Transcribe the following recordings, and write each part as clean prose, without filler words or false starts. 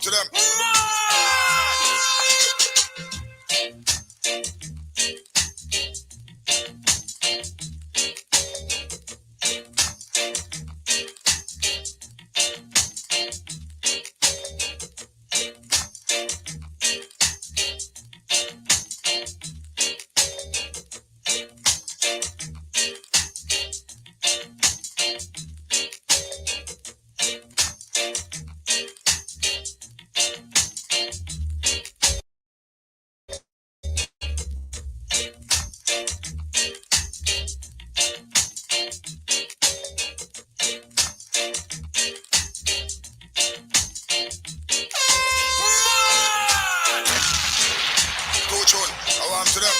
to them. Coach on, I want to them.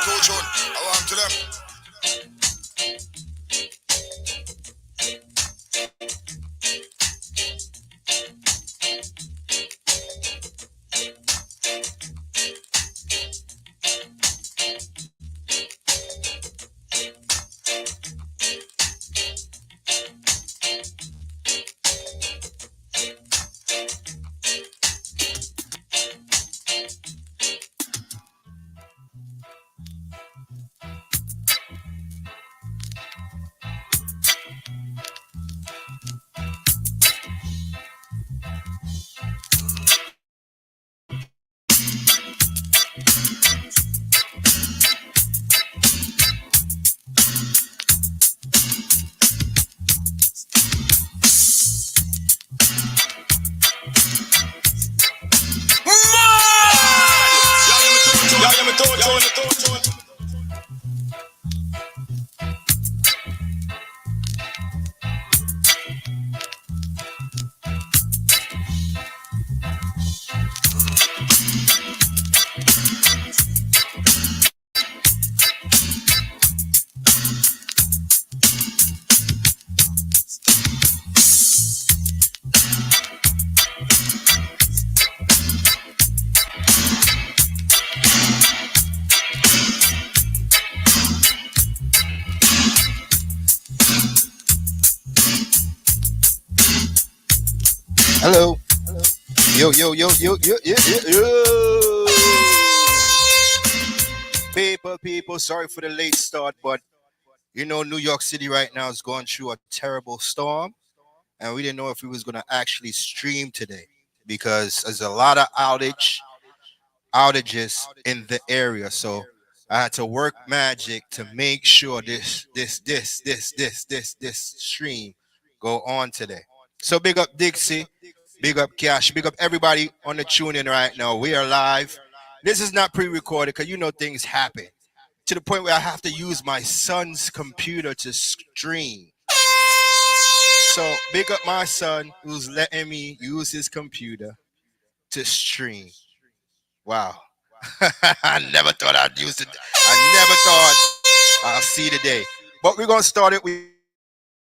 Coach on, I want to them. Hello. Yo, yo, yo, yo, yo, yo, yo, yo. People, sorry for the late start, but you know, New York City right now is going through a terrible storm, and we didn't know if we was gonna actually stream today because there's a lot of outages in the area. So I had to work magic to make sure this stream go on today. So big up Dixie, big up Cash, big up everybody on the tune in right now. We are live. This is not pre-recorded because you know things happen to the point where I have to use my son's computer to stream. So big up my son who's letting me use his computer to stream. Wow. I never thought I'd use it. I never thought I'll see the day. But we're gonna start it. We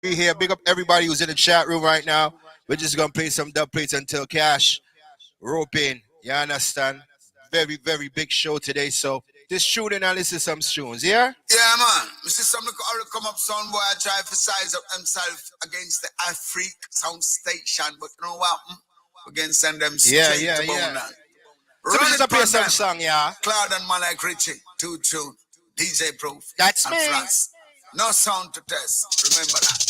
here. Big up everybody who's in the chat room right now. We're just gonna play some dub plates until Cash rope in. You understand? Very, very big show today. So this shooting and listen to some tunes, yeah? Yeah, man. This is something already come up, son boy. I try to size up himself against the Afrique sound station, but you know what? We can send them straight to Bonan. So we just play some song, yeah. Cloud and man like Richie, 2 tune, DJ Proof. That's and me. France. No sound to test. Remember that.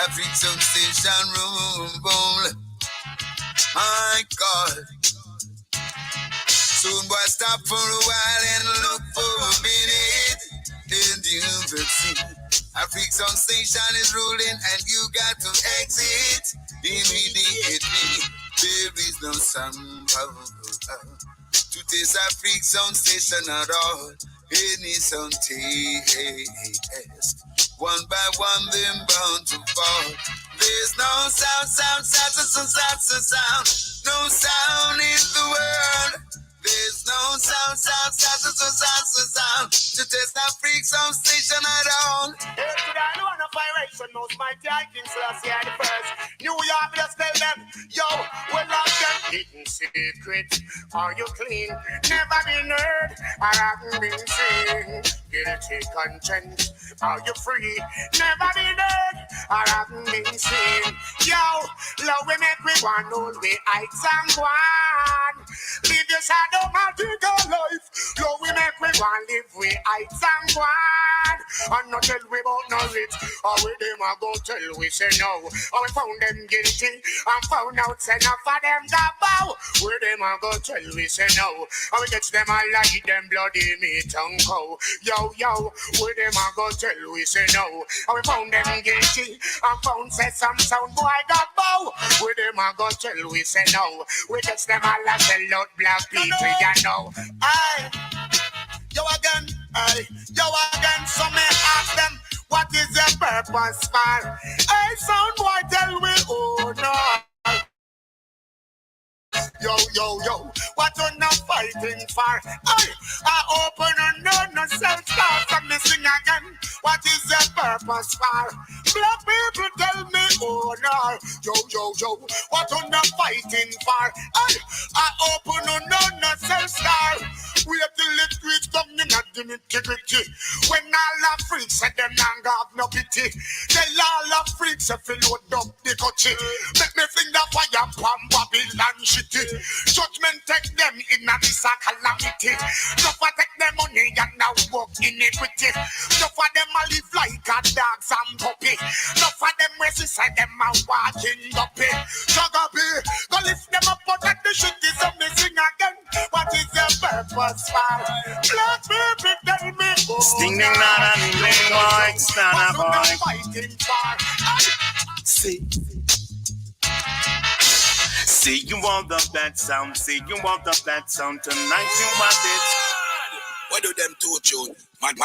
Every sound station room, boom. My God. Soon boy stop for a while and look for a minute. And you will see Africa Sound Station is ruling and you got to exit immediately. There is no sound to this Africa Sound Station at all. Any sound test. One by one them bound to fall. There's no sound. No sound in the world. There's no sound to test that Freak Sound Station at all. Hey, today I want a viration, most mighty I King Selassie the first. New York, let's tell them, yo, we love them. Hidden secret, are you clean? Never been heard, or haven't been seen. Guilty conscience, are you free? Never been heard, or haven't been seen. Yo, love we make we one, all we heights and one. Leave your shadow, magical life. Yo, we make we one, live we heights and one. And not tell we about no rich, or we them a go tell we say no. Or we found them guilty, and found out say enough for them to bow. We them a go tell we say no. And we get them all like them bloody meat and cow. Yo, we them a go tell we say no. And we found them guilty, and found say some sound boy got bow. We them a go tell we say no. We get them all like the Lord black people, you know. Yo again, so may ask them, what is their purpose for? Hey, sound boy, tell me, oh no. Yo, what are you fighting for? Hey, I open and no self-start from me sing again. What is their purpose for? Black people tell me, oh no. Yo, what are you fighting for? Hey, I open and no self-start. Wait till it reach come in at the integrity. When all the freaks say them nang have no pity. Tell all the freaks if you load up the coachy. Make me think the fire from Babylon shitty. Judgment take them in a this calamity. No for take them money and now walk iniquity. No for them a live like a dogs and puppy. No for them resist say them a walking duppy. Juggaby, go lift them up but that the shit is a missing again. What is your purpose for? Black people tell me, oh, Sting ding na ding ding boy, stand up boy. Fighting for? See you want the bad sound, see you want the bad sound tonight you want it. What do them two tune? Mad.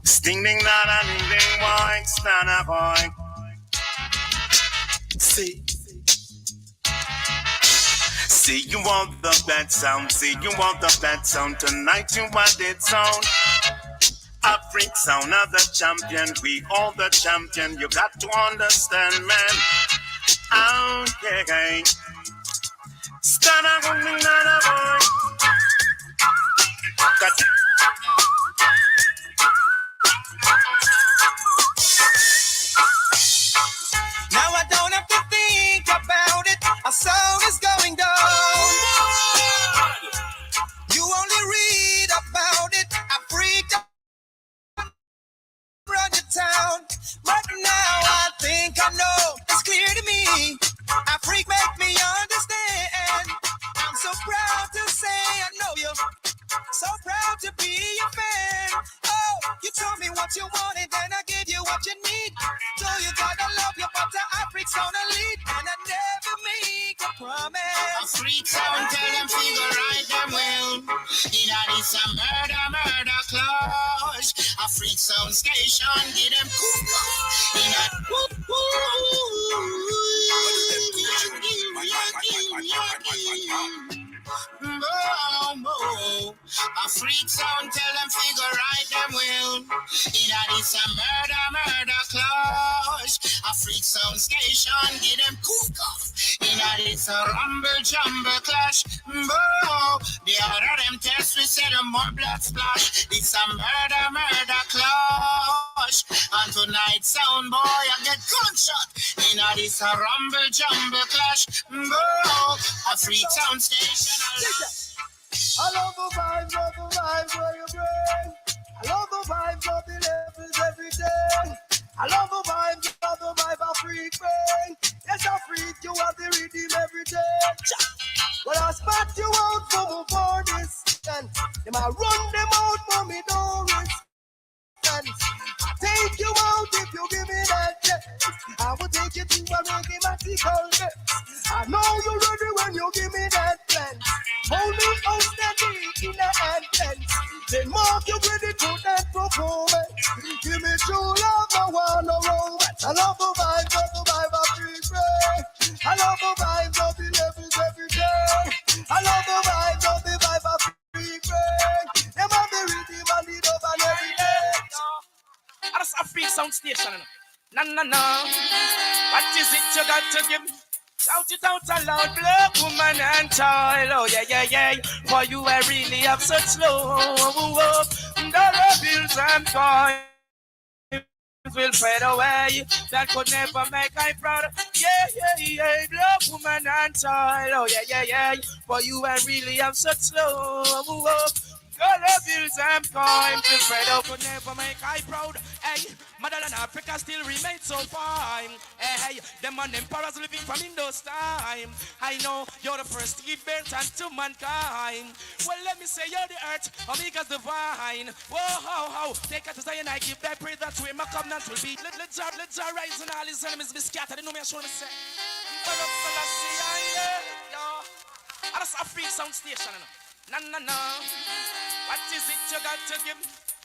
Sting ding na ding ding boy, stand up boy. See you want the bad sound, see you want the bad sound tonight you want it sound. Africa sound of the champion, we all the champion, you got to understand man. Okay. Stand up on me now boy. Now I don't have to think about it. Our sound is going down. You only read about it. I freaked out around your town. But now I think I know. It's clear to me. I freak make me understand. I'm so proud to say I know you. So proud to be your fan. Oh, you told me what you wanted, then I gave you what you need. So you gotta love your butter, Africa's on a lead, and I never make a promise. A freak sound, tell them figure right them well. It's a murder clash. A freak sound station, give them cool. A freak sound, tell them figure right them well. It's a murder clash. A freak sound station, give them cook off. It's a rumble jumble clash. The other them test we say the more blood splash. It's a murder clash. And tonight, sound boy, I get gunshot. In a this a rumble jumble clash. A free sound station. I love the vibes where you bring. I love the vibes of the levels every day. I love the vibes of the vibe of freak bring. Yes, I freak you have the rhythm every day. Well, I spot you out for distance. Them I run them out for me don't risk. I take you out if you give me that chance. I will take you to a mathematical test. I know you're ready when you give me that plan. Hold me out steady in the entrance. Then mark you ready to that performance. Give me true love, I wanna romance. I love the vibes of free play. I love the vibes of the levels every day. I love the vibes of the vibe of free play. Them have the rhythm and the dub and every day. That's a free sound station. No. What is it you got to give? Shout it out aloud, black woman and child. Oh, yeah. For you, I really have such love. Dollar bills and coins will fade away. That could never make I proud. Yeah. Black woman and child. Oh, yeah. For you, I really have such love. Dollar bills and coins will fade out. Could never make I proud. Hey, motherland Africa still remains so fine. Hey, them and emperors living from in those time. I know you're the first to give birth unto mankind. Well, let me say you're the earth, Omega's divine. Whoa, take it to Zion, I give that praise that's where my covenant will be. Let's rise and all his enemies be scattered. You know me, I should say. But up, yeah. That's a free sound station. No. What is it you got to give?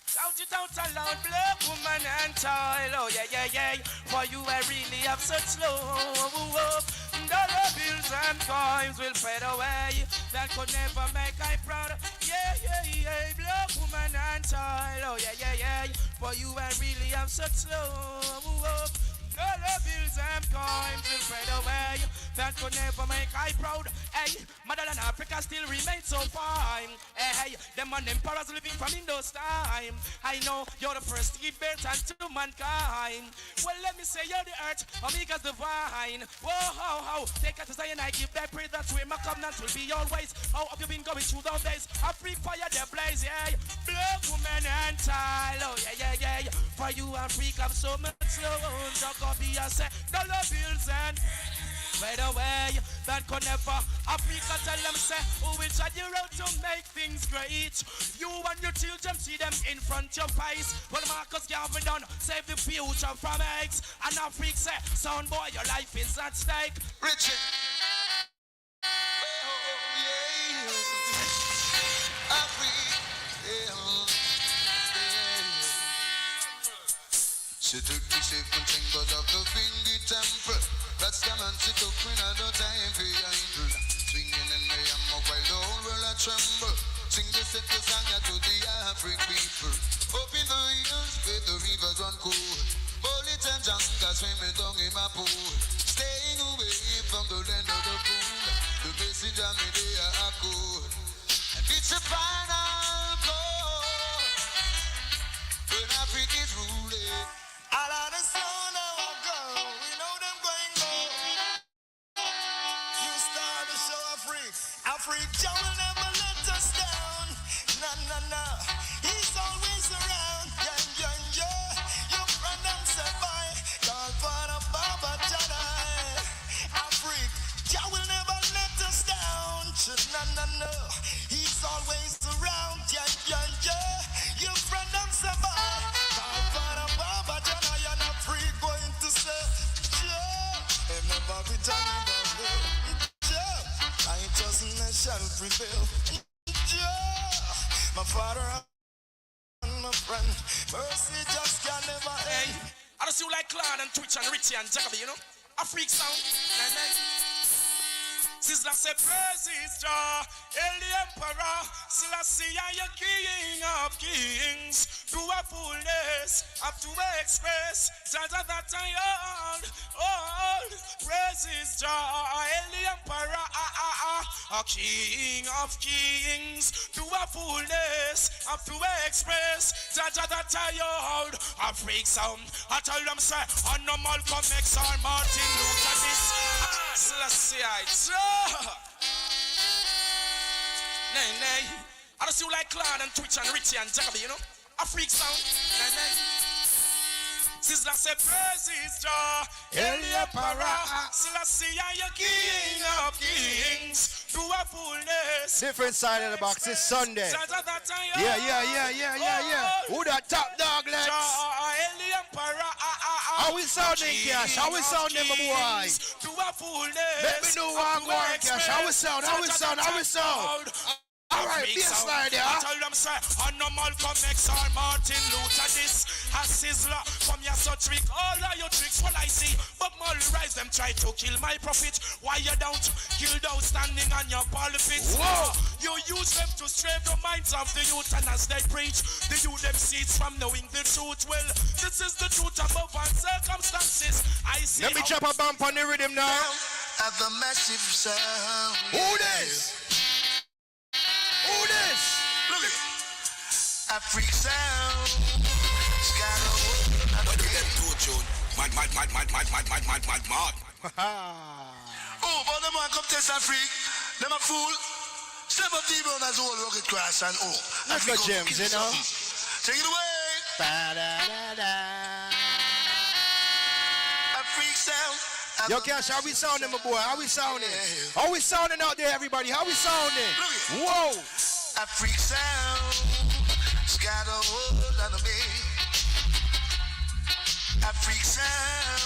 Shout it out aloud, black woman and child. Oh, yeah. For you, I really have such love. Dollar bills and coins will fade away. That could never make I proud. Yeah. Black woman and child. Oh, yeah. For you, I really have such love. Dollar bills and coins will fade away. That could never make I proud. Hey, motherland Africa still remains so fine. Hey, them and emperors living from in those time. I know you're the first to give birth unto mankind. Well, let me say you're the earth, Omega's divine. Whoa, take it to Zion, I give that praise. That's where my covenant will be always. How have you been going through those days? I free fire, they blaze, yeah. Black woman and child, oh yeah. For you, Africa, have so much love. Be a say, dollar bills and fade away. That could never. Africa tell them say, who will try you out to make things great? You and your children see them in front of your face. Well, Marcus Garvey done save the future from eggs. And Africa say, son boy, your life is at stake. Richard. She took the seven fingers of the Bingy temple. That's the man she took me no time for your angel. Swinging in the hammer while the whole world a tremble. Sing the set the song to the African people. Up in the hills where the rivers run cold. Bullets and jungle swimming down in my pool. Staying away from the land of the pool. The message of me they are cold. And it's a final call. When Africa is ruling. All of the sound of our girl, we know them going low. You start the show Africa, Jah will never let us down. No. He's always around. Yeah. Your friend and say bye. God for the Baba Jedi. Africa, Jah will never let us down. No. He's always around. Yeah. Your friend and say bye. God for the Baba Jedi. Going to say, Joe, and never be done in Joe, righteousness shall prevail. Joe, my father and my friend, mercy just can never end. I just feel like Cloud and Twitch and Richie and Jacoby, you know? A freak sound. Sizzla say praises Jah, El the Emperor, Selassie I the King of Kings. Through a fullness up to express, Jaja that I hold. Praises Jah, El the Emperor, A king of kings, to a fullness, have to express. That I hold a freak sound. I tell them, say, on no Malcolm X or Martin Luther this. Selassie, nay, nay. I don't see you like Cloud and Twitch and Richie and Jacoby, you know? A freak sound. Nay, nay. Sizzla say praises Jah, Elia Para, Selassie your King of Kings, to a fullness. Different side of the box. It's Sunday. Yeah. Who that top dog, let's? Elia Para, how we sounding, Cash? How we sounding, my boy? To a fullness. Let me know how I'm going, Cash. How we sound? All right, be a slide there. I tell them, say, on no Malcolm X or Martin Luther this. A Sizzla, from your so trick. All of your tricks, what I see. But Molly rise them try to kill my prophet. Why you don't kill those standing on your pulpit? Whoa. You use them to strafe the minds of the youth, and as they preach, the youth them seeds from knowing the truth. Well, this is the truth above all circumstances. I see. Let me chop a bump on the rhythm now. At the massive sound. Who this? Who this? Look at it. A freak sound. It's got a whole lot of Get to a tune. Mad. Oh, but the man come test a freak. Them a fool. Step up the brown as old rugged cross and oh. Let's go, James, you know. Take it away. A freak sound. Yo, Cash, how we sounding, my boy? How we sounding? How we sounding out there, everybody? How we sounding? Whoa! A freak sound. It's got a hold on me. A freak sound.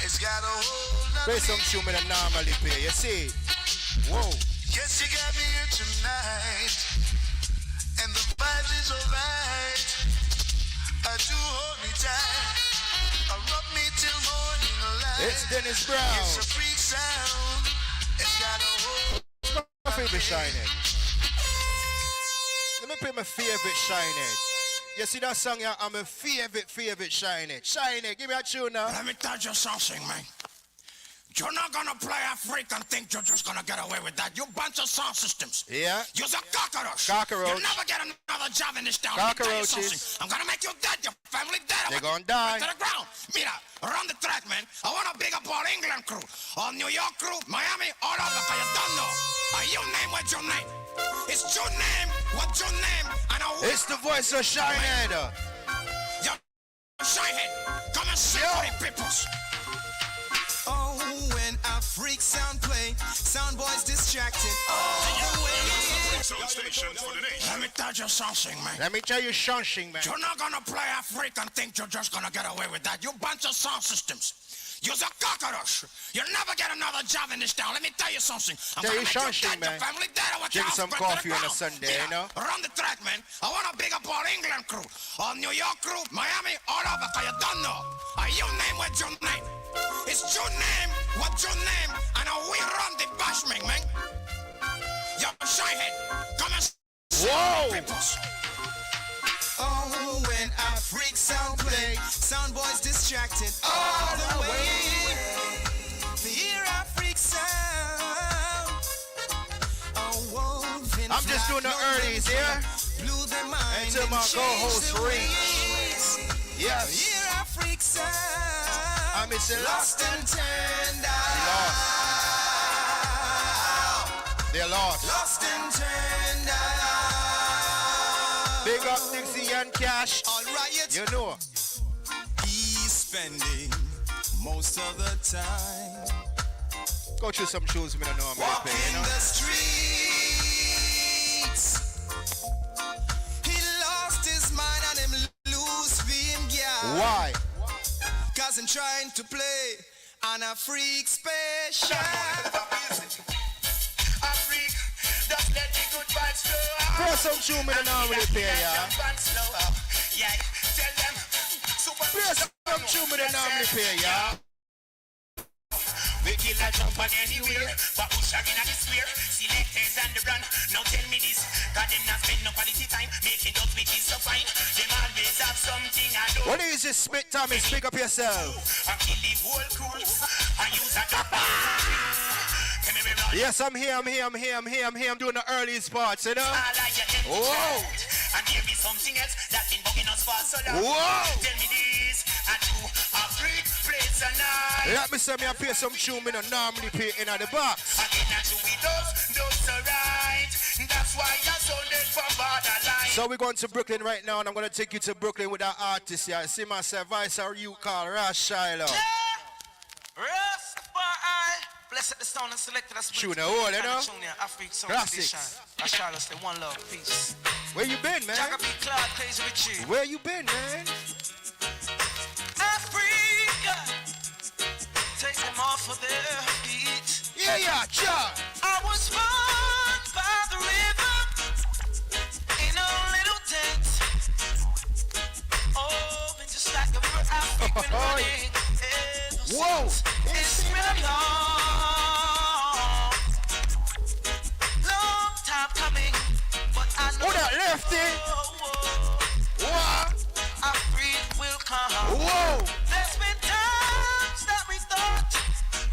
It's got a hold on me. Play some tune that normally play, you see? Whoa. Yes, you got me here tonight. And the vibe is alright. Do hold me tight. Rub me till morning light. It's Dennis Brown. It's a freak sound. It's got a hold. My favorite shining. Let me play my favorite shining. You see that song here? I'm a favorite shining. Shining, give me a tune now. Let me tell you something, man. You're not gonna play a freak and think you're just gonna get away with that. You bunch of sound systems. Yeah. You're a cockroach. Cockroach. You'll never get another job in this town. Cockroaches. I'm gonna make you dead. Your family dead. They're gonna die. To the ground. Mira, around the track, man. I wanna big up all England crew, all New York crew, Miami, all over. Cause you don't know. Your name, what's your name? It's your name. What's your name? And it's the voice of Shinehead. Yo, Shinehead, come and sing for the peoples. Oh, when a freak sound play, sound boys distracted all the way. Sound stations for the nation. Let me tell you something, man. Let me tell you something, man. You're not gonna play a freak and think you're just gonna get away with that. You bunch of sound systems. You're a cockroach. You'll never get another job in this town. Let me tell you something. I'm tell gonna you make something, you dead, man. your family dead. I want Drink your some house burnt to coffee the on a ground. Sunday, you know. Around the track, man. I wanna big up all England crew, all New York crew, Miami, all over. Cause you don't know. Your name, what's your name? It's your name, what's your name? And we run the bashment, man. Yo, Shinehead, come and whoa! Peoples. Oh, when a freak sound play, sound boys distracted all the way. To hear a freak sound. I'm just doing the earlies here until my co-host reach. Yes. Hear a freak sound. I'm missing lost and turned out. They're lost. Lost and turned out. Big up Dixie and Cash. All right, you know. He's spending most of the time. Go through some shows we don't know I'm walking play, you know? the streets. He lost his mind and him lose him, yeah. Why? Cause I'm trying to play on a freak special. A freak, just let the good vibes flow. Play some tune we don't normally play, yeah. Yeah, tell them. Play some tune we don't normally play, yeah. We kill a jump on anywhere, but we shagging at the square. Selectors and the brand, now tell me this. Cause them not spend no quality time, making up with this so fine. Them always have something I do. What is this, Smith Tommy? Speak up yourself. I kill the whole crew, I use a double. Yes, I'm here. I'm doing the earliest parts, you know? Whoa! And give me something else that in bugging us for so long. Whoa! Tell me this, and you a freak place and night. Let me say me I play some tune me not normally play in the box. Again, and you with us, so right. That's why you're so dead from borderline. So we're going to Brooklyn right now, and I'm going to take you to Brooklyn with that artist here. I see myself, Vice or you call Ross Shiloh. Yeah! Rastafari. Blessed the stone and selected us. Tune the whole, you know? Classics. I shall say one love, peace. Where you been, man? Jagga be Cloud, crazy with you. Where you been, man? Africa. Take them off of their feet. Yeah, Chuck. I was born by the river in a little tent. Oh, and just like a African running. Whoa! It's been a long time coming, but I know. Who that lefty? What? Africa will come. Whoa! There's been times that we thought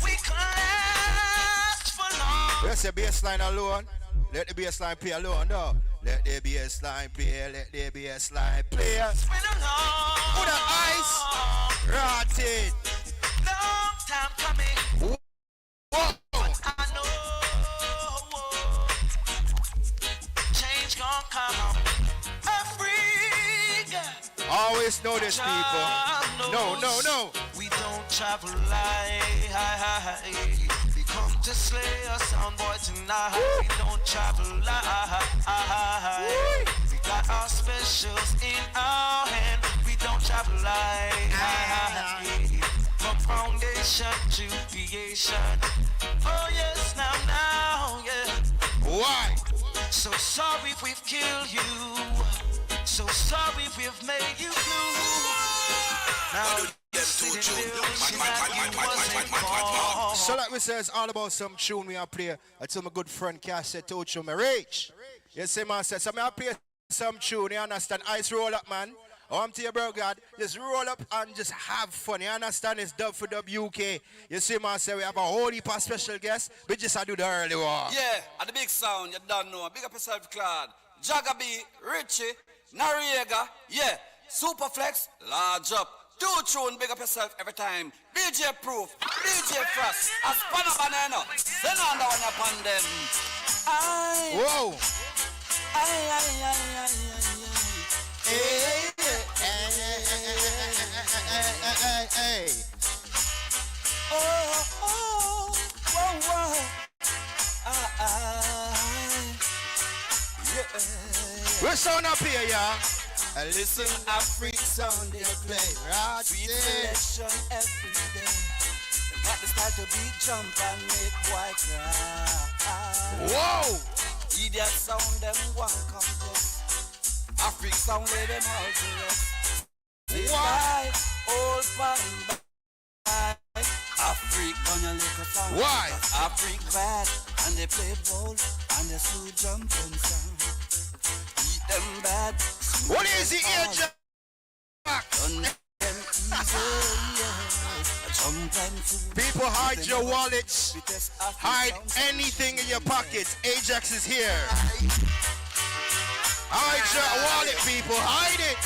we could last for long. Let's say bassline alone. Let the bassline play alone, no. Let the bassline play. Let the bassline play. It's been a long. Who that ice? Rotted. Long time coming. Whoa! But I know change gon' come. Africa. Always know this, people. No. We don't travel like we come to slay a sound boy tonight. Woo. We don't travel like we got our specials in our hand. We don't travel like from foundation to creation. Oh yes, now, yeah. Why? So sorry we've killed you. So sorry we've made you blue. Now so like we say, it's all about some tune we are play. I tell my good friend Cass said to you, my rage. You see, man, said, so I play some tune, you understand? Ice roll up, man. I'm to your bro, God. Just roll up and just have fun. You understand? It's Dub for Dub UK. You see, man, say we have a whole heap of special guests. We just do the early one. Yeah, at the big sound, you don't know. Big up yourself, Claude. Jagga B, Richie, Noriega, yeah. Superflex, large up. Do tune, big up yourself every time. DJ Proof, DJ Frost, a Spanner Banana. Then on the one upon them. Whoa! Hey. We're sound up here, y'all. Listen, African sound they play. Right Sweet there. selection every day. Got the style to beat, jump and make boy cry. Whoa! Idiot sound them one contest. African sound lay them all to rest. Why? Old pan by Africa on your little sound. Why? Africa bad and they play ball and they slow jumping sound. Eat them bad. What is the age? People hide your wallets, hide anything in your pockets. Ajax is here. Hide your wallet, people, hide it.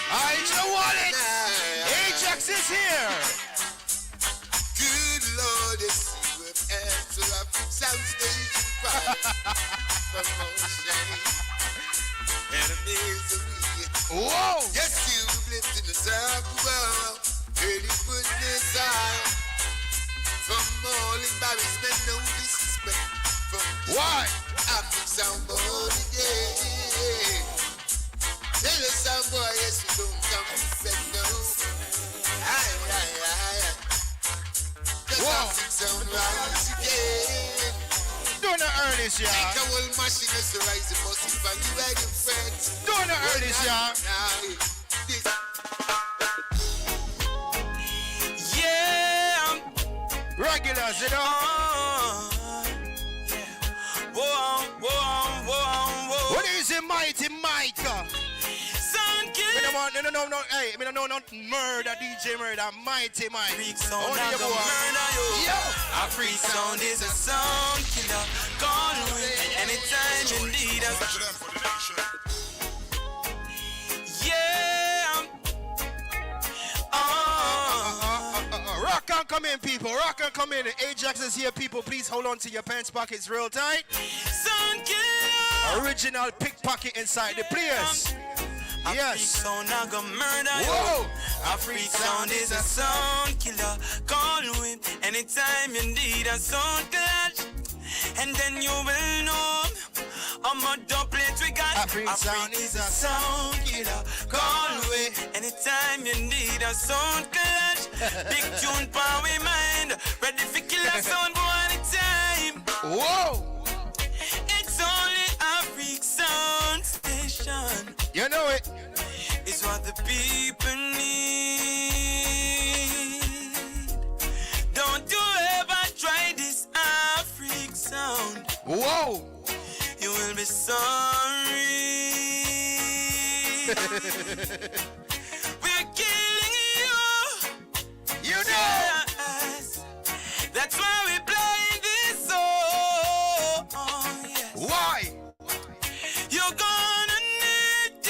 Hide your wallet. Ajax is here. Good Lord, it's to African Sound Station promotion and misery. Whoa! Yes, you lived in the dark world, pretty goodness out. From all embarrassment, no disrespect. From why? African Sound Board again. Tell us some boy, yes, we don't come to set no. Aye. Whoa! Sound rise again. Doing the earliest, y'all. Take a whole machine as to rise the bus if I do I get friends. Doing the earliest, y'all. Yeah. Regulars, you know. What is it, mighty Micah? Sound good. No, know no. Hey, me don't know no murder. DJ Murder, mighty man. Freak sound, Only I you go boy. murder you. Yo. A freak sound is a sound killer. Call me anytime you need us. Yeah. Rock and come in, people. Rock and come in. Ajax is here, people. Please hold on to your pants pockets real tight. Sound killer. Original pickpocket inside the place. A Yes. freak sound, I go murder you. Whoa. A freak sound is a sound killer. Call him anytime you need a sound clash. And then you will know I'm a duplet we got. A freak sound is a sound killer. Call me anytime you need a sound clash. Big tune power we mind. Ready for kill a sound boy anytime. Whoa. It's only a freak sound station. You know it. It's what the people need. Don't you ever try this African sound. Whoa. You will be sorry. We're killing you. You know. Yes. That's why we play this song. Yes. Why? You're gonna need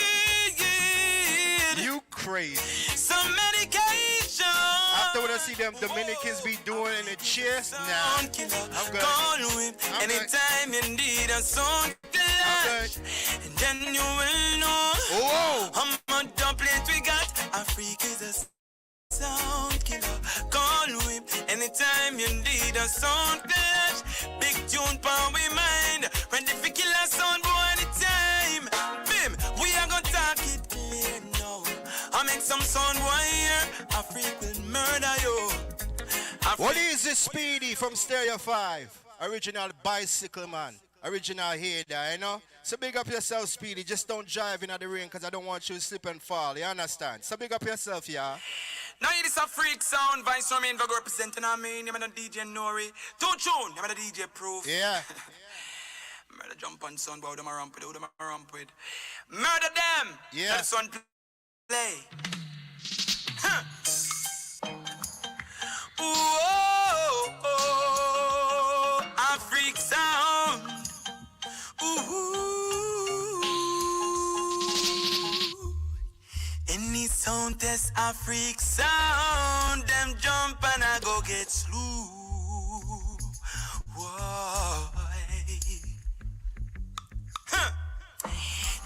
it. You crazy. Some medication. After what I see them Dominicans be doing in the chest, nah. I'm good. Call him I'm anytime you need a song clash. And then you will know. Whoa. I'm a duplet we got. A freak is a sound killer. Call him anytime you need a sound clash. Big tune power we mind. Ready for kill a sound boy anytime. Bim, we are gonna talk it clear now. I make some sound boy here. A freak will murder you. What is this Speedy from Stereo 5? Original bicycle man. Original hater, you know? So big up yourself, Speedy. Just don't drive in the rain because I don't want you to slip and fall. You understand? So big up yourself, yeah? Now it is a freak sound. Vice from Invog representing I mean. I'm a DJ Nori. Two tune. I'm a DJ Proof. Yeah. Murder jump on son, bow them a ramp with. Who them a ramp with? Murder them. Yeah. Let the son play. Huh. Ooh, oh, oh, a freak sound. Ooh, any sound test a freak sound. Them jump and I go get slew. Whoa. Huh.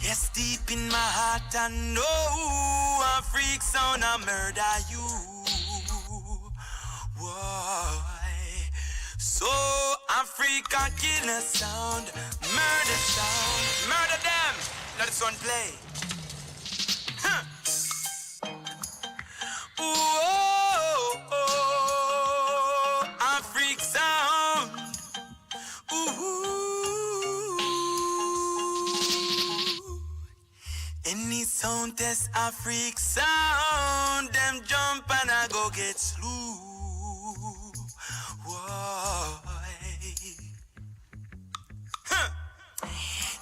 Yes, deep in my heart I know a freak sound I murder you. Whoa. So Africa killer sound, murder sound, murder them. Let the sun play. Huh. Ooh, oh, oh, Africa sound. Ooh. Any sound test Africa sound, them jump and I go get slew. Whoa. Huh.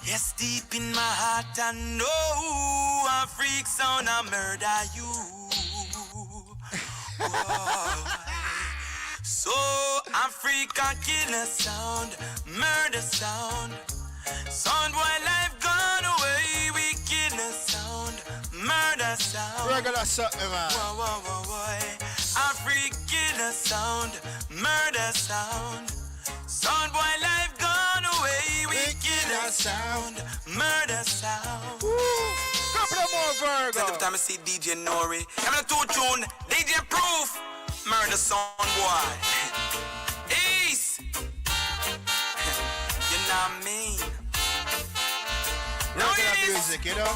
Yes, deep in my heart I know a freak sound I murder you. Whoa. So Africa killer sound, murder sound. Sound boy life gone away, we killer sound, murder sound. Regular something, man. Whoa, whoa, whoa, whoa. Africa killer sound, murder sound. Sound boy life gone away, we killer sound, murder sound. Woo. Couple more Virgo. Every time I see DJ Nori, I'm in a two tune, DJ Proof, murder sound boy. Ace, you know what I mean? Regular music, you know?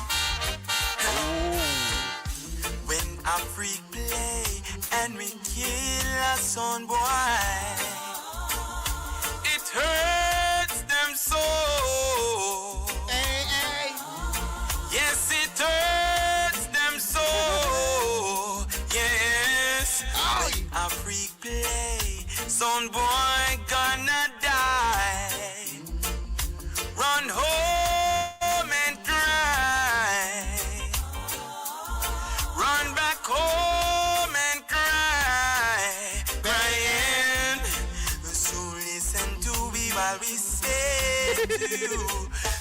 When a freak play and we kill a son boy, it hurts them so. Hey, hey. Yes, it hurts them so. Yes, when a freak play, son boy gonna die. Run home and cry. you.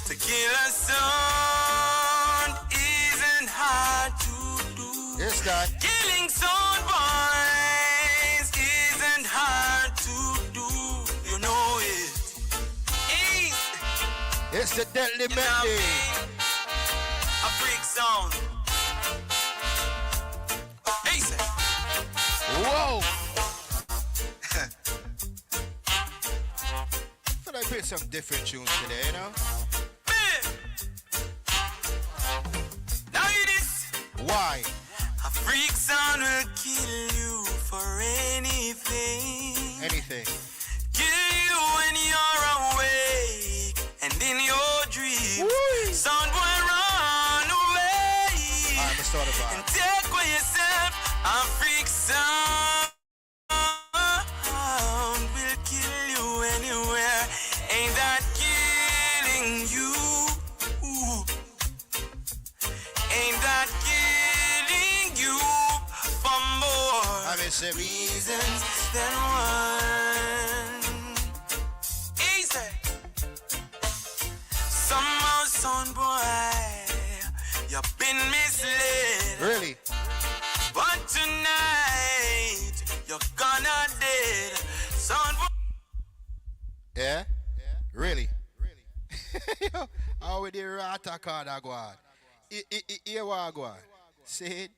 To kill a son isn't hard to do. Yes, God. Killing son boys isn't hard to do. You know it. It's the deadly You know melody. a freak sound. Easy. Whoa. Thought I played some different tunes today, you know? Now it is. Why? A freak sound will kill you for anything. Anything. Kill you when you're awake and in your dreams. Sound will run away. Alright, let's start about And it. take for yourself a freak sound will kill you anywhere. Ain't that killing you? Ain't that killing you for more I mean, say, reasons than one? Easy. Somehow, son boy, you've been misled. really? But tonight, you're gonna dead. Son boy. Yeah? Really? Yo, how we the rata card I go on? Here what I go on. See it?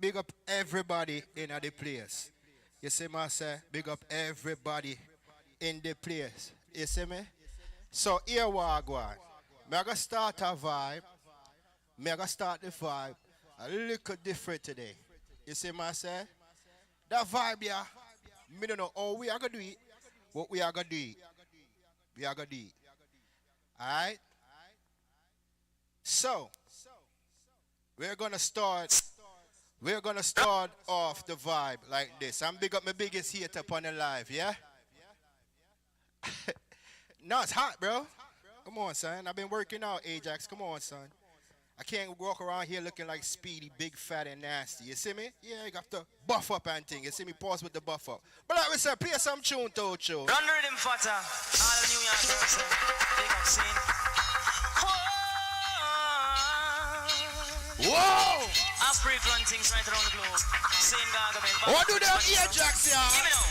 Big up everybody in the place. You see me say? Big up everybody in the place. You see me? So here what I go on. Me I gonna start a vibe. Me I gonna start the vibe a little different today. You see me say? That vibe yeah. Me don't know how we are gonna do it. What we are gonna do it. We are gonna do it. Alright? So we're gonna start off the vibe like this. I'm big up my biggest hater upon the live, yeah? No, it's hot, bro. Come on, son. I've been working out, Ajax. Come on, son. I can't walk around here looking like Speedy, big, fat, and nasty. You see me? Yeah, you got to buff up and thing. You see me? Pause with the buff up. But like we said, play some tune, tune. Run rhythm fatter. All New York girls, big up scene. Whoa! I freak run things right around the globe. Same garment. What do them Ajax, yeah? Give me now.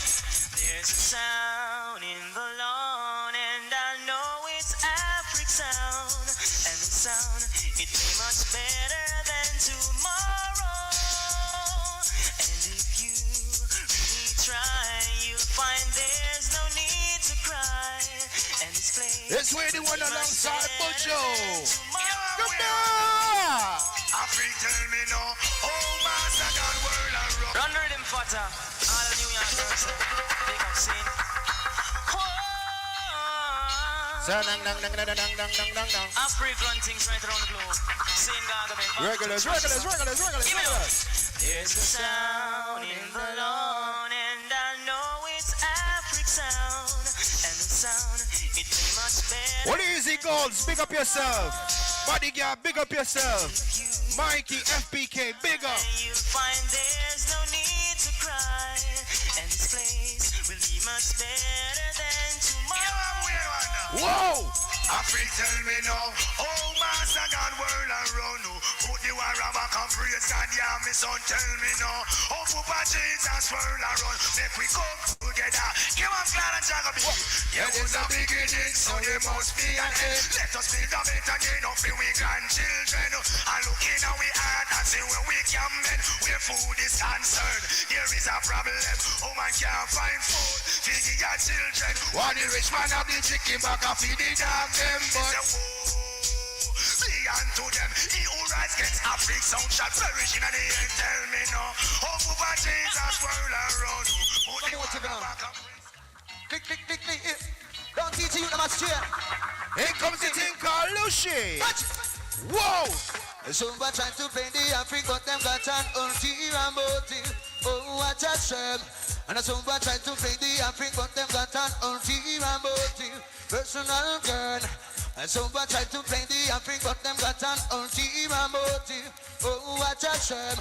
There's a sound in the lawn, and I know it's Afric sound. And the sound, it be much better than tomorrow. And if you really try, you'll find there's no need to cry. And this place, It's where the one alongside Bojo. Come tomorrow. on! Africa, tell me no. Oh, master, God, world and rock. Run rhythm fatter. All New York girls, big up scene. I freak run things right around the globe. Same garment. Regulars. Give me now. There's a sound in the lawn, and I know it's Afric sound. And the sound, it be much better. What easy goals? Big up yourself. Body girl, big up yourself. Mikey, FPK, big up. You'll find there's no need to cry. And this place will be much better than tomorrow. Whoa! Africa, tell me no. Oh, master, God, world and round. Put the war back and praise God, yeah, me son, tell me no. Oh, Papa Jesus, world and round. Make we come together. Give us glad and Jacob. There was a beginning, so there must be an end. Let us build a better day, no fear we grandchildren. And look in our heart and see where we can mend. Where food is concerned, there is a problem. Woman can't find food, feed your children. One the rich man have the chicken back and feed the dog them. But be unto them, he who rise against Africa sound shall perish in the end. Tell me no, oh Papa Jesus, world around. Tell me what you gonna click. Don't teach you the master. Here comes the thing called Lucy. Whoa! Somebody trying to play the Africa, but them got an ulterior motive. Oh, what a shame. And somebody trying to play the Africa, but them got an ulterior motive. Personal girl. And somebody trying to play the Africa, but them got an ulterior motive. Oh, what a shame.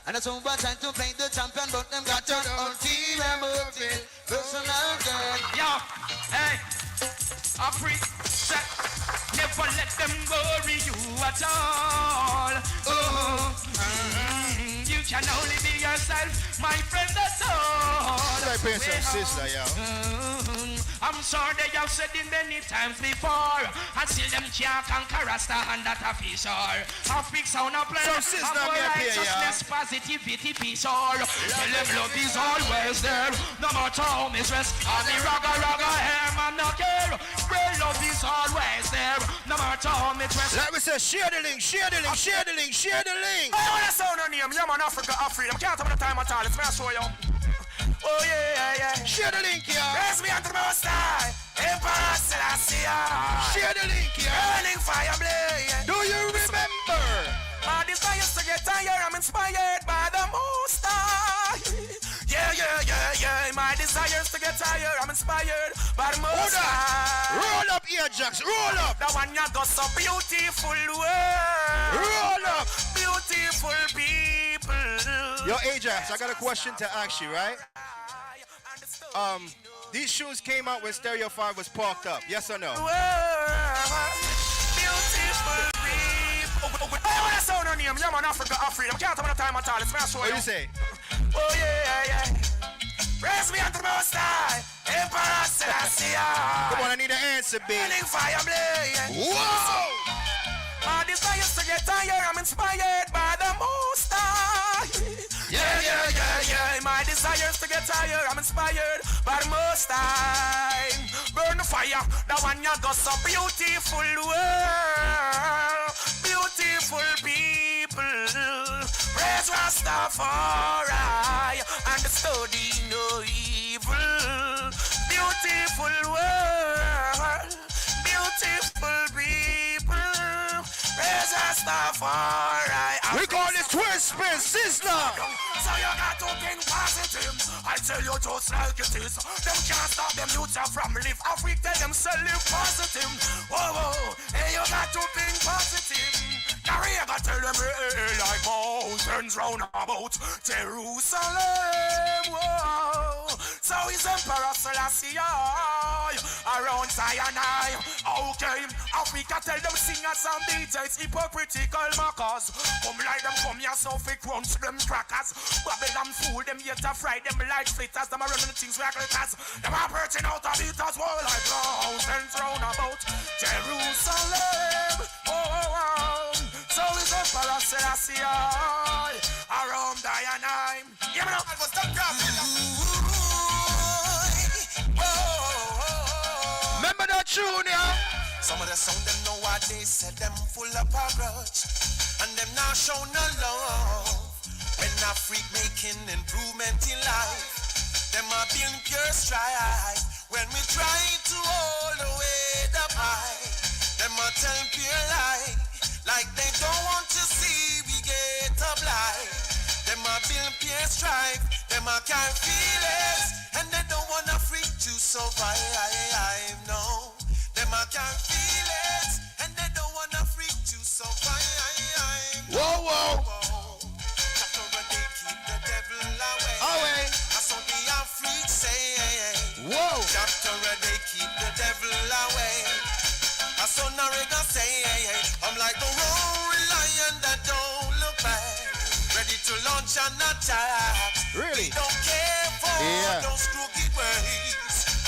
And somebody trying to play the champion, but them got an ulterior motive. Personal girl. Yo, hey. Africa, never let them worry you at all. You can only be yourself, my friend, that's all. I pay some sister, yo. I'm sure they have said it many times before. And still them can't conquer us and that a peace or a fix on a plan. So sister, of me up here, righteousness, positivity, peace or tell them love is always there. No matter how me stress, and the ragga hair man no care. Real love is always there. No matter how me stress. Like we say, share the link, share the link, share the link, share the link. I want to sound on name. Yeah, man, Africa, Africa. I can't have the time at all. It's me, I show you. Oh, yeah. Share the link, yeah. Raise me unto the most high. Emperor Selassie. Share the link, yeah. Burning fire blaze. Do you remember? My desires to get higher. I'm inspired by the most high. Yeah. My desires to get higher. I'm inspired by the most high. Roll up here, Jax. Roll up. The one you got so beautiful world. Roll up. Beautiful people. Yo, Ajax, I got a question to ask you, right? These shoes came out when Stereo 5 was parked up. Yes or no? Beautiful people. I want to sound on name. Yeah, man, Africa, Africa. I can't have the time at all. It's me, I show you. What do you say? Oh, yeah. Raise me unto the most high. Emperor Selassie. Come on, I need an answer, baby. Burning fire blaze. Whoa! My desires to get higher. I'm inspired by the most high. Yeah. My desires to get higher. I'm inspired by the most high. Burn the fire. The one you got so beautiful world. Beautiful people. Praise Rastafari. And the study no evil. Beautiful world. Beautiful people. Praise Rastafari. We call this twist spin sizzler. So you got to think positive. I tell you just like it is. Them can't stop them youths from live Africa. Tell them so live positive. Whoa. Hey, you got to think positive. Now you got to tell them like mountains round about Jerusalem. Whoa. So is Emperor Selassie around Zion. Okay, Africa tell them singers and DJs hypocritical mockers. Come like them come here so fake crunch them crackers. Babylon fool them yet to fry them like flitters. Them a running the things like glitters. Them a perching out of beaters war like mountains round about Jerusalem. So is Emperor Selassie around Dianheim. Yeah, man, I was done Remember that tune, yeah? Some of the sound them nowadays said them full of a grudge, and them now show no love. When a freak making improvement in life, them a build pure strife. When we try to hold away the pie, them a tell pure lie, like they don't want to see we get a blind. Them a build pure strife, them a carry feelings, and they don't want a freak to survive. No, them a carry feelings, and they don't want a freak to survive. Whoa. They keep the devil away. That's what the Africs say. Whoa. Chapter they keep the devil away. That's what Narega say. I'm like the roaring lion that don't look back, ready to launch an attack. Really? We don't care for those crooked ways.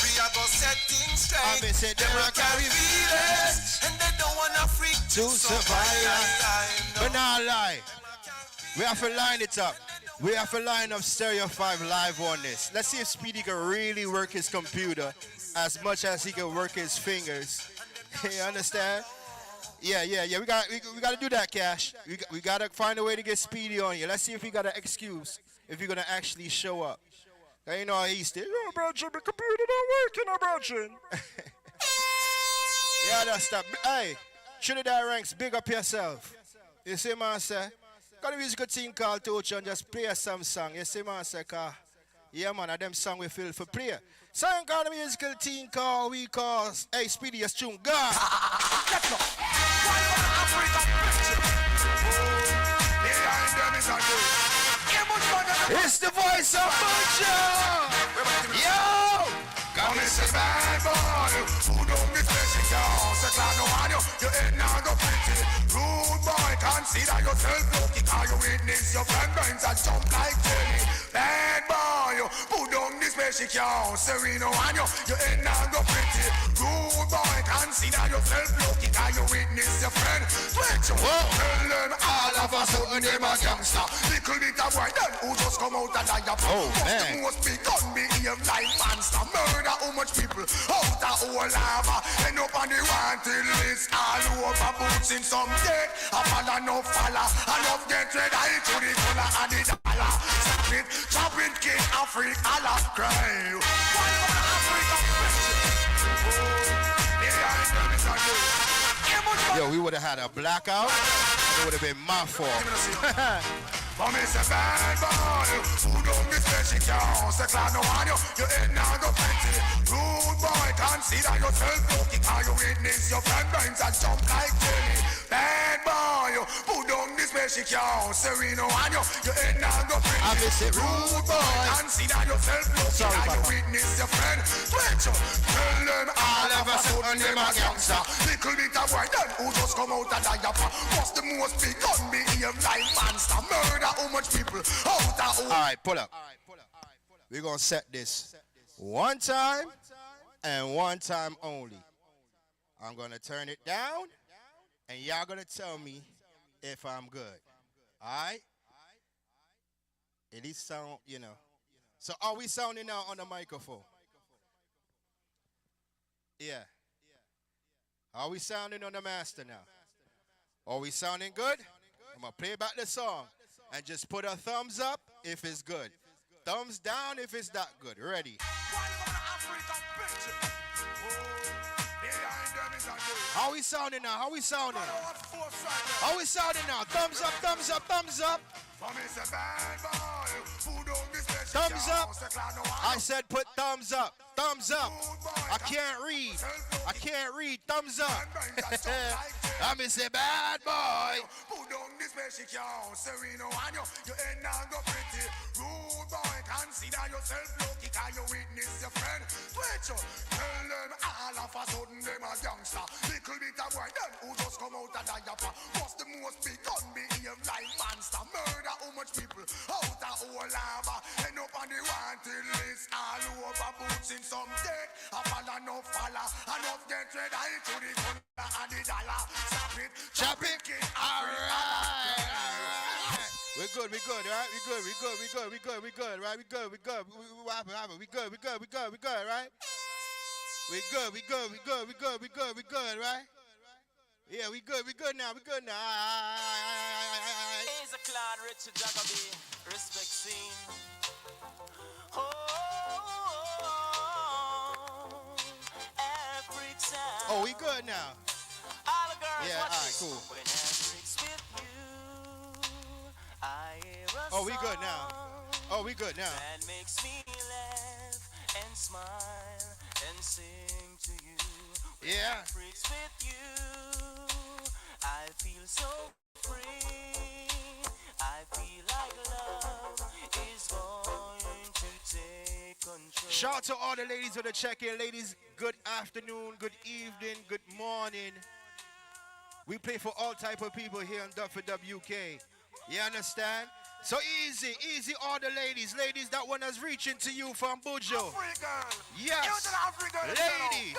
We are gonna set things straight. I've been said them a carry feelings, and they don't want a freak to survive. But not lie. We have to line it up. We have to line up Stereo 5 live on this. Let's see if Speedy can really work his computer as much as he can work his fingers. You understand? Yeah. We got to do that, Cash. We got to find a way to get Speedy on you. Let's see if he got an excuse, if he's going to actually show up. You know how he's still, Brodgen, the computer not working, Brodgen. Yeah, that's stop. Hey, Trinidad Ranks, big up yourself. You see, man, sir? Got a musical team called Touch and just play some song. You see, man, sir? Yeah, man, them song we feel for play. Song called the musical team called We Call, hey, Speedy, your tune, God. Let's go. It's the voice of Butcher. Yo! God is a bad boy who don't be fair. can't settle no one you ain't now go pretty. Rude boy, consider yourself lucky, cause you witness your friend burns and jump like jelly. Bad boy, put down this way, she can't say no one you ain't now go pretty. Rude boy, consider yourself lucky, cause you witness your friend. Twitch, tell them all of a sudden them a gangster. Little bit of boy then who just come out and die up. Oh man, the most big gun behave like monster. Murder how much people out of whole lava. End up on the wanted list. All over boots in some dead. I follow no follow. Enough get red eye to the color and the dollar. Stop it, chop it, King Africa, Allah cry. One of Africa. yo, we would have had a blackout. It would have been my fault. But me say bad boy, who don't be special can't say clown no one you ain't now go plenty. Rude boy, consider yourself lucky, cause you witness your friend burns and jump like jelly. Bad boy, who don't be special can't say we no one you ain't now go plenty. I miss it, rude boy, consider yourself lucky, cause you witness your friend. Twitch, tell them all of a sudden them a gangster. Little bit of boy then who just come out and die up. What's the most big gun behave like monster. Murder how much people out of all right, pull up. We're gonna set this one time and one time only. I'm gonna turn it down and y'all gonna tell me if I'm good. Alright? It is sound, you know. So are we sounding now on the microphone? Yeah. Are we sounding on the master now? Are we sounding good? I'm gonna play back the song. And just put a thumbs up if it's good. Thumbs down if it's not good. Ready? How we sounding now? How we sounding? How we sounding now? Thumbs up, thumbs up, thumbs up. Thumbs up. I said put thumbs up. Thumbs up. I can't read. I can't read. Thumbs up. I'm say bad boy. Put down this she can't say we no one you ain't now go pretty. Rude boy, consider yourself lucky, cause you witness your friend. Twitch, tell them all of a sudden them a gangster. Little bit of boy then who just come out and die up. What's the most big gun behave like monster. Murder how much people out of whole lava. End up on the wanted list. All over boots in some dead. I follow no follow. Enough get red eye to the gun and the dollar. Stop it, chop it, alright. We're good, right? We good, right? We good. What happened? We good, right? We good, right? Yeah, we good now. He's a clan, Richard Juggling, respect scene. Oh, we good now. All the girls, yeah, alright, cool. When Afric's with you, I hear a oh, we good now. Oh, we good now. That makes me laugh and smile and sing to you. When yeah. Afric's with you, I feel so free. I feel like love is going to take control. Shout out to all the ladies on the check-in. Ladies, good afternoon, good evening, good morning. We play for all type of people here in Duffer UK. You understand? So easy, all the ladies that want us reaching to you from Bujo. Yes, ladies,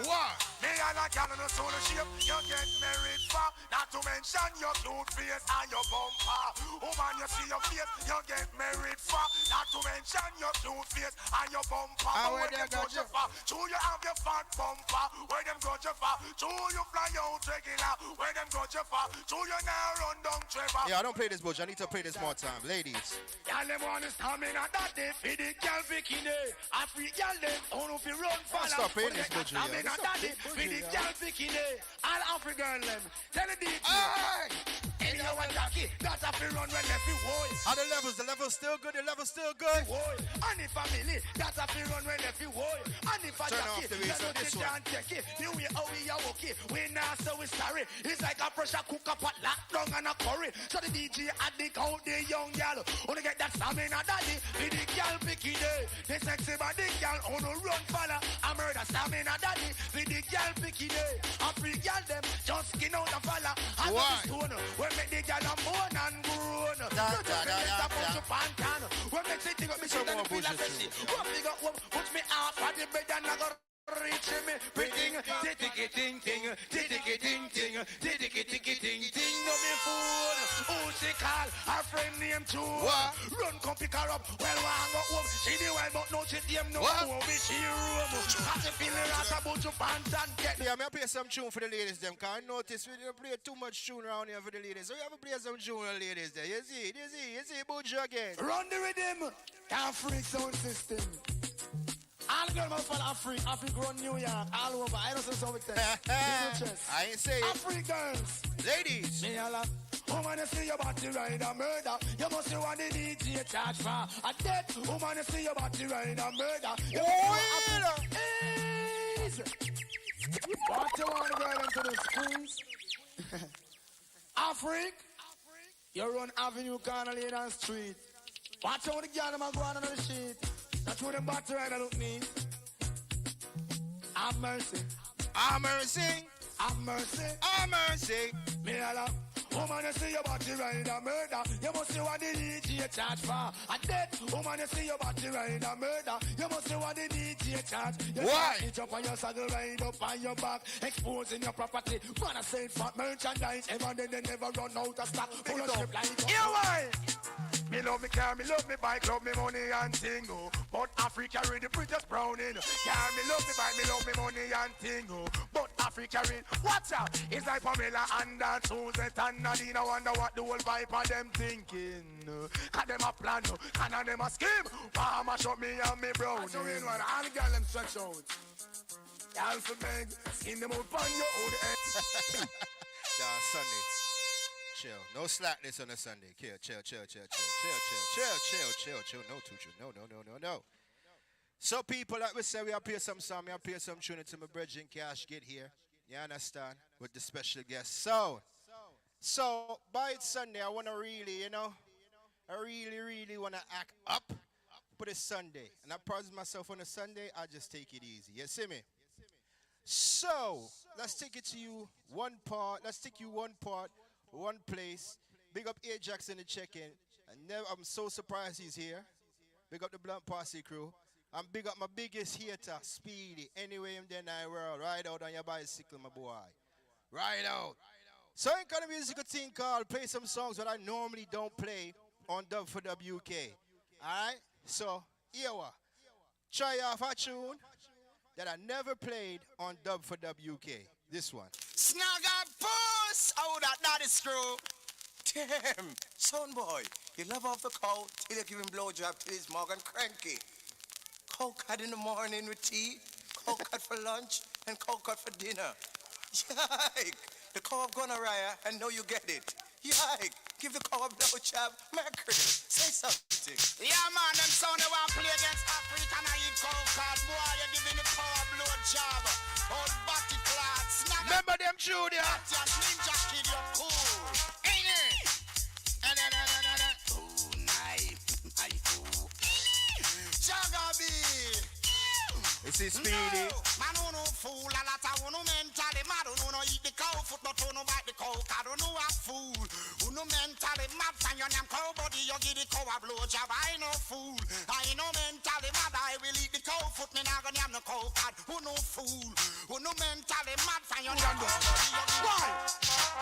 what? Me and a gal in a soul shape, you get married for. Not to mention your cute face and your bumper. Woman, you see your face, you get married for. Not to mention your cute face and your bumper. Where them go you for? True, you have your fat bumper. Where them go you for? True, you fly out regular. Where them go you for? True, you now run down Trevor. Yeah, I don't play this Bujo. I need to play this more time. Ladies. Y'all them want to stamina that day. Feed the girl bikini. I free y'all them. Who fi run for them. Stop playing this Bujo, yeah. Feed the girl bikini. All African them. Tell the DJ. Any of one jockey. That a fi run when they fi woy. How the levels? The level's still good? The level's still good? Woy. And the family. That a fi run when they fi woy. And if a jockey. Turn off the can't take it. New way how we are okay. We now so we sorry. It's like a pressure cooker pot locked down and a curry. So the DJ had the out the young girl. Wanna get that stamina daddy, be the girl picky day. The sexy body girl, on no run falla. I murder stamina daddy, be the girl picky day. I free girl them, just skin out the falla. I know the stone, when make the girl I'm born and grown. You just get a bunch of pantan. When make the thing up, me shit and feel like sexy. One big up, put me out for the bed and I go reach me. Pretting, ting ting, no me fool. Who she call? Her friend named Chu. Run come pick her up. Well, I go home. She the wild but no she them no more. We she room. Cause she feeling right about your pants and get. Yeah, I play some tune for the ladies them. Cause I notice we don't play too much tune around here for the ladies. So you have to play some tune for the ladies there. You see, Buju again. Run the rhythm. Can't freak sound system. All girls must follow Africa run New York, all over. I don't say so with them. I ain't say it. African girls. Ladies. Me a lot. Woman, you see your body ride a murder. You must see what the DJ charge for. A death. Woman, you see your body ride a murder. You Ease. What you want to go into the schools? Africa. You run Avenue, Corner, Lane and Street. Watch out the girl them a go on the sheet. That's what them body rider look neat. Have mercy. Have mercy. Have mercy. Have mercy. Me a love. Woman, you see your body ride a murder. You must see what the DJ charge for. A death. Woman, you see your body ride a murder. You must see what the DJ charge. Why? You jump on your saddle, ride up on your back, exposing your property. Man, I say for merchandise. Ever then they never run out of stock. Full of ship like. Yeah, why? Me love me car, me love me bike, love me money and thing, oh. But Africa read the prettiest browning. Car, me love me bike, me love me money and thing, oh. But Africa read, watch out. It's like Pamela and Susan and Nadine. I wonder what the whole vibe of them thinking. Cause them a plan, and them a scheme. Mama show me and me brown. That's the reason why all the girls them stretch out. Y'all for beg, skin them out on your own head. Sunday. Chill. No slackness on a Sunday. Chill. No. So people, like we say, we appear some song, we appear some tune until my brethren Cash get here. You understand? With the special guest. So by it Sunday, I want to really, I really want to act up for this Sunday. And I promise myself on a Sunday, I just take it easy. You see me? So let's take it to you one part. Let's take you one part. One place. Big up Ajax in the check-in. I'm so surprised he's here. Big up the Blunt Posse crew. And big up my biggest hater, Speedy. Anyway, in the night world. Ride out on your bicycle, my boy. Ride out. So I got a musical thing called Play Some Songs that I normally don't play on Dub for WK. Alright? So, here we are. Try off a tune that I never played on Dub for WK. This one. Snag up puss! Oh, that is screw. Damn, son boy, you love off the cow till you give him blowjob till he's Morgan cranky. Coke in the morning with tea, coke for lunch, and coke for dinner. Yike! The cow of gonorrhea, and know you get it. Yike! Give the cow a blowjob, Mercury. Say something. Yeah, man, them sound they want play against Africa and I eat coke card. Boy, you're giving the cow a blowjob. Old body clad, snap. Remember them tune there? Ninja kid, you're cool. Ain't it? Oh, knife. Jagabi. You see Speedy? Man, who no fool, a lot of who no mentally mad, who no eat the cow foot, but who no bite the cow, cause who no a fool. Who no mentally mad, find your name cow body, you give the cow a blowjob. I no fool, I no mentally mad, I will eat the cow foot, me not gonna have no cow card. Who no fool, who no mentally mad, find your name cow body, you give Why?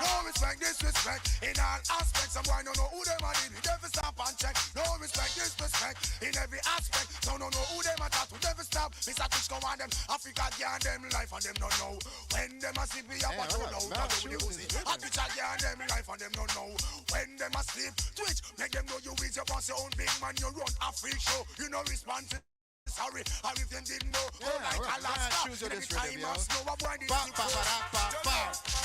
No respect, disrespect in all aspects. Some boy don't know who them are, they never stop and check. No respect, disrespect in every aspect. Some don't know who them are, to never stop. Mr. Tush come on them, Africa get them life and them don't know. When them a sleep, we have a tune out of the Uzi. Africa get them life and them don't know. When them a sleep, Twitch, make them know you is your boss, your own big man, you run a free show. You know respond to sorry, or if them didn't know, like a last stop. Every time I snow, I blind it.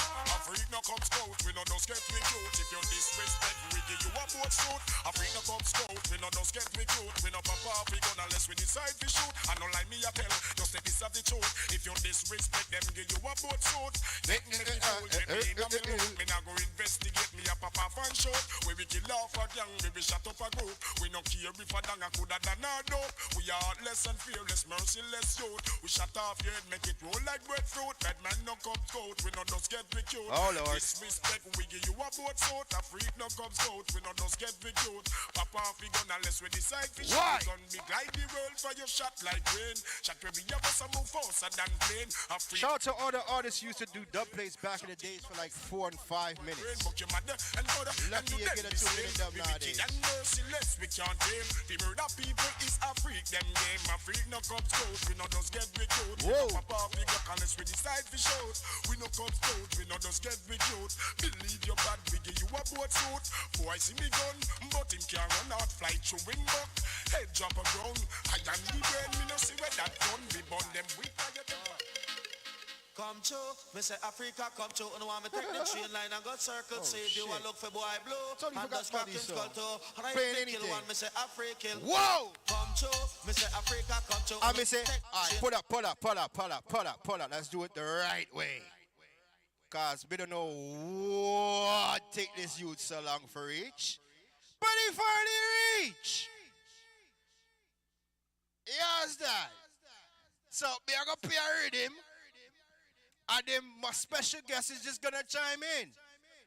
A freak no come scout, we no just get recruit. If you disrespect, we give you a boat suit. A freak no come scout, we no just get recruit. We no pop off, we gonna unless we decide to shoot. I don't like me a tell, just take this of the truth. If you disrespect them, give you a boat suit. Make me fool, get me in a me loot. Me not go investigate me a pop off and shoot. We kill off a gang, we be shut up a group. We no care if a dang a coulda done a dope. We are heartless and fearless, merciless youth. We shut off your head, make it roll like breadfruit. Bad man no come out, we no just get recruit. Oh Lord. Disrespect, we give you a boat suit. A freak no comes out, we no just get recruit. Pop off the gun unless we decide to shoot. Gun me glide the world for your shot like rain. Shot where we have us a move faster than plane. Shout out to all the artists who used to do dub plays back in the days for like 4 and 5 minutes. Lucky you get a 2-minute dub nowadays. And merciless, we can't deal. The murder people is a freak, them game. A freak no comes out, we no just get recruit. We no pop off the gun unless we decide to shoot. We no comes out, we no just get recruit. Believe your bad, we give you a boat suit. Boy see me gun, but him can't run out, fly through wing buck. Head drop a ground, I am the brain, me no see where that gun. We burn them weak by your tongue. Come true, me say Africa come true. And want me take the train line and go circle. Say if you want look for boy blue, and just cracking skull too. And I ain't kill one, me say Africa. Whoa! Come true, me say Africa come true. I me say, alright, pull up. Let's do it the right way. Cause we don't know what take this youth so long for reach. But he finally reach. Yes, that. So we are gonna play a rhythm. And then my special guest is just gonna chime in.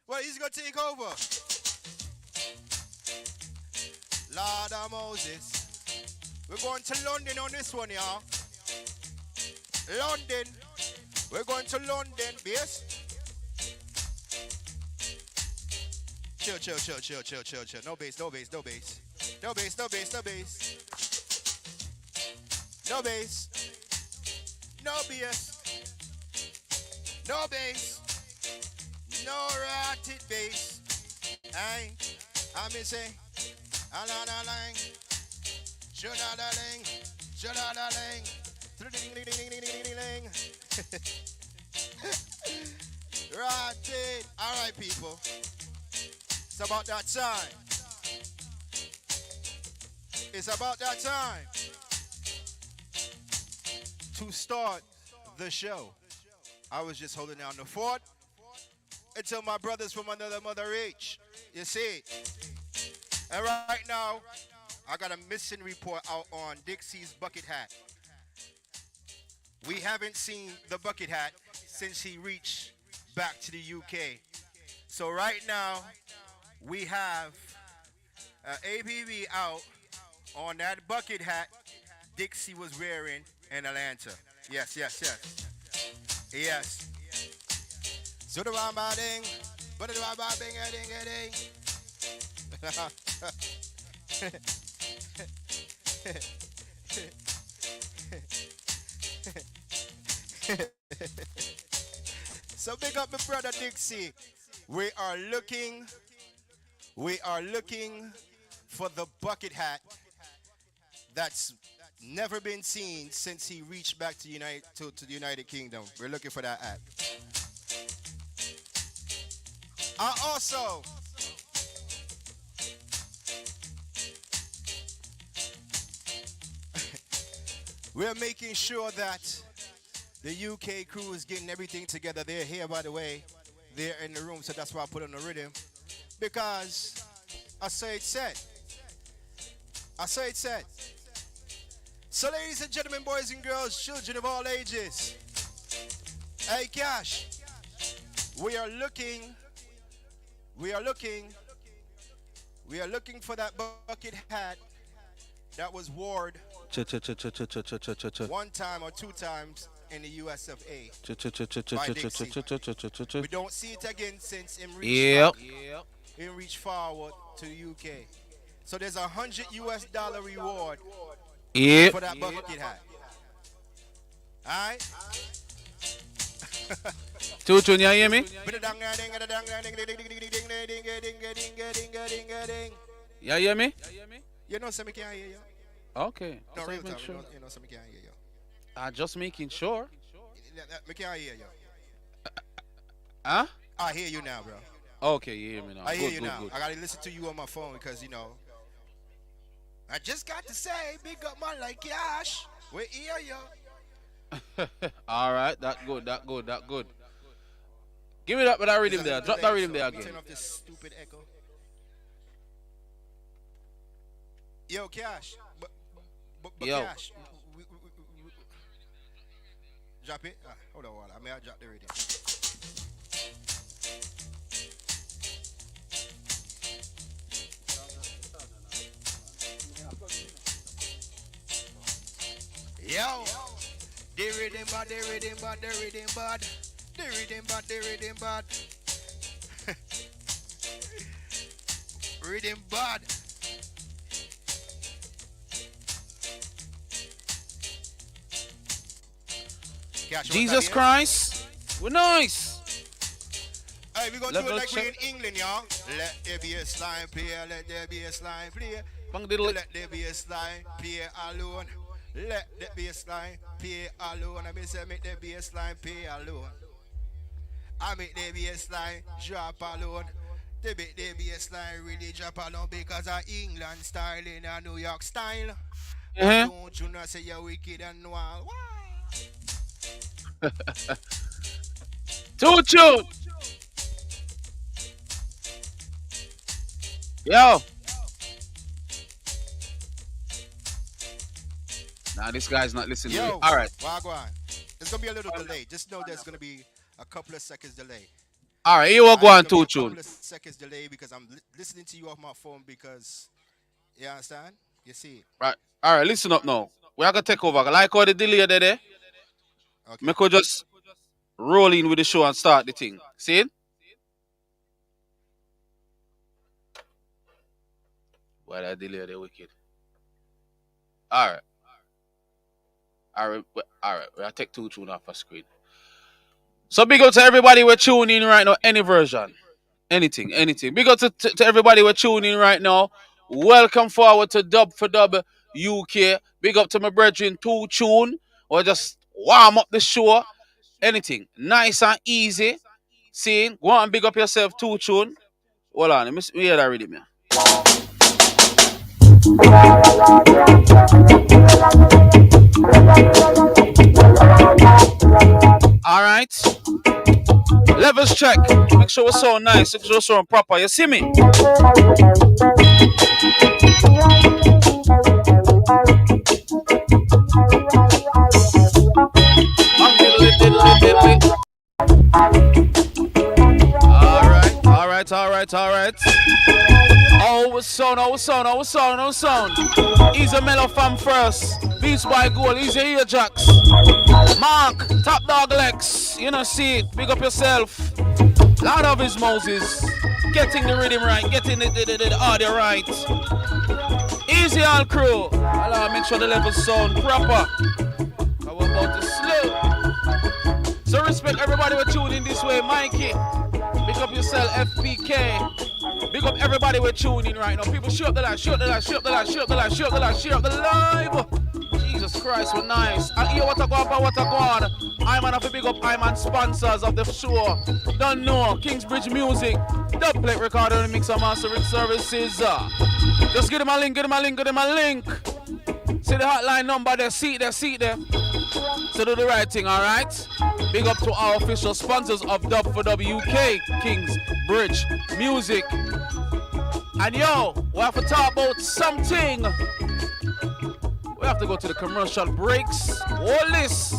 Well, he's gonna take over. Lord of Moses. We're going to London on this one, y'all. London. We're going to London, yes? Chill. No bass. No bass. No bass. No BS. No bass, no rotted bass. Aye, I me say, alalalang, shudadalang, ding. Rotted. All right, people. It's about that time. It's about that time to start the show. I was just holding down the fort until my brothers from another mother reach. You see? And right now, I got a missing report out on Dixie's bucket hat. We haven't seen the bucket hat since he reached back to the UK. So right now, we have an APB out on that bucket hat Dixie was wearing in Atlanta. Yes. Yes. So the ramba ding, but the ramba bing a ding a ding. So big up my brother Dixie. We are looking for the bucket hat that's never been seen since he reached back to the United Kingdom. We're looking for that hat. Also, we're making sure that the UK crew is getting everything together. They're here, by the way. They're in the room, so that's why I put on the rhythm. Because I say it said. So ladies and gentlemen, boys and girls, children of all ages. Hey Cash, we are looking for that bucket hat that was worn one time or 2 times in the US of A. By Dixie. We don't see it again since him reached forward to the UK. So there's $100 US reward for that bucket hat. Alright? Tutu, you hear me? You hear me? You know something can't hear you. Okay. No, real time. Sure. You know something can't hear you. I'm just making sure. Me can't hear you. Huh? I hear you now, bro. Okay, you hear me now. I hear Good, you good, now. good. I gotta listen to you on my phone because I just got to say, big up man like Cash. We hear you. All right, that good, that good, that good. Give me that, but that rhythm there. Drop that rhythm there again. Turn off this stupid echo. Yo, Cash. But Yo. Cash. Drop it. Hold on, I mean, I'll drop the radio. Yo, the rhythm bad, the rhythm bad, the rhythm bad, the rhythm bad, the rhythm bad, rhythm bad. Jesus Christ, we're nice. Hey, we gonna do Level it like check. we in England, y'all. Let there be a slime play, let there be a slime play. Bang diddle. Let there be a slime play alone. Let there be a slime play alone. I mean, say make there be a slime play alone. I make there be a slime drop alone. There be a slime really drop alone because of England style in a New York style. Don't you know say you're wicked and wild? Too tune. Yo. Nah, this guy's not listening to me. All right. Wagwan. There's gonna be a little delay. Just know there's gonna be a couple of seconds delay. All right, here we go on two tune. A couple of seconds delay because I'm listening to you off my phone because you understand? You see? Right. All right, listen up now. We are gonna take over. Like how the delay there. Okay. Make us just roll in with the show and start the thing. See it? Why that delay there wicked? All right. We'll take two tune off our screen. So big up to everybody we're tuning in right now, any version. Anything. Big up to everybody we're tuning in right now. Welcome forward to Dub for Dub UK. Big up to my brethren, two tune. Or just warm up the show. Anything. Nice and easy. See, go on and big up yourself, two tune. Hold on, let me hear that ready, man. All right. Levels check. Make sure it's so nice. Make sure it's so proper. You see me? All right. Oh, sound. He's a mellow fam first. Beats by Gold. He's a ear jacks. Mark, top dog Lex. You know, see it. Big up yourself. Lord of his Moses. Getting the rhythm right. Getting the audio right. Easy all crew. I'll make sure the levels sound proper. I was about to slow. So respect everybody we're tuning this way. Mikey. Big up yourself, FPK. Big up everybody we're tuning right now. People, share up the live. Jesus Christ, we're nice. And here, what a go on. I'm an big up, I'm on sponsors of the show. Don't know, Kingsbridge Music, Dub Plate Recorder and Mixer Mastering Services. Just get them a link. See the hotline number there, see there. So do the right thing, alright? Big up to our official sponsors of Dub for WK, Kingsbridge Music. And yo, we have to talk about something. We have to go to the commercial breaks. All this.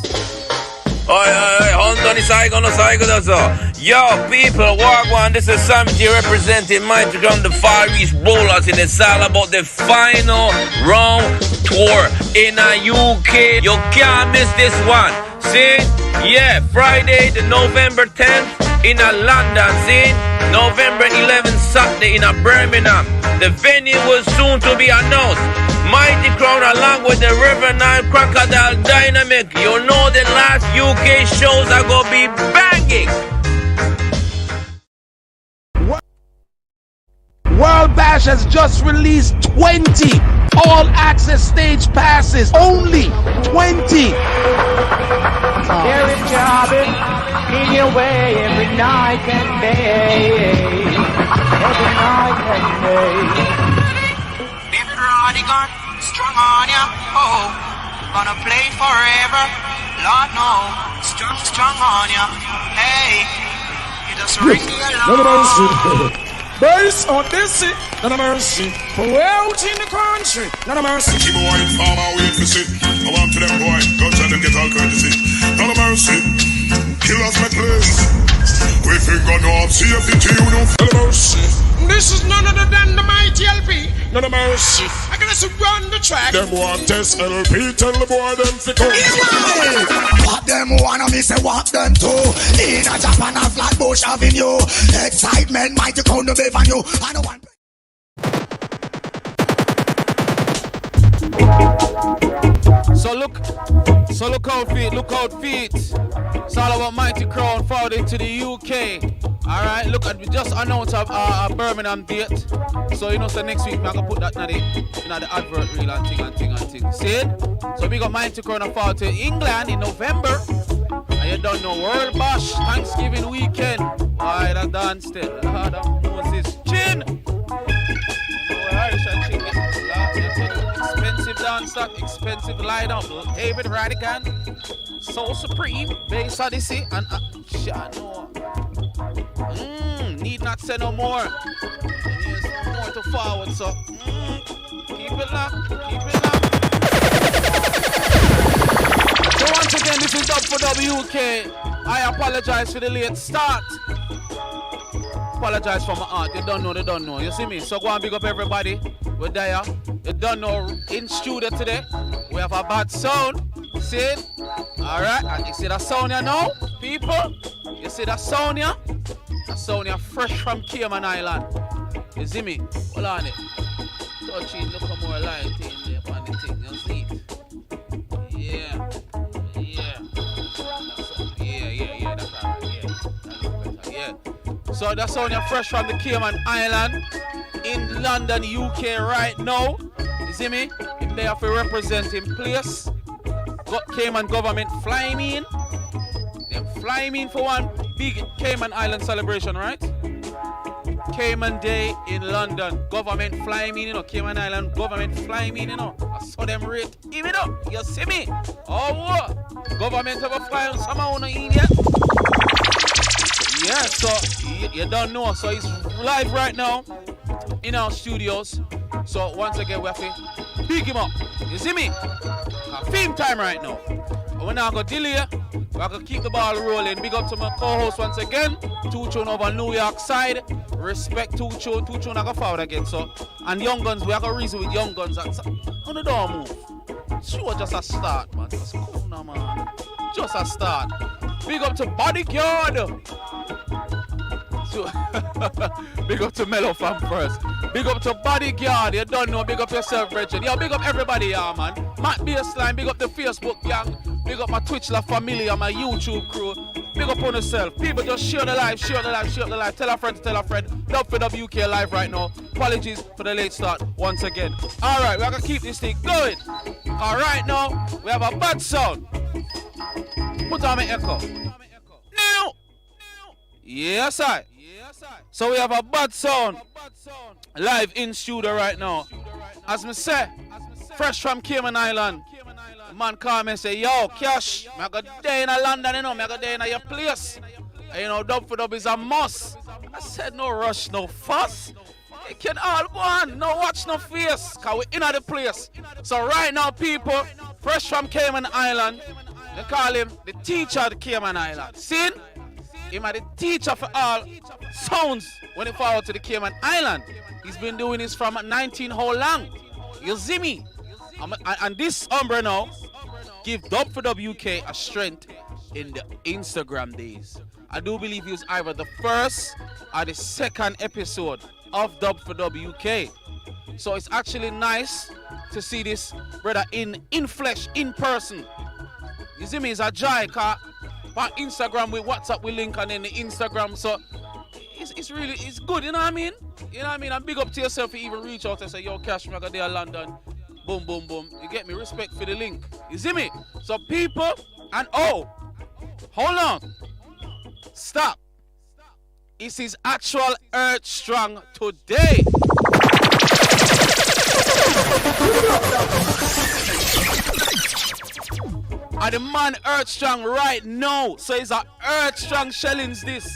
Yo, people, walk one. This is Sam G representing Mighty Drum, the Far East Rollers, and it's all about the final round tour in the UK. You can't miss this one. See? Yeah, Friday, the November 10th in a London. See? November 11th, Saturday in a Birmingham. The venue was soon to be announced. Mighty Crown along with the River Nile Crocodile Dynamic. You know the last UK shows are gonna be banging. World Bash has just released 20 All access stage passes, only 20. There is jobbing in your way every night and day. Every night and day. David Rodigan, strong on ya. Oh, gonna play forever. Lord, no. Strong on ya. Hey, you just ring the alarm. Based on this, none of mercy. For out in the country, none of mercy. Keep a white farmer wait for shit. I want to them boy, go try them get all courtesy. None of mercy. Killers my place. We finger no up, see if the you know none of mercy. This is none other than the mighty LP. None of mercy. I gotta run the track. Them want test LP, tell the boy them fi come. What them wanna me say what them do? In a Japan and Flatbush Avenue. Excitement might come to be for you. I don't want. So look out feet. It's all about Mighty Crown forward into the UK. Alright, look at we just announced a Birmingham date. So you know so next week I'm gonna put that in the advert reel and thing. See it? So we got Mighty Crown forward to England in November. And you don't know World Bash, Thanksgiving weekend. Why that dance still? Moses Chin. Irish and chicken. Expensive dance, that expensive line up. David Radigan, So Supreme, Bass Odyssey, and Shano. Need not say no more. There's more to forward, so keep it locked. So once again, this is Dub for WK. I apologize for the late start. Apologize for my heart. They don't know. You see me? So go and big up everybody. We're there. You don't know in studio today. We have a bad sound. See it? Alright. And you see that sound here now? People? You see that sound here? That sound here fresh from Cayman Island. You see me? Hold on it. Touch it. Look more light in there upon the thing. You see it? Yeah. That's alright. Yeah. So that's only fresh from the Cayman Island in London, UK right now. You see me? If they have to represent in place, got Cayman government flying in. They're flying in for one big Cayman Island celebration, right? Cayman Day in London. Government flying in, Cayman Island government flying in, I saw them rate. Give it up. You see me? Oh, what? Government have a fly on someone in yet? Yeah, so you don't know. So it's live right now in our studios. So once again, we have to pick him up. You see me? Film time right now. And we're not going to delay. We're going to keep the ball rolling. Big up to my co-host once again. 2 Tune over New York side. Respect 2 Tune. 2 Tune I go forward again. So, and Young Gunz, we have a reason with Young Gunz. On the door move. Sure, just a start, man. Just cool now, man. Just a start. Big up to Bodyguard. So, big up to Mellow Fam first. Big up to Bodyguard. You don't know. Big up yourself, Richard. Yo, big up everybody, yeah, man. Matt Baseline. Big up the Facebook gang. Big up my Twitch La Familia, my YouTube crew. Big up on yourself. People just share the live. Tell a friend to tell a friend. Dub for WK live right now. Apologies for the late start once again. Alright, we're gonna keep this thing going. Alright now, we have a bad sound. Put on my echo. Now. Yes, I. So we have a bad sound live in studio right now. As me say, fresh from Cayman Island. Man call me and say, yo, Cash, I got day in London, I got day in your place. And, Dub for Dub is a must. I said, no rush, no fuss. You can all go on, no watch, no face, because we're in the place. So right now, people, fresh from Cayman Island, they call him the teacher of the Cayman Island. See? Him are the teacher for all sounds when he forward to the Cayman Island. He's been doing this from 19 how long? You see me? And this umbrella now give Dub for WK a strength in the Instagram days. I do believe he was either the first or the second episode of Dub for WK. So it's actually nice to see this brother in flesh, in person. You see me? It's a joy, cause on Instagram with WhatsApp we link and then the Instagram, so it's good, you know what I mean? You know what I mean? And big up to yourself if you even reach out and say, yo, Cash, I got there in London. Boom, boom, boom. You get me? Respect for the link. You see me? So people, and oh, hold on. Stop. It's his actual Earth Strong today. And the man Earth Strong right now. So it's a Earth Strong shellings this.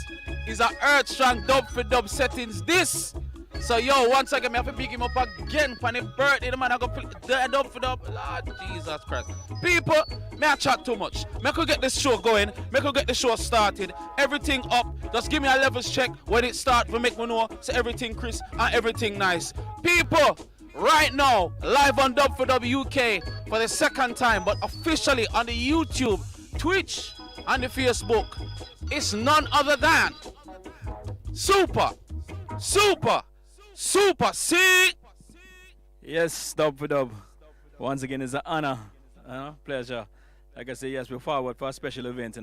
It's a Earth Strong dub for dub settings this. So yo, once again, I have to pick him up again for the birthday. The man I go play the dub for dub. Lord Jesus Christ. People, may I chat too much. May I could get this show going. May I could get the show started. Everything up. Just give me a levels check when it start for make me know. So everything crisp and everything nice. People, right now, live on Dub for Dub UK for the second time, but officially on the YouTube, Twitch, and the Facebook. It's none other than Super C. Yes, Dub for Dub. Once again, it's an honor, pleasure. Like I say, yes, we're forward for a special event,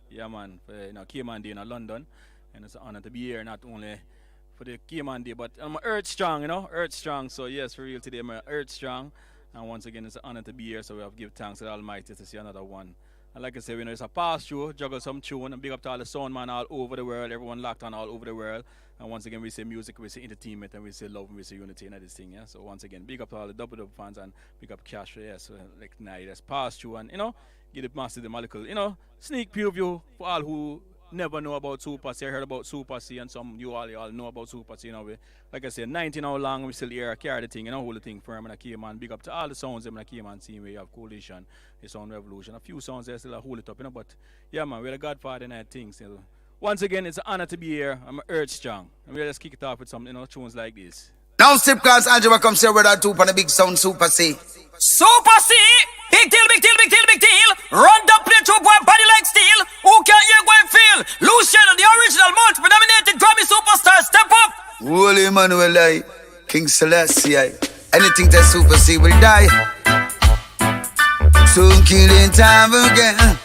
Yeah, man, for, Cayman Day in London. And it's an honor to be here, not only for the Cayman Day, but I'm Earth Strong, Earth Strong. So, yes, for real today, I'm Earth Strong. And once again, it's an honor to be here, so we have to give thanks to the Almighty to see another one. And like I said, it's a pass-through, juggle some tune, and big up to all the sound man all over the world, everyone locked on all over the world. And once again, we say music, we say entertainment, and we say love, and we say unity and this thing, yeah? So once again, big up to all the double fans, and big up Cash, yeah, so like now, that's pass-through, and, give the master the molecule, sneak preview for all who never know about Super C. I heard about Super C, and some you all know about Super C, we, like I said, 19 hours long, we still here, carry the thing, hold the thing firm, and I came on, big up to all the sounds, and I came on team, we have Coalition, the Sound Revolution, a few sounds there still hold it up, but, yeah, man, we're the Godfather night things, Once again, it's an honor to be here. I'm Earth Strong. And we'll just kick it off with some, tunes like this. Now, Step Class Angela comes here with our two on the big sound, Super C. Super C! Big deal, big deal, big deal, big deal! Run the play to boy, body like steel! Who can hear, go and feel? Luciano, the original multi-nominated Grammy superstar, step up! Holy Emmanuel, King Celestia. Anything that Super C will die. Soon killing time again.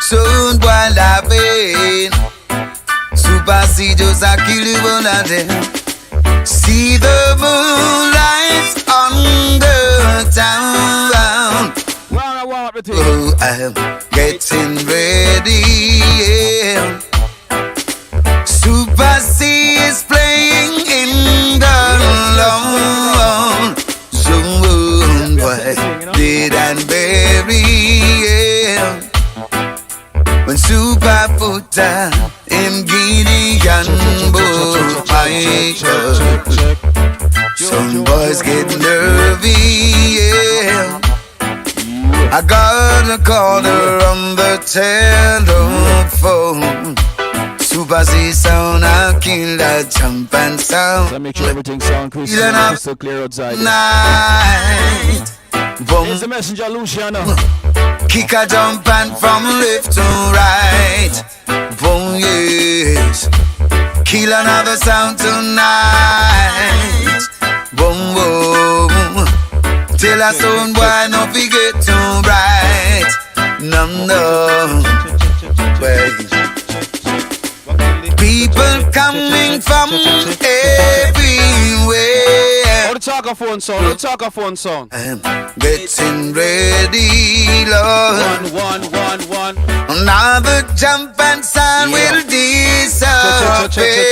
Soon while laughing. Super C just a kill you one of them. See the moonlight on the town. Oh, I'm getting ready. Yeah. Super C is playing in the lawn. Soon boy, dead and buried. Yeah. When Super put down in Gideon boat, some boys get nervy, yeah. I got a caller on the telephone. Super C sound, I kill that jump and sound. So make sure everything sound crystal clear outside. Night. Here's the messenger, Luciano. Kick a jump and from left to right. Boom, yes. Kill another sound tonight. Boom, boom. Tell a stone boy no forget to right. No, no. Wait. People coming from everywhere. Oh, the talkaphone sound, the talkaphone sound. I'm getting ready, Lord. One. Another jump and sound will disappear.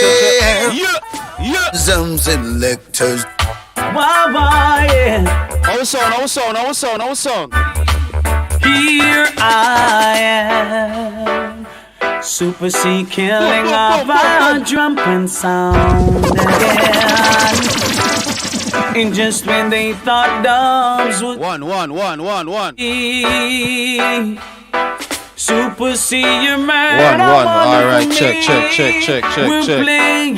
Yeah. Some selectors. Why, yeah. Our sound. Here I am. Super C killing off our jumping sound again. And just when they thought dubs would one. Super C, you're mad. One. Alright, check. We're playing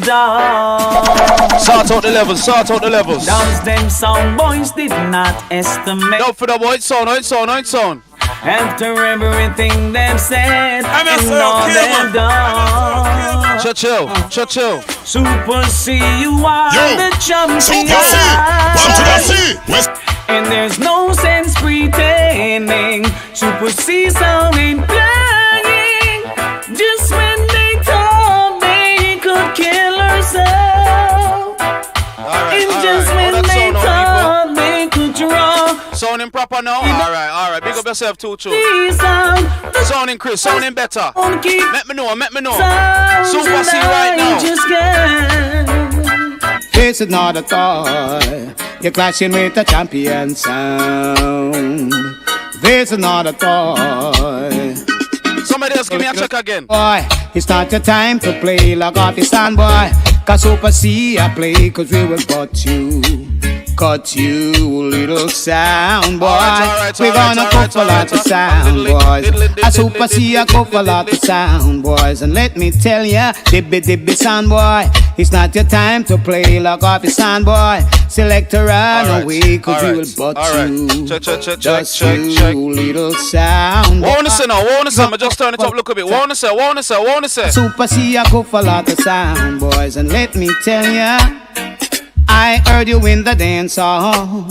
dubs. Sort out the levels. Dubs them sound boys did not estimate. Dub for the boy, sound. After everything they've said and all they've done. Chill. Super C, you are the champion. Super C, one to the C. West. And there's no sense pretending. Super C sounding playing. Just when they thought they could kill herself. And just when they thought they could Sounding proper now? Alright. Big up yourself too, true. Sounding Chris, sounding better. Let me know. Super C right now. This is not a toy. You're clashing with the champion sound. This is not a toy. Somebody else give me a check again. Boy, it's not your time to play like Pakistan, boy. Cause Super C I play, cause we will cut you, little sound boy. We're gonna cook a lot of sound boys. A Super C I cook a lot of sound boys. And let me tell ya, dibby sound boy, it's not your time to play like Pakistan, boy. Selector run away, cause we will butt you. Just you, little sound boy. Wanna say now, I just turn it up, look a bit. Wanna say. Super C I cook a lot of sound boys. And let me tell ya, I heard you in the dance hall.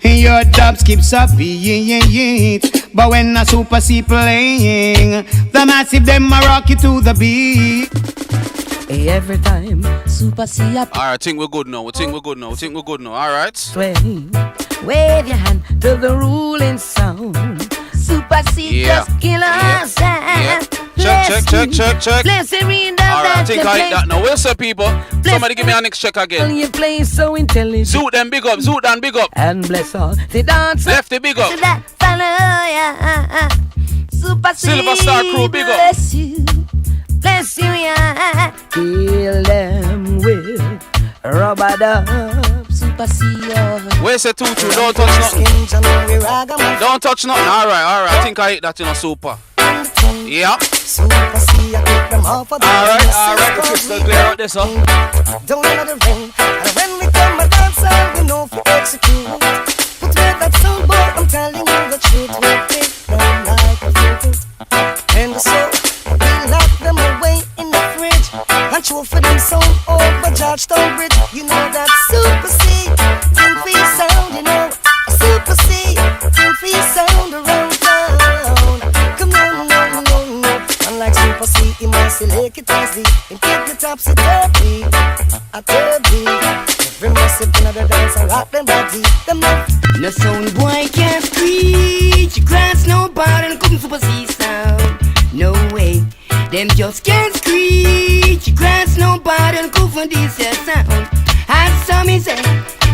Your dubs keeps up beat. But when a Super C playing, the massive them a rock you to the beat. Every time Super C up. Alright, think we're good now. Alright. Wave your hand to the ruling sound. Super C just kill us. Check. Bless the reader. Alright, I think I hit that now. Where's the people? Somebody give me a next check again. You play so intelligent. Zoot them big up. And bless all the dancers. Lefty big up. Super C. Silver Star Crew big up. Bless you, yeah. Kill them with rubber dub. Super C. Where's the tutu? Don't touch nothing. Don't touch nothing. Alright. I think I hit that in a super. Yeah. Alright. The crystal clear out this, huh? Don't let it rain. And when we come and dance, we know if we execute. Put with that sound boy, I'm telling you the truth. We'll take them like a fruit. And so we lock them away in the fridge and throw for them sound over Georgetown Bridge. You know that Super C, think we sound, you know. Super C, think we sound around town. Come on. Unlike Super C, he must select it as the and keep the topsy-turvy, a turvy. Every massive in the dance and rock them body. No sound boy can't screech. You grants no bar and come Super C sound. No way, them just can't screech. You grants no bar and come for this sound. As some is say,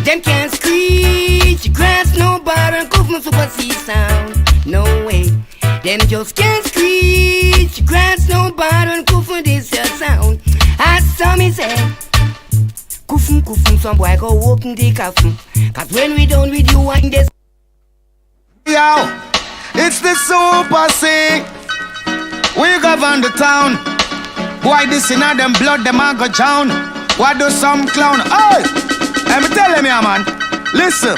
them can't screech. You grants no bar and come for Super C sound. No way, them just can't screech. Grants no bar and come for this sound. As some is say, Kufum, some boy go open the coffin. Cause when we done with you and this. Yo, it's the Super C. We govern the town. Boy, this in them blood, them a go down. What do some clown? Hey, let me tell him, yeah, man. Listen.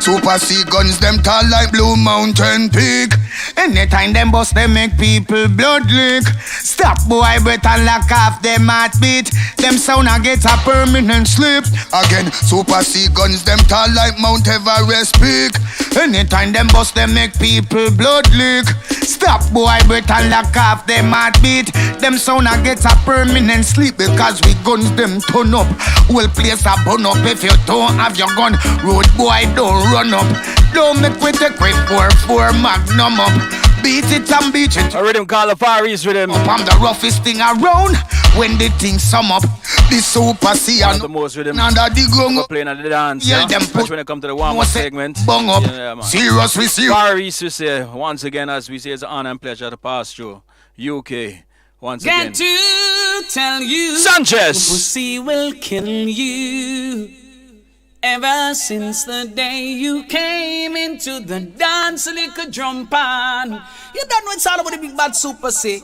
Super C guns, them tall like Blue Mountain Peak. Anytime them bust, they make people blood leak. Stop boy, better lock off them heartbeat. Them sound a get a permanent sleep. Again, Super C guns, them tall like Mount Everest Peak. Anytime them bust, they make people blood leak. Stop boy, better lock off them heartbeat. Them sound a get a permanent sleep. Because we guns them turn up. We'll place a bun up if you don't have your gun. Road boy, don't run up. Don't make with the quick 4-4 magnum up. Beat it and beat it. A rhythm called the Far East rhythm. Up I'm the roughest thing around. When the things sum up, the Super C and the most rhythm. Under the ground. We're playing at the dance. Yeah, them push when it come to the warm-up segment. Bung up. Yeah, Serious we see. Far East we say. Once again, as we say, it's an honor and pleasure to pass through UK. Once again. Got to tell you, Sanchez. Super C will kill you. Ever since the day you came into the dance, little drum pan. You don't know it's all about the big bad Super C.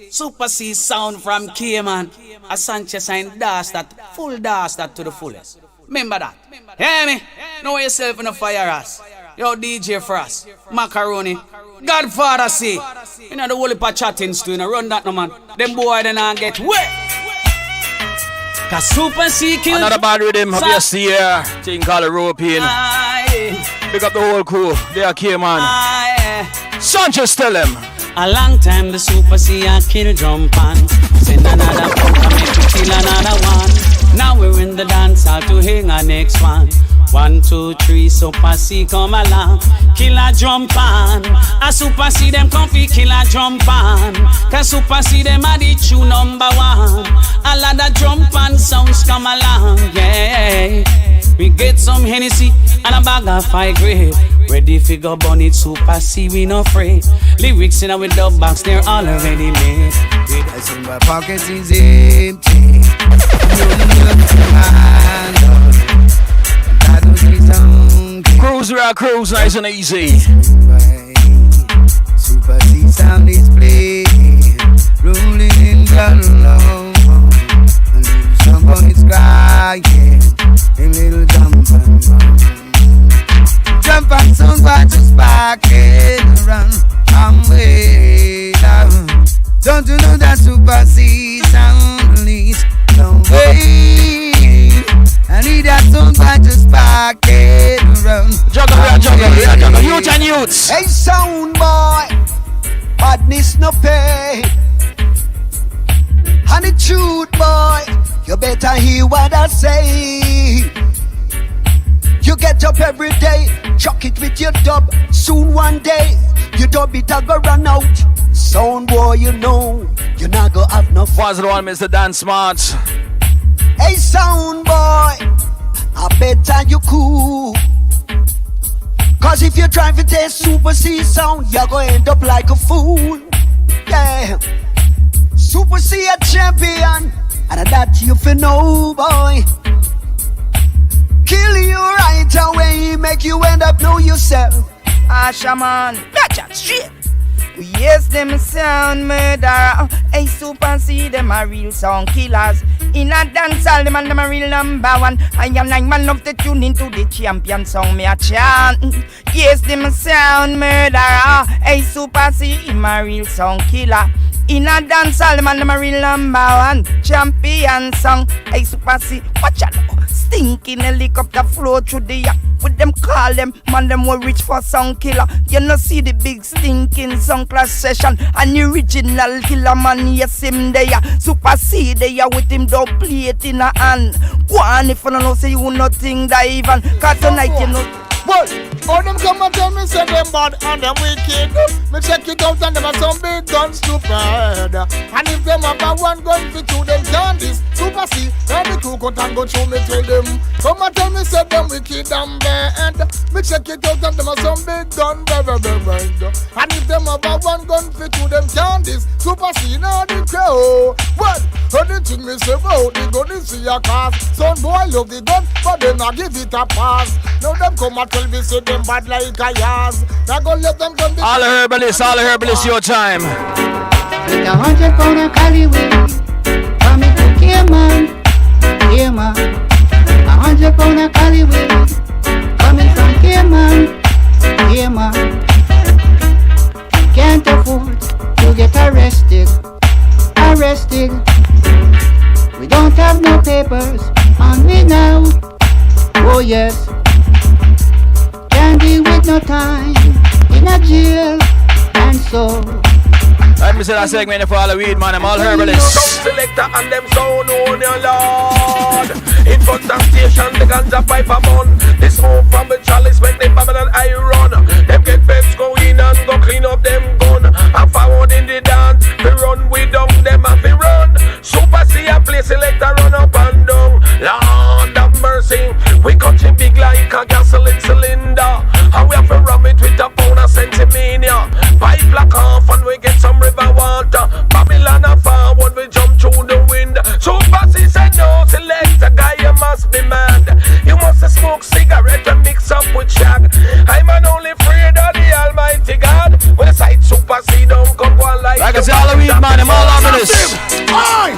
Super C sound from Cayman. A Sanchez and dash that, full dash that to the fullest. Remember that. Hear me? Know yourself in the fire ass. Yo, DJ for us. Macaroni. Godfather C. You know the whole heap of chattings too. You know, run that no man. Them boy they not get wet. Cause Super C killed. Another bad rhythm of yesteryear. Thing called European. Pick up the whole crew. They are Cayman. Sanchez tell them. A long time the Super C a kill drum pan. Send another punk and make you kill another one. Now we're in the dance hall to hang our next one. 1, 2, 3, Super C come along. Killer jump on. A Super C them comfy, killer jump on. Cause Super C them are the true number one. A lot of jump on sounds come along, yeah. We get some Hennessy and a bag of 5 grade. Ready fi go burn it, Super C, we no afraid. Lyrics in our dub box, they're already made. I see my pocket is empty. Cruise, we are cruise, nice and easy. Super C sound is playing, rolling in the low. And somebody's crying, a little jump and run. Jump and somebody spark and run. I'm way down. Don't you know that Super C sound leads the way? I need that somebody spark and run. Juggle, youth and youths. Hey, sound boy, badness no pay. And the truth, boy, you better hear what I say. You get up every day, chuck it with your dub. Soon one day, your dub it a go run out. Sound boy, you know, you not go have no fun. What's the one, Mr. Dan Smart? Hey, sound boy, I better you cool. Cause if you try to taste Super C sound, you're gonna end up like a fool. Yeah, Super C a champion, and that you fi know, boy. Kill you right away, make you end up know yourself. Ah, shaman, gotcha, straight. We yes them sound murderer. Hey, Super C, them a real sound killers. In a dance all them and them a real number one. I am like man love to tune into the champion song me a chant. Yes, them sound murderer. Hey, Super C, him a real sound killer. In a dance all them and them a real number one. Champion song. Hey, Super C, watch out. Stinking helicopter flow through the air. With them call them, man them will reach for sound killer. You know see the big stinking sound class session. And the original killer man, yes him there. Super C there with him don't play it in a hand. Go on if you don't know say you nothing that even. Cause tonight you know. Well, all them come and tell me say them bad and them wicked. Me check it out and them are some big guns stupid. And if them have a one gun fit to them can this Super C, then the two cut and go through me tell them. Come and tell me say them wicked and bad. Me check it out and them are some big gun bad. And if them have a one gun fit to them can this Super C, now the crow. Well, anything me say about the gun is see a cause. Some boy love the gun, but then I give it a pass. Now them come and tell me say them bad like a yas. Now go let them come. All the herbalists, your time. With 100 pound of Cali weed, coming to Cayman. 100 pound of Cali weed, coming from Cayman. Can't afford to get arrested. We don't have no papers on me now. Oh yes. Can't deal with no time in a jail and so. Let me say that segment for all the weed man, I'm all herbalists. Some selector and them sound on your lord. In front of station, the guns are pipe a bun. They smoke from the chalice when they Babylon I run. Them get vets go in and go clean up them gun. And forward in the dance, we run with them and we run. Super C a play selector run up and down. Lord have mercy, we cut him big like a gasoline cylinder. And we have to ram it with a pound of centimania. Pipe black off and we get some river water. Babylon a forward, we jump through the wind. Super C said no, select a guy, you must be mad. You must smoke cigarette and mix up with shag. I'm an only afraid of the Almighty God. When I sight Super C don't come one like I say all the weed man, I'm all over this. Aye,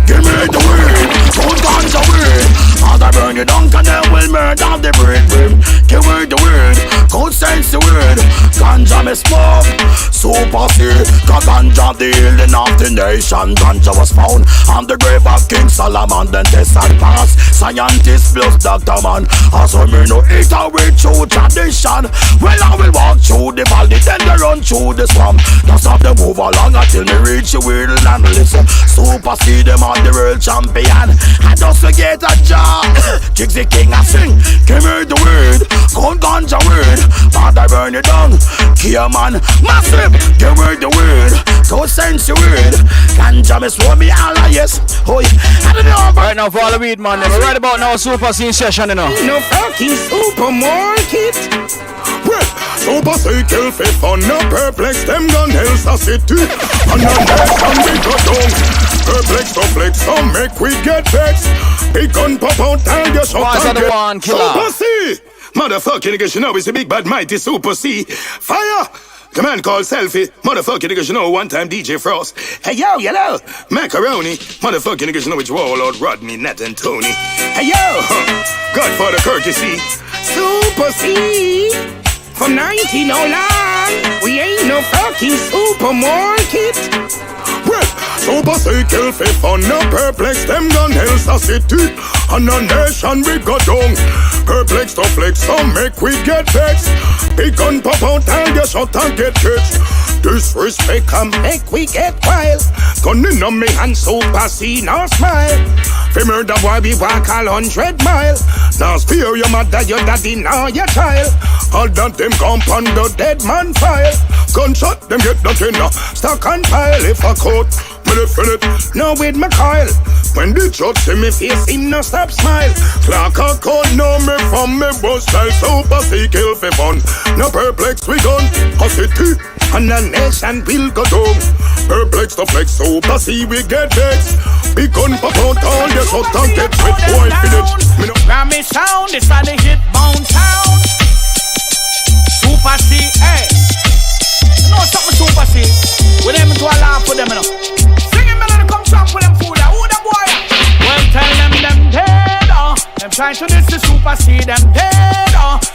give me the weed, don't dance the weed. As I burn you down, and then we'll murder the bread. Give me the weed, go sense the weed. Ganja me smoke, Super C. Cause ganja the healing of the nation. Ganja was found on the grave of King Solomon. Then test and pass, scientist plus Dr. Man. As we no eat away through tradition. Well I will walk through the valley, then the road run through the swamp. Just have to move along until me reach the wheel and listen. Super see them on the world champion. I just forget a job. Jigsy King I sing. Give me the word. Gun ganja word. But I burn it down. Kia man. Massive. Give me the word. So sense your word. Ganja me slow me all yes. Oh yeah. I don't know. Right now for all the weed man. We're right about now Super C session you know. No fucking supermarket. Well, Super Cycle for fun. No perplex them gun hills a city. And no nation we go down. Perplex to flex. So make we get vexed. Big gun pop out and you shut and get Super C. Motherfucking niggas, you know it's a big bad mighty Super C. Fire! The man called Selfie. Motherfucking niggas, you know one time DJ Frost. Hey yo, yellow, macaroni. Motherfucking niggas, you know it's Warlord Rodney, Nat and Tony. Hey yo, Godfather courtesy. Super C. From 1909, we ain't no fucking supermarket. Well, Super Cycle for fun, no perplex them gun hills a city. And a nation we go down. Perplex to flex, so make we get vexed. Big gun pop out and you shot and get catched. Disrespect and make we get wild. Gun in on me and Super C no smile. For murder boy we walk 100 mile. Now spear your mother, your daddy, now your child. All that them come on the dead man file. Gunshot them get nothing now. Stuck on pile if I coat. Me the fill it, now with my coil. When the judge see me face him no stop smile. Clark a code know me from me bus style. Super C kill for fun. No perplex we gun. A city and a nation will go down. Perplex to flex. Super C we get vexed. Big gun pop out all the shot and get wet. Boy finish. Grammy sound, it's on the hit bound sound. Super C, hey. You know something Super C. With them to a laugh for them, you know. Singing melody come trump for them fool. Who the boy? Well, tell them dead, them trying to diss the Super C, them dead,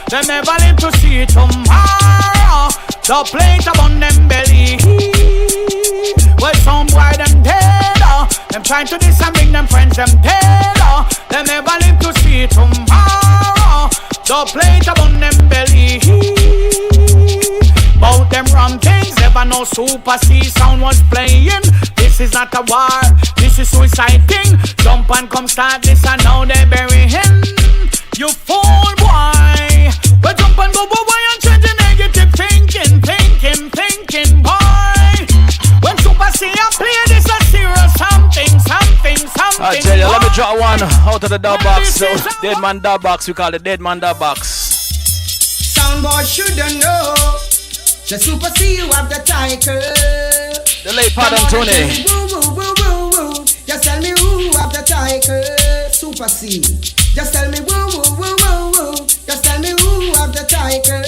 them never live to see tomorrow. The plate upon them belly. Well, some boy, them dead, them trying to diss and bring them friends, them dead, them never live to see tomorrow. The plate upon them belly. Bout them rum things, never know Super C sound was playing. This is not a war, this is suicide thing. Jump and come start this and now they bury him. You fool boy. But jump and go boy and change the negative thinking, boy. When Super C I play this a serious something. I tell you, let me draw one out of the dub box. So, dead man dub box, we call it dead man dub box. Soundboy shoulda know. The Super C you have the title. The late Padam Tony. Woo. Just tell me who have the title. Super C. Just tell me woo. Just tell me who have the title.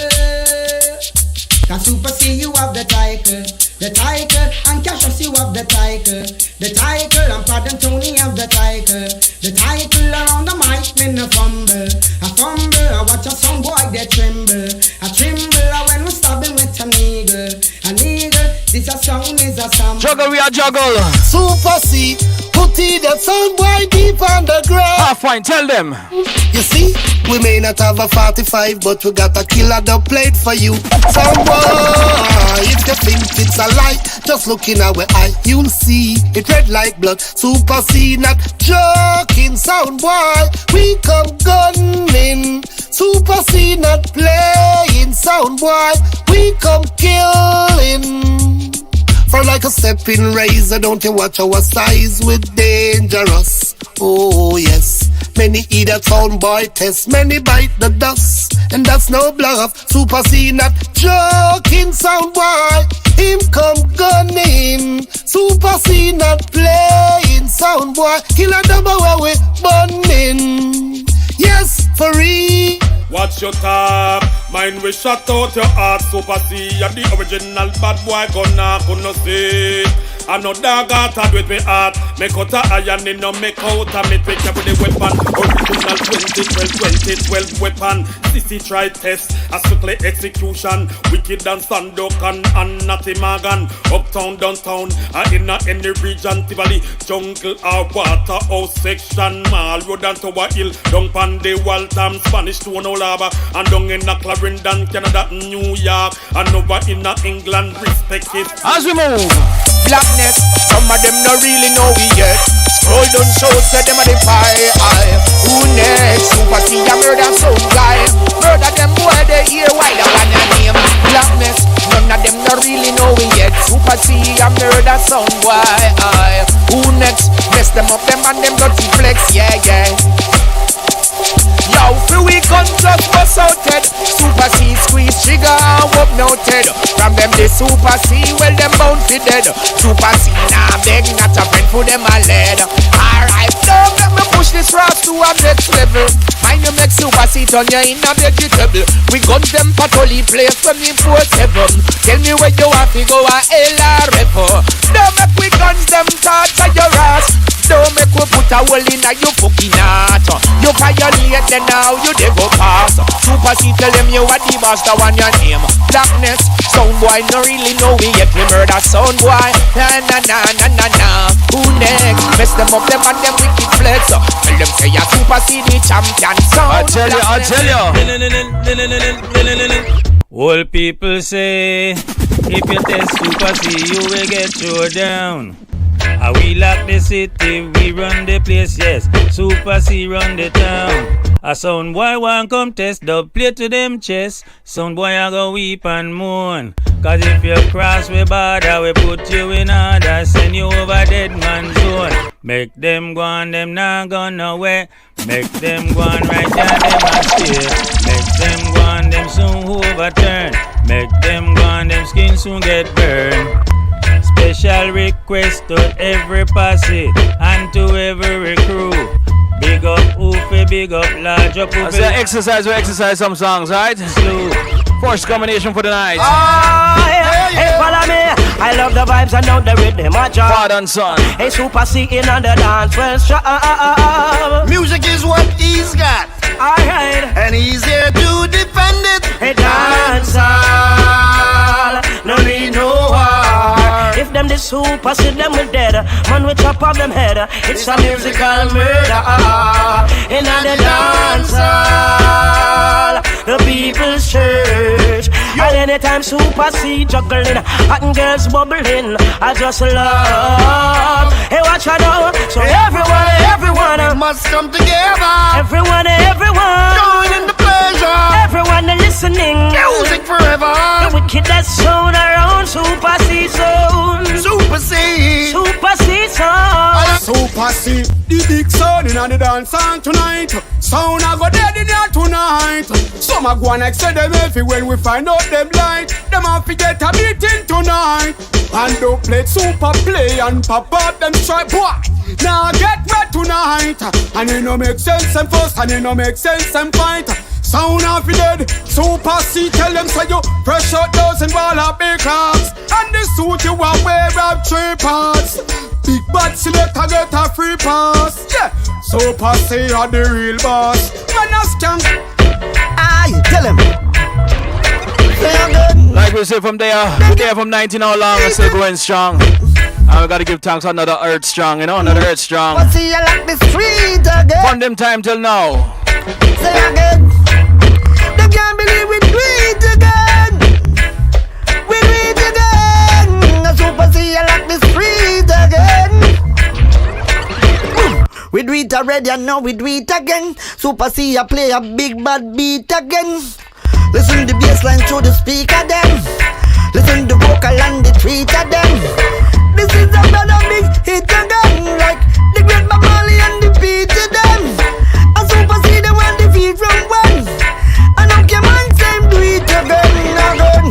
Cause Super C you have the title. The title and Cassius you have the title. The title and Padam Tony have the title. The title around the mic me no fumble. I fumble, I watch a song boy they tremble. I tremble when we stabbing with an eagle. An eagle, this a sound is a sound. Juggle, we are juggle. Super C, put in that sound boy deep underground. Ah, fine, tell them. You see, we may not have a 45, but we got a killer dub plate for you. Sound boy, if you think it's a lie, just look in our eye, you'll see it red like blood. Super C, not joking. Sound boy, we come gunning. Super C, not playing. Sound boy, we come killing. For like a stepping razor, don't you watch our size with dangerous. Oh yes, many eat that sound boy test, many bite the dust, and that's no bluff. Super C not joking, sound boy, him come gunning. Super C not playing, sound boy, kill a double where we bunning. Yes, for real. Watch your talk, mind we shut out your heart. Super C, you're the original bad boy, gonna see. I know dog heart with me heart. Make out a iron in no make out a me take up with the weapon. Original 2012 weapon. Sissy try test, a strictly execution. Wicked and Sandokan and Natty Magan. Uptown, downtown, in any region. Tivoli, jungle or waterhouse section. Mall road and Tower Hill. Down Panday, Waltham, Spanish Town, Olaba. And down in Clarendon, Canada, New York. And over in England, respect it. As we move, blackness, some of them not really know we yet. Scroll down show, say them a the fire. Who next? Super see a murder some guy. Murder them boy they hear why they want your name. Blackness, none of them not really know we yet. Super see a murder some boy. Who next? Mess them up, them and them dirty flex, yeah. Yo, free we gun just bust out head. Super C squeeze trigger and whoop noted. From them they Super C, well them bound for dead. Super C nah beg, not a friend for them a lead. Alright, don't let me push this rocks to a next level. Mind you make Super C turn you in a vegetable. We gun them patrolly place from the 4-7. Tell me where you have to go a LRF. Don't make we guns them touch on your ass. Don't make we put a hole in a you fucking heart. You violate then now you dey go pass. Super C tell them you are the master one your name. Blackness, sound boy no really know we yet. We murder sound boy. Na. Who next? Mess them up them and them wicked flex. Tell them say ya Super C the champion sound. I tell you. All people say if you test Super C you will get thrown down. We lock the city, we run the place, yes. Super C run the town. A sound boy want come test the play to them chest. Sound boy a go weep and moan. Cause if you cross we border, we put you in order. Send you over dead man zone. Make them go on, them not gone nowhere. Make them go on right there, them a stay. Make them go on, them soon overturn. Make them go on, them skin soon get burned. Special request to every posse and to every crew. Big up Oofy, big up large up Oofy. As we exercise some songs, right? Slow. First combination for the night. Hey, follow me. I love the vibes and now the rhythm. Father and son. Hey, Super C in on the dance. Well, music is what he's got. Alright. And he's here to defend it. Hey, dancer. No need no war. If them the Super C, them we dead. Man, we chop off them head. It's a musical murder. In on the dance hall, the people's church. And anytime Super C juggling, hot and girls bubbling, I just love. Hey, watch out now. So everyone must come together. Everyone join in the pleasure. Everyone listening. Music forever. The wickedest sound around Super C sound. Super C. Super C sound. Super C. The big sound in the dance on tonight. Sound I go dead in here tonight. Some a go and extend them every when we find out them light. Them have to get a meeting tonight. And don't play super play and pop up them strike boy. Now get red tonight. And it no make sense them first and it no make sense them fight. Sound off you dead. Super C tell them say you fresh out those and ball up big clocks. And the suit you want wear up 3 parts. Big bad selector get a free pass. Yeah. Super C are the real boss. Man a skank. Aye, tell him. Like we say from there from 19 how long we're still going strong. And we gotta give thanks to another Earth Strong, you know, another Earth Strong. But see you like the street again. From them time till now. Say again. They can't believe we do it again. We do it again. The Super see you like the street again. We do it already and now we do it again. Super C I play a big bad beat again. Listen the bass line through the speaker them. Listen the vocal and the tweet of them. This is another big hit again. Like the great Bob Marley and the beat of them. And Super C the one defeat from one. And now come on same do it again.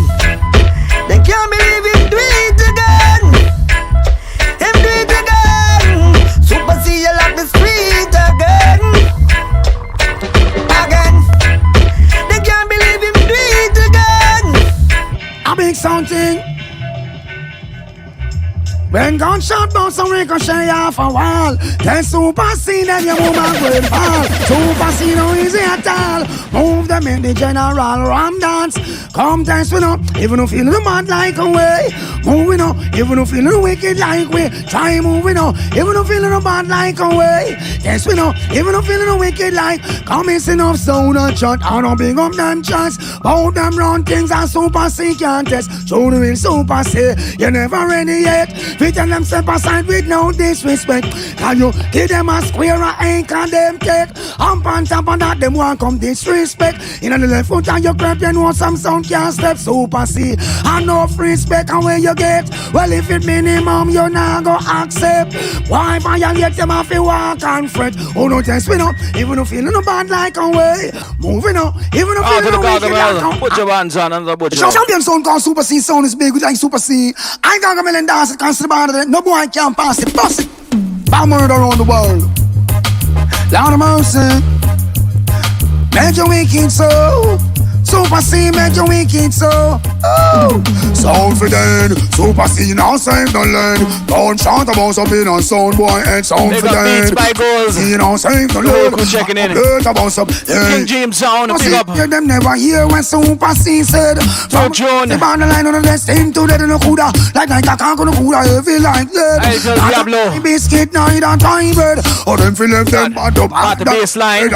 They can't believe him do it again. Him do it again. Super C you like the street again. They can't believe him do it again. A big something. When gunshot bounce and ricochet off a wall, then Super C then your woman will fall. Super C no easy at all. Move them in the general ram dance. Come dance with us, even if you feel the mad like a way. Moving up, even if you feel the wicked like we. Try moving up, even if you feel the bad like a way. Dance with us, even if you feel the wicked like. Come missing up sound and shut. I don't big up them chance. Bout them round things and Super C can't test. Show the real Super C, you never ready yet. We tell them step aside with no disrespect. Can you give them a square and ain't can them take? Up on top of that, them want come disrespect. In the left foot and your crap, you know some sound can't step. Super C, and no respect and where you get. Well, if it minimum, you not go accept. Why violate them if you walk and fret? Oh, no, just win up, even if you no bad like a way. Moving up, even if you no wicked like a way. Put your hands on and put your champion sound called Super C sound is big with like Super C. I ain't gonna million dance it, consider about it. No boy can't pass it, bust it. Bad murder around the world. Lord of mercy. Major wicked soul. Super C make you wicked so. Oh, sound for dead. Super C now save the land. Don't shout about something on sound boy and sound for dead. C now save the land. Who's checking in? About some King James sound. Big up. You them never hear when Super C said. From John. The band line on the destined to let in the Kuda. Like a can't go to Kuda heavy like lead. I tell Diablo. Biscuit night and time bread. Or them feel left them bad up. At the baseline.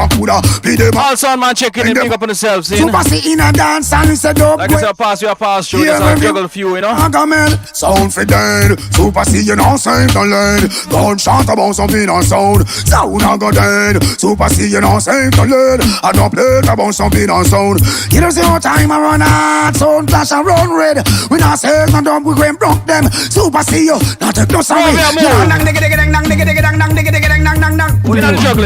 All sound man checking in. Big up on themselves. Super C in a dance and he said dope. Like I said, pass you a pass through. This is a juggle few, you know. Sound for dead. Super C, you know, save the land. Don't shout about something on sound. Sound I go dead. Super C, you know, save the land. I don't play about something on sound. You don't see what time I run out. Sound flash and run red. We not say no dumb, we go and broke them. Super C, you not take no sorry.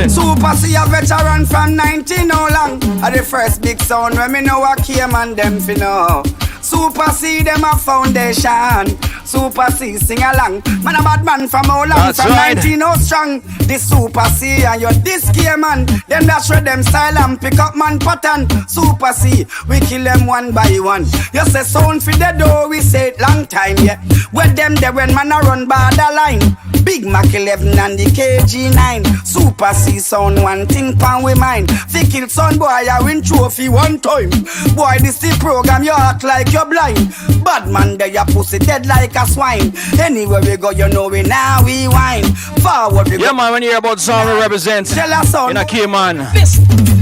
Super C, a veteran from 19 no long. At the first big sound when me know I came and them fi know. Super C them a foundation. Super C sing along. Man a bad man from how long? That's from right. 19 oh strong. This Super C and your this game man. Them that shred them style and pick up man pattern. Super C we kill them one by one. You say sound fi the door we say it long time yeah. Where them there when man a run borderline. Big Mac 11 and the KG9. Super C sound one thing pan we mind. Fi kill son boy I win trophy one time. Boy this the program you act like you're blind. Bad man there your pussy dead like a swine. Anywhere we go you know we now we whine. Forward we go. Yeah man, when you hear about sound we represent in a key man.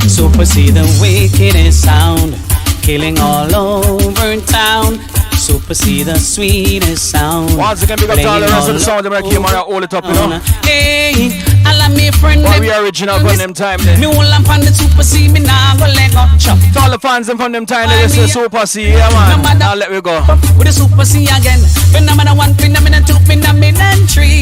Super C the wickedest sound, killing all over town. Super C the sweetest sound. Once again, big up to all the rest of the sound. Them like came on and hold it up, you know. Hey, I love me friend. Why we original from them time then? Me hold up on the Super C, me nah go let go. Chop. To all the fans them from them time, they say Super C, yeah man. Now let we go. With the Super C again. Phenomenal one, phenomenal two, phenomenal three.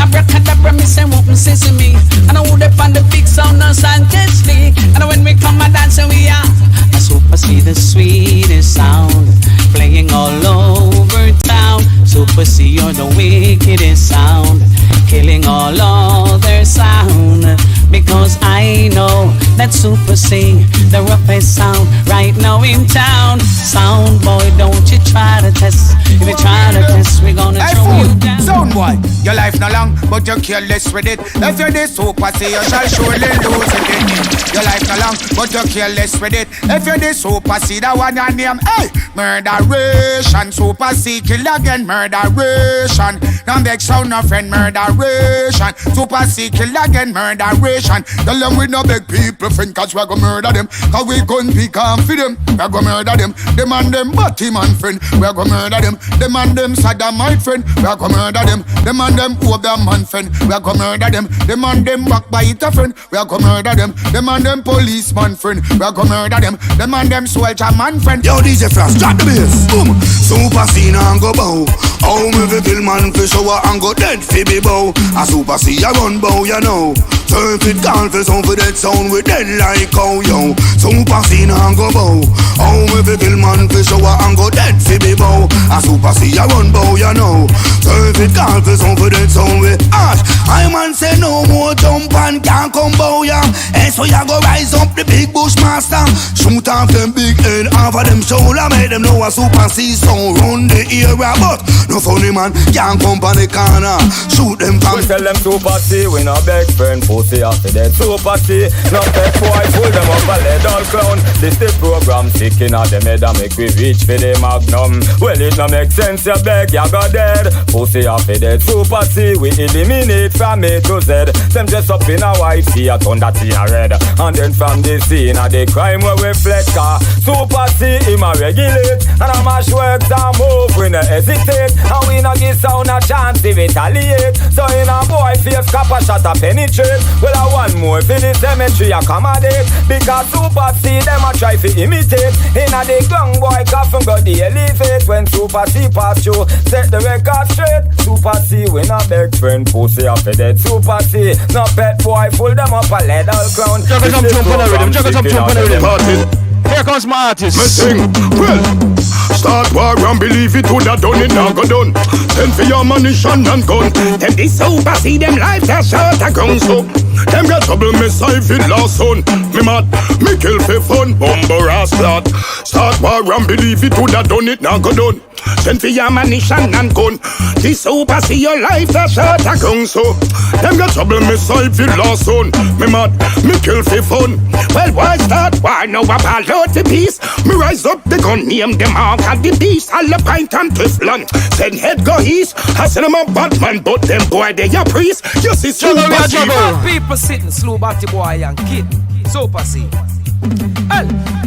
Abracadabra, me say open sesame. And I hold up on the big sound, no Sanchez Lee. And when we come and dance, we are a Super C, the sweetest sound, playing all over town. Super C, you're the wickedest sound, killing all other sound. Because I know that Super C, the roughest sound right now in town. Sound boy, don't you try to test. If you try to test, we're gonna throw you down. Sound boy, your life no long, but you're careless with it. If you're the Super C, you shall surely lose it. Your life no long, but you're careless with it. If you're the Super C, the one your name, hey, murderation. Super C, kill again, murderation. Don't beg sound no friend, murderation. Super C, kill again, murderation. Tell them we no beg people friend, cause we go murder them. Cause we gun pick and feed them, we go murder them. Them and them body man friend, we go murder them. Them and them sodomite friend, we go murder them. Them and them over man friend, we go murder them. Them and them backbiter friend, we go murder them. Them and them policeman friend, we go murder them. Them and them soldier man friend. Yo DJ Flash, drop the bass. Boom. Super C and go bow. How me fi kill man fi shower and go dead fi be bow. A Super C a run bow, you know. Turn fit call fi sound fi dead sound we dead like how yo. Super C and go bow. How me fi kill man fi shower and go dead fi be bow. A Super C a run bow, you know. Turn fit call fi sound fi dead sound we ash. I man say no more jump and can't come bow ya. And so ya go rise up the big bushmaster. Shoot off them big head off of them shoulder. Make them know a Super C sound run the area. But no funny man can't come on the corner. Shoot them from. We tell them Super C, we no best friend. Pussy after that Super C. No pet boy, pull them up a lead all clown. This the program sticking at them head and make we reach for the magnum. Well it no make sense, you beg, you go dead. Pussy after that Super C, we eliminate from A to Z. Them dress up in a white Fiat, turn that in a red. And then from the scene of the crime where we flex car. Super C, him a regulate. And I mash works and move, we no hesitate. And we no give sound a chance to retaliate. So in a boy face, copper shot a penetrate. Well I want more for the cemetery accommodate. Because Super C, them a try to imitate. In a the gang boy, coffin got the elevate. When Super C pass you, set the record straight. Super C, we no beg friend, pussy after that. Super C, no pet boy, full them up a lead all crown. Juggle some jump on the rhythm, juggle some jump on the rhythm. Here comes my artist. Me sing, well, start war and believe it would have done it, now go done. Send for your ammunition and gun. Them this Super C, them life that shot a gun so. Them got trouble me side with last son. Me mad, me kill for fun, bumper ass flat. Start war and believe it would have done it, now go done. Send for your ammunition and gun. This Super C, your life that shot a gun so. Them got trouble me side with last son. Me mad, me kill for fun. Well, why start war now about load the peace? Me rise up the gun, name them mark at the beast. All the pint and Teflon. Send head go east. I send them a Batman, but them boy they a priest. You see Super C. People sitting slow batty boy and kid. Super C. Well,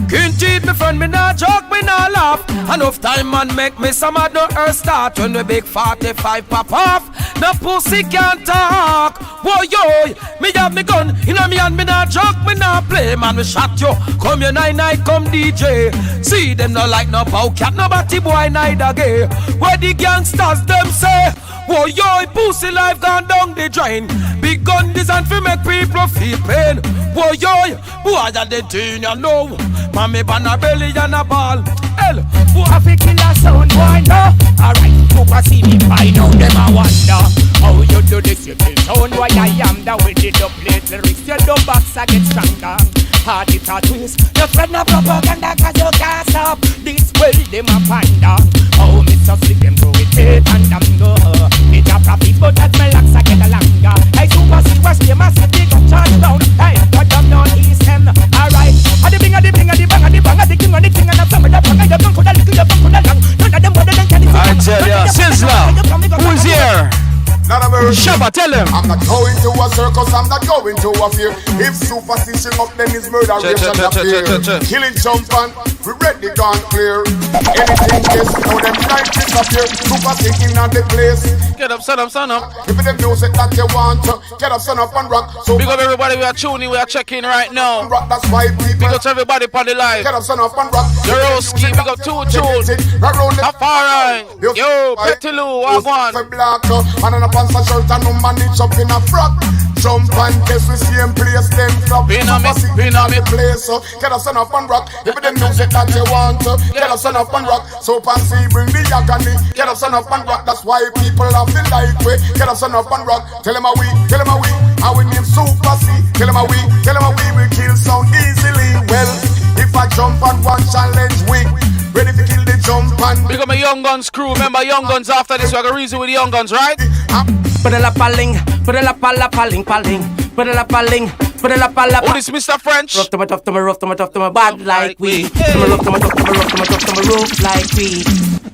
can't cheat me friend, me not joke, me not laugh. Enough time man make me some of the earth start. When we big 45 pop off, no pussy can't talk. Whoa yo, me have me gun, you know me and me not joke, me not play. Man we shot you, come your night, come DJ. See them no like no bow cat, no batty boy neither gay. Where the gangsters them say, whoa yo, pussy life gone down the drain. Big gun designed to make people feel pain. Whoa yo, boy that the thing you know. Mommy ban a belly and a ball. Hell, who have a killer sound boy no? Alright, Super see me find out them a wonder. How you do this, you kill sound boy I am the way you do play lyrics. Your dumb box I get stronger. Hard it a twist. You spread no propaganda cause you can't stop. This way them a find out. Oh, me so sick them through it hate and damn go. It a profit but that my locks I get a longer. Hey, Super see West them a city got charged down. Hey, got them down east them. Alright, a the bing, a the bing, a the bang, a the bang, a the king, a the king, and a song, a the bang, a the bang, a the king, a the bang, a the long. None of them better than Kenny. I tell ya, Sizzler, who's here? Shabba, tell him. I'm not going to a circus, I'm not going to a fair. If superstition up, then it's murder, rape shall appear. Killing jump and we ready gone clear. Anything yes, now them life disappear. Superstition on the place. Get up, son up, son up. If the music that you want, get up, son up and rock. So big up everybody, we are tuning, we are checking right now. Rock, that's why people. Big up to everybody on the live. Get up, son up and rock. Yoroski, big up to tune. Afara, yo, Petty Lou, Wagwan. Man on a pants and shirt and no manage up in a frock. Jump and guess we same place, then flop. Pin on me, place. So get us on up and rock. If the music that you want, get us on up and rock. So fancy bring the agony. Get us on up and rock. That's why people have the life way. Get us on up and rock. Tell them how we, how we name Super C. Tell them how we kill so easily. Well, if I jump on one challenge, we ready to kill the jump and. Big up my Young Gunz crew. Remember Young Gunz after this, we are going to reason with the Young Gunz, right? Put it up a ling, put it up a paling, put it up a ling, put it up a Oh, this Mr. French. Rough to my bad like we. Rough to my roof like we.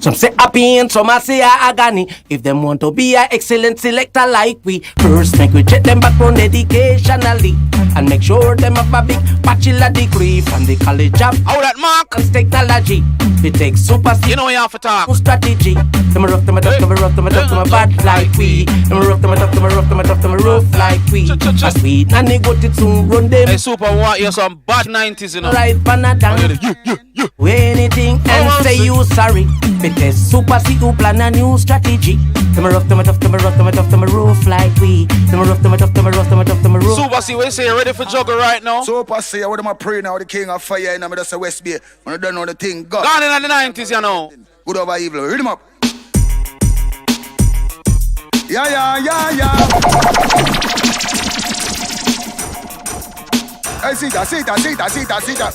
Some say happy and some say agony. If them want to be an excellent selector like we, first make we check them background educationally and make sure them have a big bachelor degree from the college of how that mark and technology. They take Super C. You know you have to talk. Strategy. Them rough to my bad like we. Them rough to my roof like we. A sweet and they got it soon run them. Hey Super, want you some bad 90s, you know. Right, Panadang. Anything and say you sorry. Because Super C who plan a new strategy. Them rough to my roof like we. Them rough to my roof. Super C, we say you ready for juggle right now? Super C, what am I praying now? The king of fire in the West Bay. When I don't know the thing, God. Gone in the 90s, you know. Good over evil. Read him up. Yeah. Hey, see that.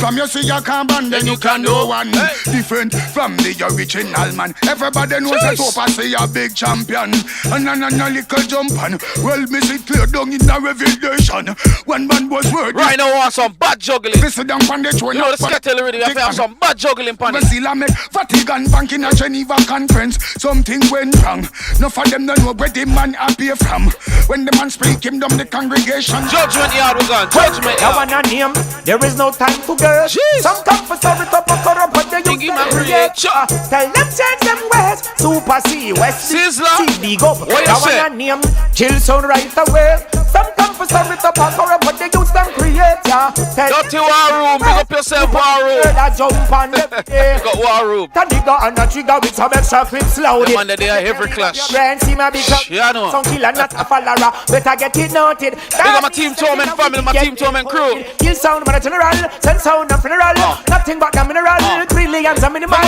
From you see your carbon, then you can know one different from the original man. Everybody knows that Sopa say a big champion. And a little jump on. Well, me see clear down in the revelation. One man was worth right now, I want some bad juggling. Listen down on the throne. You know the skettle already. I have some bad juggling pan. Brazil make Vatican Bank in a Geneva conference. Something went wrong. None of them don't know where the man appear from. When the man speak him down the congregation. Judgment yard was on. Judgment yard. Now name, there is no time to girls. Some come for sorry to fuck up, but they use them create. Tell them change them ways. Super C, West Sizzler. C, big up. What you say? Now name, chill sound right away. Some come for sorry to fuck up, but they use them create. Dirty war room, big up yourself, war room. That jump on them. You got war room. The nigga and the trigger with some extra clips loaded. The man that they are every clash. Brain see my big up. Yeah, I know. Some killer not a follower. Better get it noted. Big up my team Torment family, my team Torment crew. Kill sound for the general, send sound and funeral. Nothing but the mineral, trillions and minimal.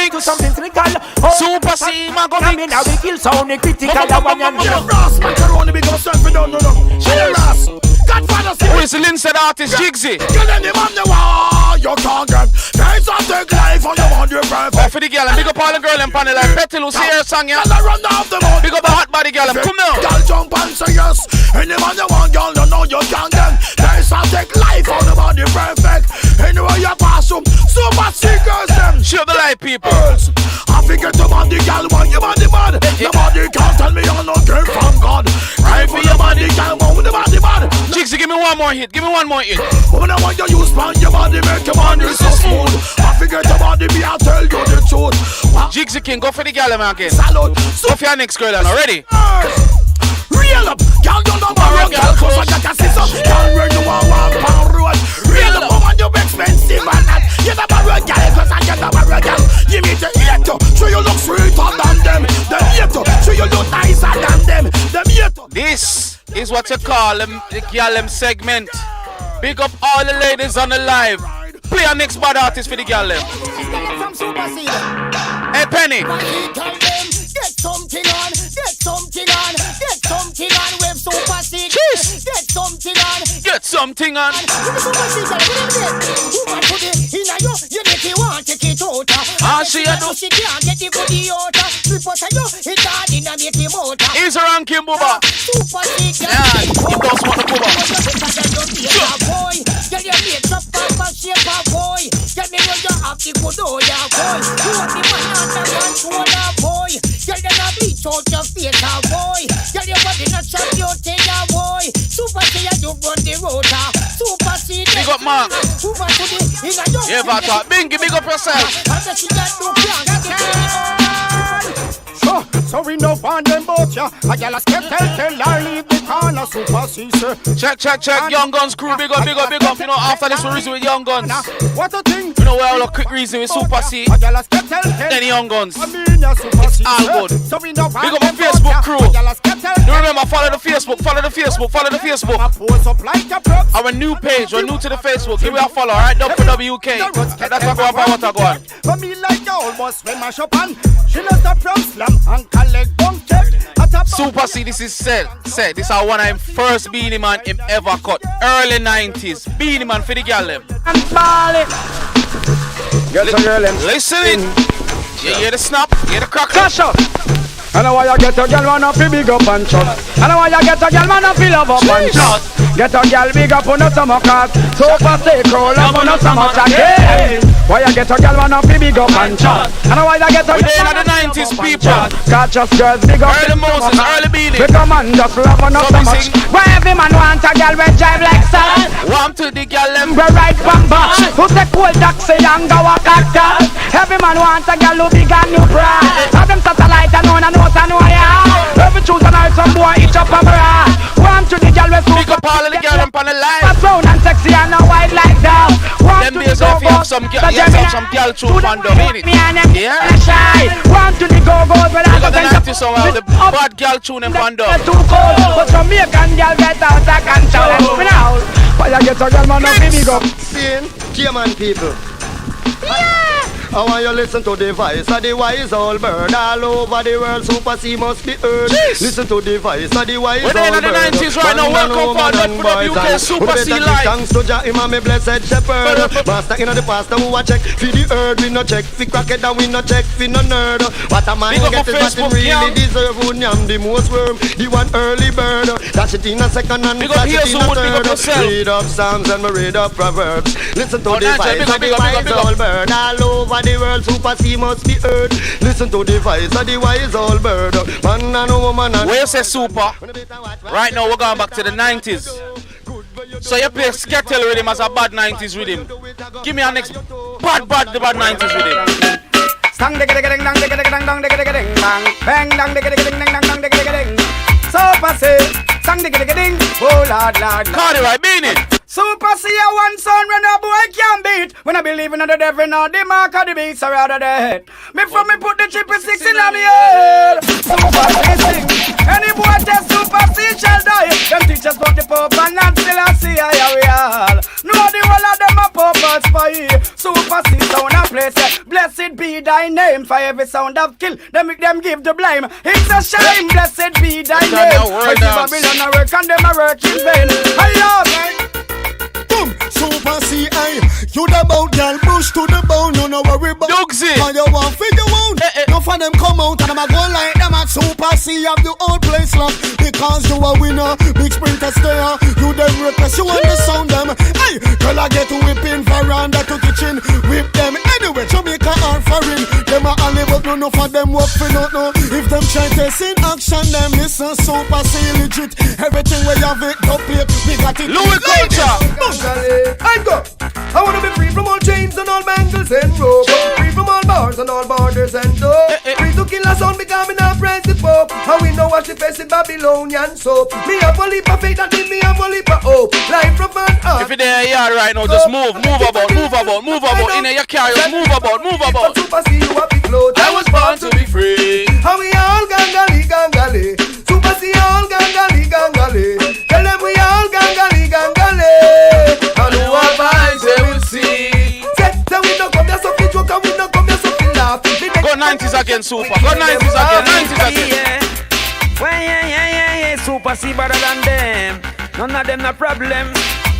Do something cynical. Super C, my go mix. Now we kill sound, critical. Ross, macaroni, big up self, we don't know. Ross, Godfather, who is the Linstead artist, Jigsy? Get any man the war, you can't get. There's a big life on your body, friend. Oh, for the girl, and big up all the girl and panel like Petty Lucy here song, yeah. Run off the boat. Big up the hot body girl, come now. Girl jump and say yes. Any man you want, girl, you know you can't get. There's a big life on the body, perfect. Anyway you pass them, super seekers them. Show the light, people. I forget the body, girl, want your body bad. The body can't tell me you're not came from God. Right for your body, girl, want the body bad. Jigsy, give me one more hit, When I want you use pan your body, make your body so smooth. I forget the body, me I tell you the truth. Jigsy King, go for the gal man again. Salute. Go for your next girl, already. Real up, girl, you know my girl, cause I got a sister. Girl, when you want walk on road. Real up, woman, you expensive and that. You the barrel girl, cause I get the barrel girl. You meet the hater, so you look sweeter than them. The hater, so you look nicer than them. The hater. This is what you call the girl segment. Big up all the ladies on the live. Play our next bad artist for the girl. Hey Penny. Get something on, get something on, get something on with Super C. Get something on, get something on. Woman put it in a you make it want to take it out. She do. She can't get the body out. Flip out of you, it's hard in a make it out. He's a ranking booba. Super C. Yeah, he does want the booba. Boy, get your mate up and shape a boy. Get me know you have the good old boy. You want the man under control, boy. Girl, you not bleach out your face, boy. Girl, your body not shut your tail, boy. Super C, you run the road, Super C. Big up, Mark. Super C, yeah, but Bingy, big up yourself. So we no want them both, yeah. I got a skip, tell her leave the corner, Super C, sir. Check, Young Gunz crew, big up. You know, after this we reason with Young Gunz. What a thing. You know, we have a quick reason with Super C. Then Young Gunz. It's all good. So we no big up my Facebook crew. You remember, follow the Facebook. Our new page, we're new to the Facebook. Give me a follow, alright? WK. That's what I go on. For me like you almost when my shop on. She lost the from slam and collect bunk check. Super C, this is set. This is one of him first Beanie Man him ever cut. Early 90s. Beanie Man for the girl them. And Bali. Listen. You hear the snap? You hear the crack? Cash up. I know why you get a girl man up big up and shot. I know why you get a girl man up love up and shot. Get a girl big up on the summer cars. Super stay cool up on the summer jacket. Why you get a girl man up big up and shot. I know why you get a girl man up the 90s people. Catch us girls big up. Early Moses, early Beanie. We come and just love on us so much. Why every man want a girl with drive like sun. Warm to the girl them. We ride bamba. Who take cool taxi and go a cactus. Every man want a girl who big and new bride. Have them satellite and on and out and on, yeah. Every choose a night some boy each up a bra. Warm to the girl with super. Pick up all of the girl them on the line. Fast round and sexy and a wide like that. Them days if you have some girl tune on the minute. Yeah. Shy. Warm to the go-go's when I go to some of the bad girl tune them on the. Too cold, but Jamaican girl get out of control. Let me know. Why you get a girl man up big up? Seeing German people. Yeah. I want you listen to the voice of the wise old bird. All over the world, Super C must be heard. Listen to the voice of the wise old bird. We're in the 90s right now. Welcome for the UK Super C Live. Thanks to Jah, him and me blessed shepherd. Master in the pastor who a check for the earth. We no check for crackhead and we no check for no nerd. What a man get is what him really deserve. Who yam the most worm, the one early bird. Dash it in a second and dash it in a third. Read up Psalms and me read up Proverbs. Listen to the voice of the wise old bird. All over the world, Super C must be heard. Listen to the voice of the wise old bird. Man and woman and... Where you say super? Right now we're going back to the 90s. So you play Skettle rhythm as a bad 90s rhythm. Give me a next bad 90s rhythm. Stang digga digga ding dang digga digga dang dang digga digga ding bang bang dang digga digga ding dang dang digga digga ding. Super C, stang digga digga ding. Oh lord. Cardi right, beat it. Super C a one son when a boy can beat. When I believe in the devil now the mark of the beast are rather dead. Me from me put the triple six in on the head. Super C sing. Any boy test Super C shall die. Them teachers put the Pope and not still I see how we all. No the whole of them a purpose for you. Super C sound a place. Blessed be thy name for every sound of kill. Them give the blame. It's a shame. Blessed be thy name. For the Babylon a work and them a work in vain. Hey, boom, Super C, you the bout girl, push to the bone, no worry about Juggling. How you want for the wound, no for them come out and I'm a go like them at Super C, have the old place locked. Because you a winner, big sprinter stayer, you them request, you want the sound them. Hey, girl I get whipping veranda to kitchen, whip them anyway, Jamaica or foreign. Them a only work, no for them work for no. If them try to in action, them listen Super C legit. Everything we have it, go play, we got it. Louis Culture. I go. I wanna be free from all chains and all bangles and rope. Free from all bars and all borders and dope. Free to kill a son becoming a prince the pope. How we know what the face in Babylonian soap. Me have a leap of faith and in me have a leap of hope. Life from an art. If you're there, yeah, right now, just move about. In your car, just move about. Super C, you have the clothes. I was born to be free. How we all gangali. Super C all gangali. Tell them we all gangali. And who are vibes they will see. Say we don't come here so fit joke and we don't come here so fit laugh. Go 90s again, Super. Go 90s again. Well, yeah. Super C better than them. None of them no problem.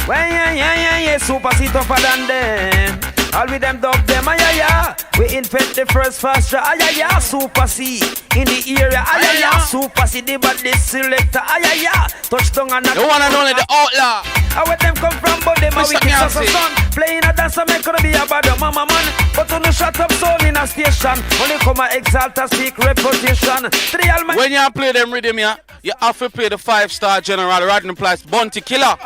Well, yeah. Super C tougher than them. All with them dub them, yeah. We infect the first fast shot, yeah. Super C in the area, yeah. Super C the body selector, yeah. Touchdown and the one and only the outlaw. Where them come from, but them a wicked son. Playing a dance, make gonna be a bad mama man. But on the shut up soul in a station, only come a exalt a speak reputation. When you play them rhythm, you have to play the 5-star General Rodney Price Bounty Killer.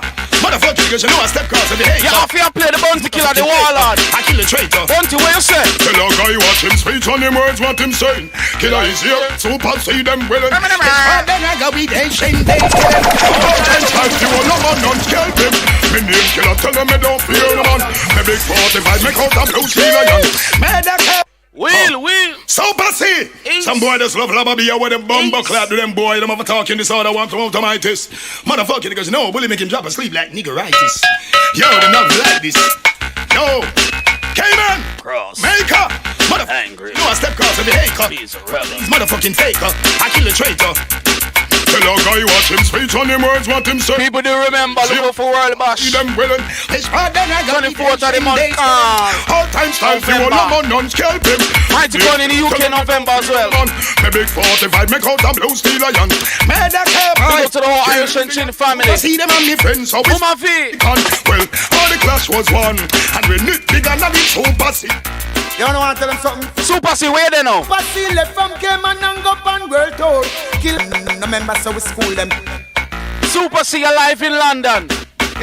Motherfucker, you know I step cross every day. You have to play the Bounty Killer, the warlord. I kill the traitor. Bounty, what you say? Tell a guy watch him speech on him words what him saying. Killer is here, Super see them willing. It's hard then I go with a shame they kill him. Then try to roll no man, none scalp him. Me name Killer, tell them me don't fear no man. Me big 45, make out a blue steel iron. Medical. Will. Super C. Some boy just love rubber beer with them bumper clap to them boy. Them ever talking this other want to out of my test. Motherfucker, because you know, Willie make him drop asleep like niggeritis. Yo, they not like this. Yo, Cayman. Cross. Maker. Motherfucker. Angry. You a step cross every haker. He's a rebel. He's motherfucking faker. I kill the traitor. Tell a guy watch him speech on him words what him say. People do remember, look for World Bash. See them willing. It's hard then I got 24th of the month. All time style for one man, none scalp him. Mighty gun in the UK November as well. Me big 45 make out a blue steel iron. Medical. We go to the whole Irish and Chin family. See them and me friends so we my feet. Well, all the clash was one. And we knit bigger than the Super C. You don't want to tell them something? Super C, where they know? Super C left from Cayman and go on world tour. Kill no members so we school them. Super C alive in London.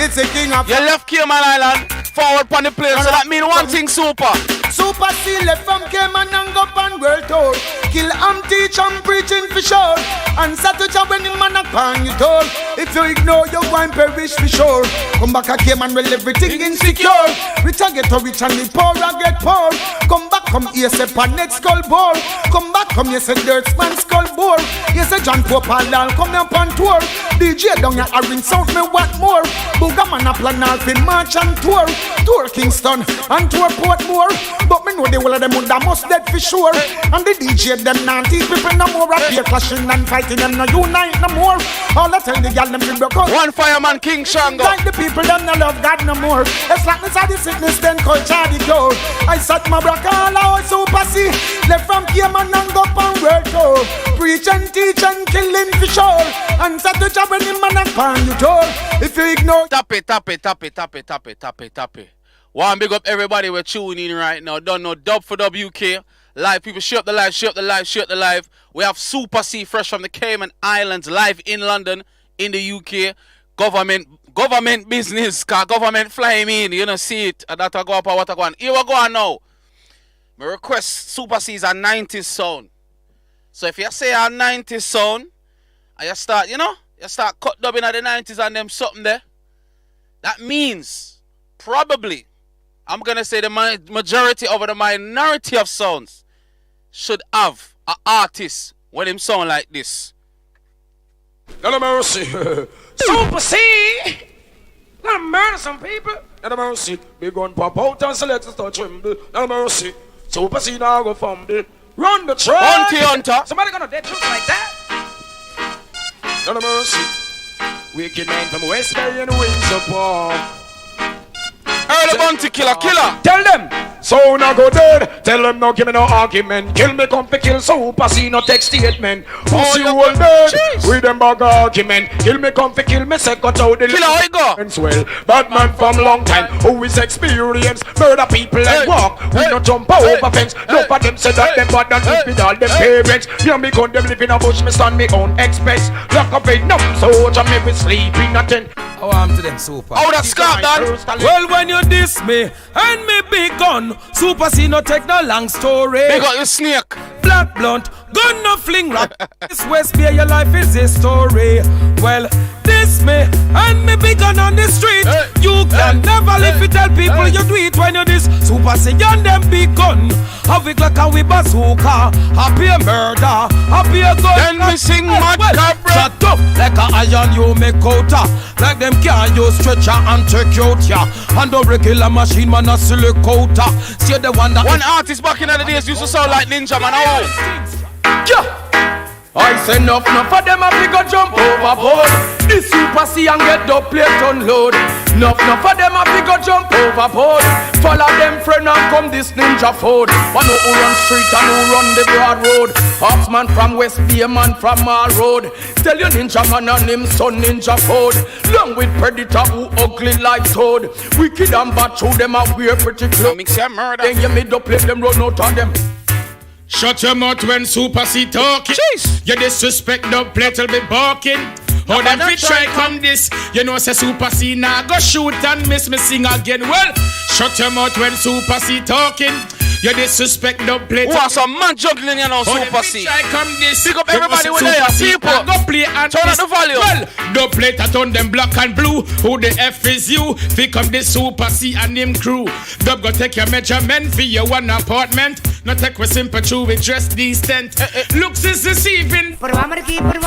It's a king of... You left Cayman Island, forward on the plane, so that mean one thing, Super. Super C left from Cayman and go on world tour. Kill teach and preaching for sure. And start to job when the man upon you told. If you ignore, you're going to perish for sure. Come back again and well everything insecure. Rich I get rich and the poor I get poor. Come back, come here, say pan next skull bore. Come back, come here, say dirt man skull bore. Here say John Pope and Lal, come here pan tour. DJ down here, I ring sound, me want more. Boogaman a plan all fin march and tour. Tour Kingston and tour Portmore. But me know the whole of them would must dead for sure. And the DJ them not teach people no more. Appear clashing and fighting them no unite no more. All I tell the gal them broke out. One fireman King Shango. Like the people them no love God no more. It's like this the sickness then culture the door. I sat my block all out super see. Left from Cayman and go on world tour. Preach and teach and killing for sure. And set the job when the man and pan you door. If you ignore. Tap it. One big up everybody we're tuning in right now. Don't know dub for WK. Live people, share up the live. We have Super C fresh from the Cayman Islands live in London, in the UK. Government business, car government flying in, you know, see it. And that go up or what I go on. Here we go on now. My request Super C is a 90s sound. So if you say a 90s sound, and you start cut dubbing at the 90s and them something there, that means probably, I'm going to say the majority over the minority of sounds should have an artist with him sound like this. Not a mercy. Super C. Not a murder some people. Not a mercy. Big gun pop out and select to touch him. Not a mercy. Super C now go fumble. Run the track. Hunter. Somebody gonna dead truth like that. Not a mercy. Wicked man from West Bay and Windsor Park. Early bounty killer. Tell them, so no go dead. Tell them no give me no argument. Kill me come to kill Super C no text statement. Pussy will dead with them bug argument. Kill me come to kill me second out the killer how you go? Well, bad man from long time who is experienced. Murder people and walk. We no jump over fence. No for them say that them bad and live with all them parents. Me and me gun them live in a bush. Me stand me own expense. Lock up in numb soldier me we sleep in a tent. How am to them super? How that Scott done? Well, when you diss me and me big gun, Super C no take no long story. They got your snake. Black blunt, gun no fling rock. This West Bay, your life is a story. Well, diss me and me big gun on the street. You can never live it. Tell people you do it when you diss Super C and them big gun. Have we clock and we bazooka. Happy a murder, happy a gun. Then we sing mad cabra. Shut up like a iron you make out. Like them can use stretcher and take you out ya. And the regular machine man a silicone. See the one that one artist back in the days used to sound like Ninja Man. Yeah. I say enough for them a big jump overboard. The Super C and get the plate unload. Enough for them a big jump overboard. Follow them friend and come this ninja food. One who run street and who run the broad road. Oxman from West Bay, man from Mall Road. Tell your ninja man and him son ninja food. Long with predator who ugly like toad. Wicked and bad through them a wear pretty clothes. Mix your murder. Then you made the plate them run out on them. Shut your mouth when Super C talking. Jeez. You disrespect the plate will be barking. How them fit try come this? You know say Super C now go shoot and miss me sing again. Well, shut your mouth when Super C talking. You disrespect the plate. What's some man juggling you know Super C? Try come this. Pick up everybody with their people. Go play and turn up the volume. Well, the plate at on them black and blue. Who the F is you? Pick up the Super C and him crew. Dub go take your measurement for your one apartment. Not take with simple true with dress decent. Looks is deceiving. Put one more keep on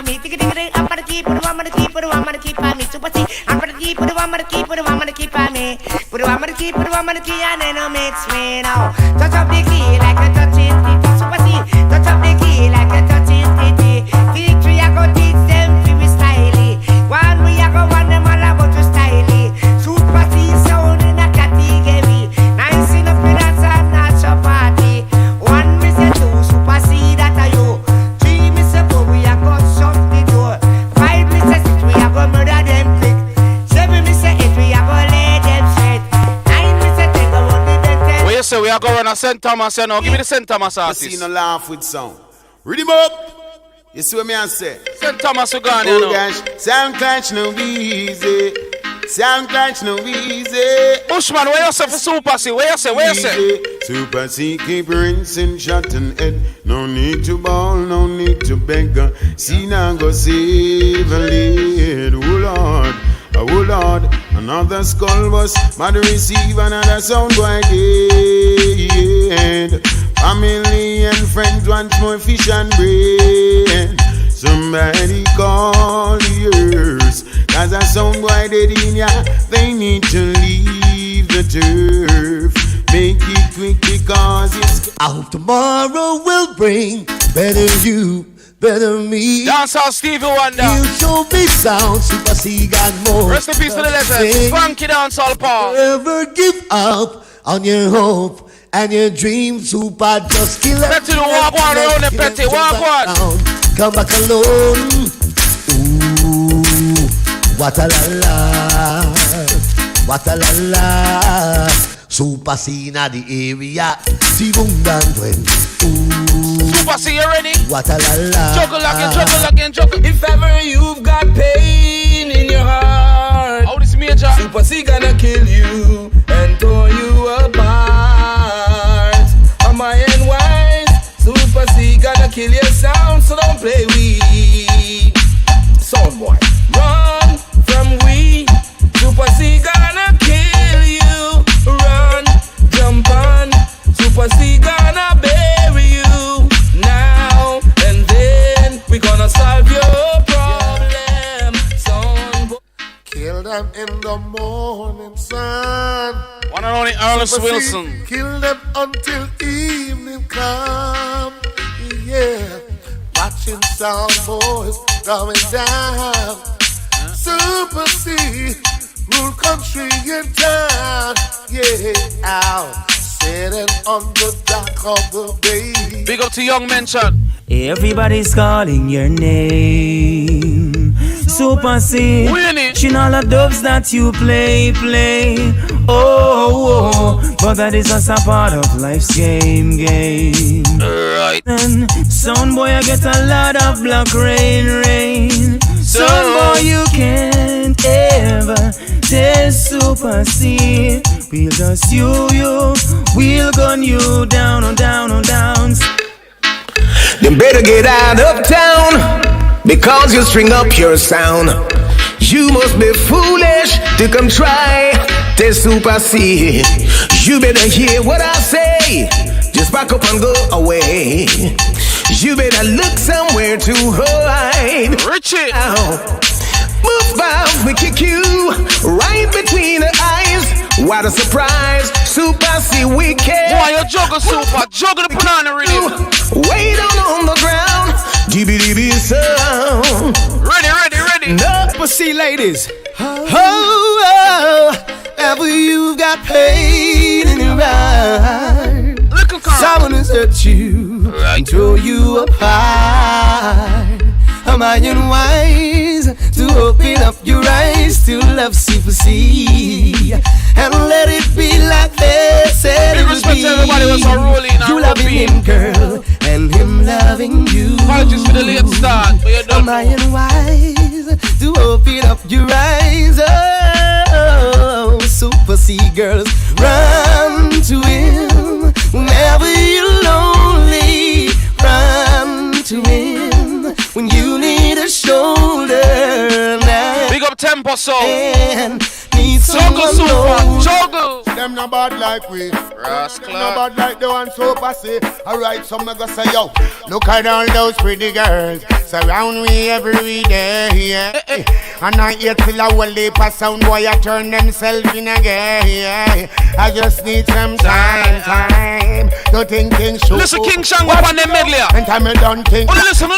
me. Take it, I'm gonna keep on me. Super C, I'm gonna keep on me. Put one more keep and then I'll make me now. Touch up the key like a touching titty. Super C, touch up the key like a touching titty. Victory, I go teach them to be styly. One we I go one them all about to styly. Super C sound in a category. Nice enough for that's a natural party. One me say two, Super C that are you. Three me say four, we are go shut the door. Five me say six, we are go murder them quick. Seven me say eight, we are go lay them straight. Nine me say 10, go run the ten. Well, you say we are going to St. Thomas, you know. Give me the St. Thomas artist. You see no laugh with sound. Read him up. You see what me I say? St. Thomas you gone, you know. Gosh, sound clash no be easy. Sound like no easy. Bushman, where you say for Super C? Where you say? Super C keep rinsing, shutting head. No need to ball, no need to beg. See now go save a lid. Oh Lord, another skull was mad receive another sound boy dead. Family and friends want more fish and bread. Somebody call the earth, cause a sound boy dead in ya. They need to leave the turf. Make it quick because it's. I hope tomorrow will bring better you, better me. Dance all Stevie Wonder. You show me sound, Super C got more. Rest in peace to the legends. Funky dance all Paul. Never give up on your hope and your dream. Super just kill it. Petty, walk one around the Petty, walk one. Come back alone. Ooh, what a la la, what a la la. Super C in the area. See boom down when. Super C, you ready? What a la la. Juggle again. If ever you've got pain in your heart, oh, this major. Super C gonna kill you and throw you apart. Am I and wise? Super C gonna kill your sound, so don't play weak. Sound boy, run from we. Super C gonna kill you. Run, jump on. Super C gonna bury you now and then. We gonna solve your problem. Sound boy. Kill them in the morning sun. One and only Ernest Wilson. Kill them until evening come. Yeah, watching sound boys going down. Super C, rule country in town. Yeah, out sitting on the dock of the bay. Big up to Young Mention. Everybody's calling your name. Super C, she all the dubs that you play. Oh, but that is just a part of life's game. Right. And son boy, I get a lot of black rain. Son boy, you can't ever test Super C. We'll just we'll gun you down. Then better get out of town, because you string up your sound. You must be foolish to come try to Super C. You better hear what I say, just back up and go away. You better look somewhere to hide. Richie, move out, we kick you right between the eyes. What a surprise, Super C wicked. Why you juggle Super, juggle the banana rhythm. Way down on the ground, DB sound. Ready. Super C ladies. Oh, ever you've got pain in your heart. Someone has hurt you and throw you apart. Am I unwise to open up your eyes to love Super C and let it be like they said it would be? You loving him, girl, and him loving you. Apologies for the late start. Am I unwise to open up your eyes? Oh, Super C girls, run to him whenever you're lonely. Run to him when you need a shoulder now. Big up Tempo Soul. Need juggle Super, juggle. Them not bad like we. Rascal. Not bad like the one Super C. Alright, so me go say yo, look at all those pretty girls surround me every day. Yeah. And I hear till a whole heap of sound boy I turn themselves in again. Yeah. I just need some time to think things through. Listen, King Shang up on them medley. And time me done think. Listen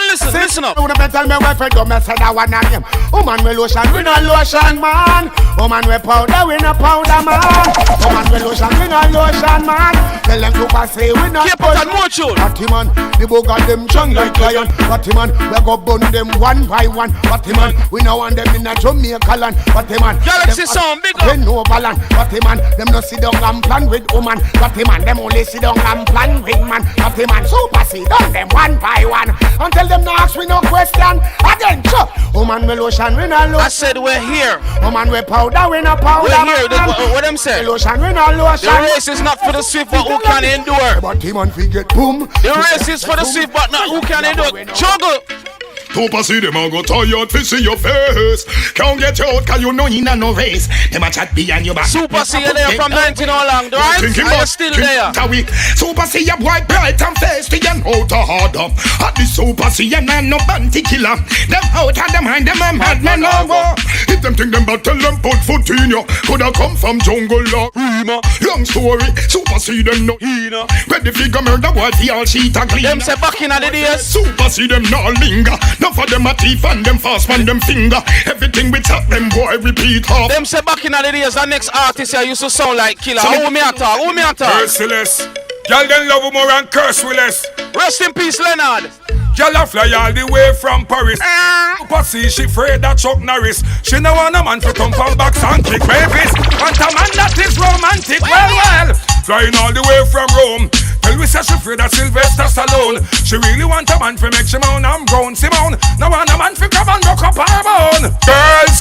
up. Who the better me wife do me say that one of them. Woman we lotion, we no lotion man. Woman we powder, we no powder man. Woman with lotion, we not lotion, man. Tell them Super C, we not keep on more tune. Party man, the bug of them chung like lion. Party man, we go burn them one by one. Party man, we now want them in a Jamaica land. Party man, Galaxy sound big up. we no balance. Party man, them no sit down and plan with woman. Party man, them only sit down and plan with man. Party man, Super C, done them one by one. And tell them no ask we no question. Again, so, woman with lotion, we not lotion. I said we're here. Woman with powder, we not powder. We're here. What them say? Lotion, we not lotion. The race is not for the swift, but who can endure? But him and forget boom. The race is for the swift, but not who can endure. Juggle. Super see them a go tired to see your face. Can't get you out cause you know in a no race. Them a chat behind your back. Super see you there from 19 all along, right? Are you still there? Super see you white bright and face. The young out a hard up. At the super see you man no bounty killer. Them out of them mind them a madman over. If them think them but tell them put foot in you. Coulda come from jungle or Rima. Long story. Super see them no hina. When the figure murder boy the all sheet a clean. Them say back in the days. Super see them no linger. Now for them a teeth and them fast man them finger. Everything we tap them boy repeat off. Them say back in the days the next artist here used to sound like Killer. So who me a talk? Who me a talk? Merciless. Girl them love you more and curse we less. Rest in peace Leonard. Girl a fly all the way from Paris. Super see she afraid that Chuck Norris. She no want a man to come from box and kick Mavis. Want a man that is romantic. Well. Flying all the way from Rome. Tell we say she afraid that Sylvester Stallone. She really want a man to make Simone and grown Simone. Now want a man to come and rock up her bone.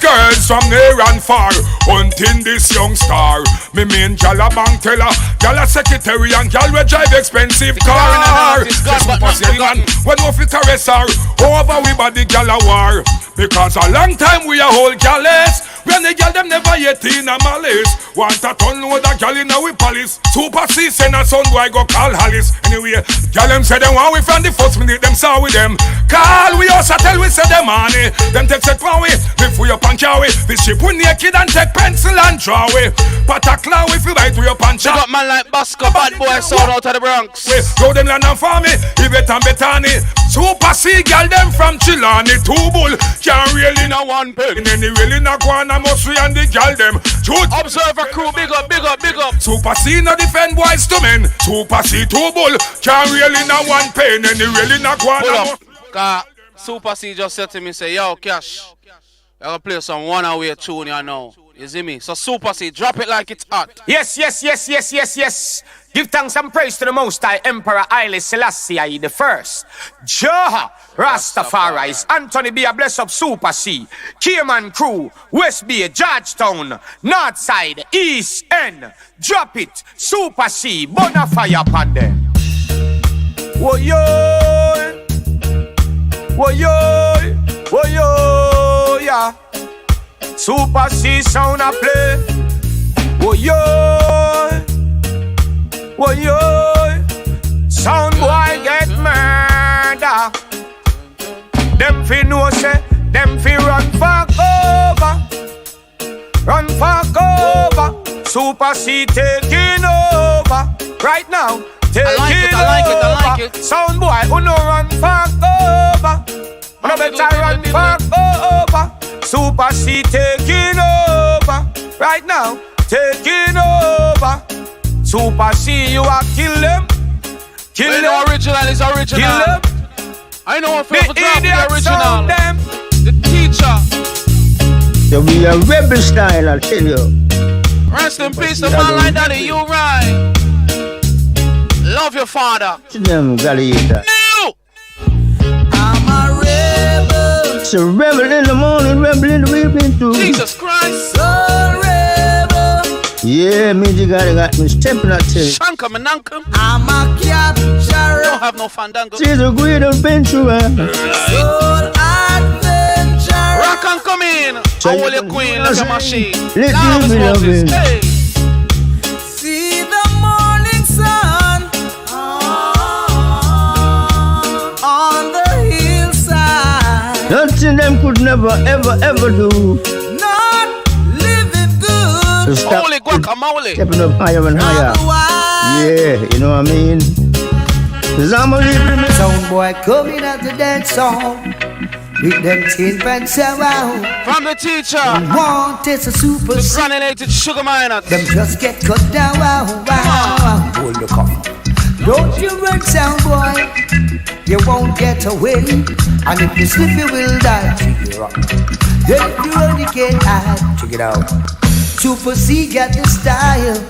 Girls from near and far, hunting this young star. Me mean gal a bank teller, gal a secretary and gal we drive expensive car. Super sailing when we fit caress her, over we body gal a war. Because a long time we a whole gallets. When the gal them never yet in a malice. Want a ton load a gal in a we palace. Super C send a son boy go call Hollis. Anyway, gal them say them want we from the first minute them saw with them. Call we also tell we say them money. Them take set for we, before you punch away. This ship we naked and take pencil and draw away. Patakla we feel right to your punch. You got man like Basco, bad boy sound out of the Bronx. Go them land and for me, Yvette and Betani. Super C gal them from Chilani, two bull. Can't really no one pen. Any really no go on a must we and the gal them. Truth. Observer crew, big up, big up, big up. Super C no defend boys to men. Super C two bull. Can't really no one pen. Any really no go on a Super C just said to me, say, yo, Cash, I gotta play some one-away tune, you know. You see me? So Super C, drop it like it's hot. Yes. Give thanks and praise to the Most High Emperor Haile Selassie I the First. Jah Rastafari, Anthony B. a bless up Super C, Cayman Crew, West Bay, Georgetown, North Side, East End. Drop it, Super C, Bonafire upon them. Whoa yo, yeah. Super C sound a play. Whoa yo, sound boy get murder. Them fi know say, them fi run for cover. Super C taking over right now. I like it. Sound boy who no run for cover. No better run for cover. Super C taking over right now. Taking over. Super C, you are kill them. Kill them. The original is original. Kill them. I know if you drop the original. The teacher. So we a rebel style, I'll tell you. Rest in peace, the man like that, you right. Love your father. To them, gladiator. No! I'm a rebel. It's a rebel in the morning, rebel in the evening too. Jesus Christ. So rebel. Yeah, music got me stepping at you. Shanka Mananka. I'm a capture. Don't have no fandango. She's a great adventurer. Soul adventure. Rock and come in. I will your queen like a machine. Let me love it. Hey. See the morning sun on the hillside. Nothing them could never, ever do. Not living good. Holy guacamole. Stepping up higher and higher. Yeah, you know what I mean? Cause I'm a living sound boy coming at the dance song. with them tin pants around. From the teacher, want is a super the granulated sugar miners. Them just get cut down. Wow. Hold the cup. Don't you run, sound boy. You won't get away. And if you slip, you will die. Check it out. If you only can hide. Check it out. Super C got the style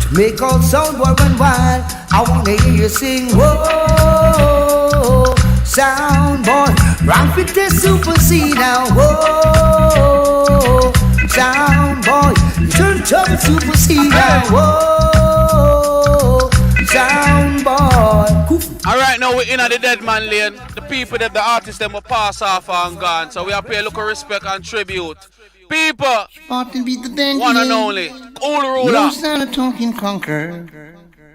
to make all sound boy run wild. I wanna hear you sing. Whoa, sound boy. Round with the Super C now. Whoa, sound boy. Turn up the Super C now. Whoa, sound boy. Alright, now we're in at the dead man lane. The people that the artists them will pass off and gone. So we have to pay a look of respect and tribute. People, one and only, all the ruler. No sound of talking conquer.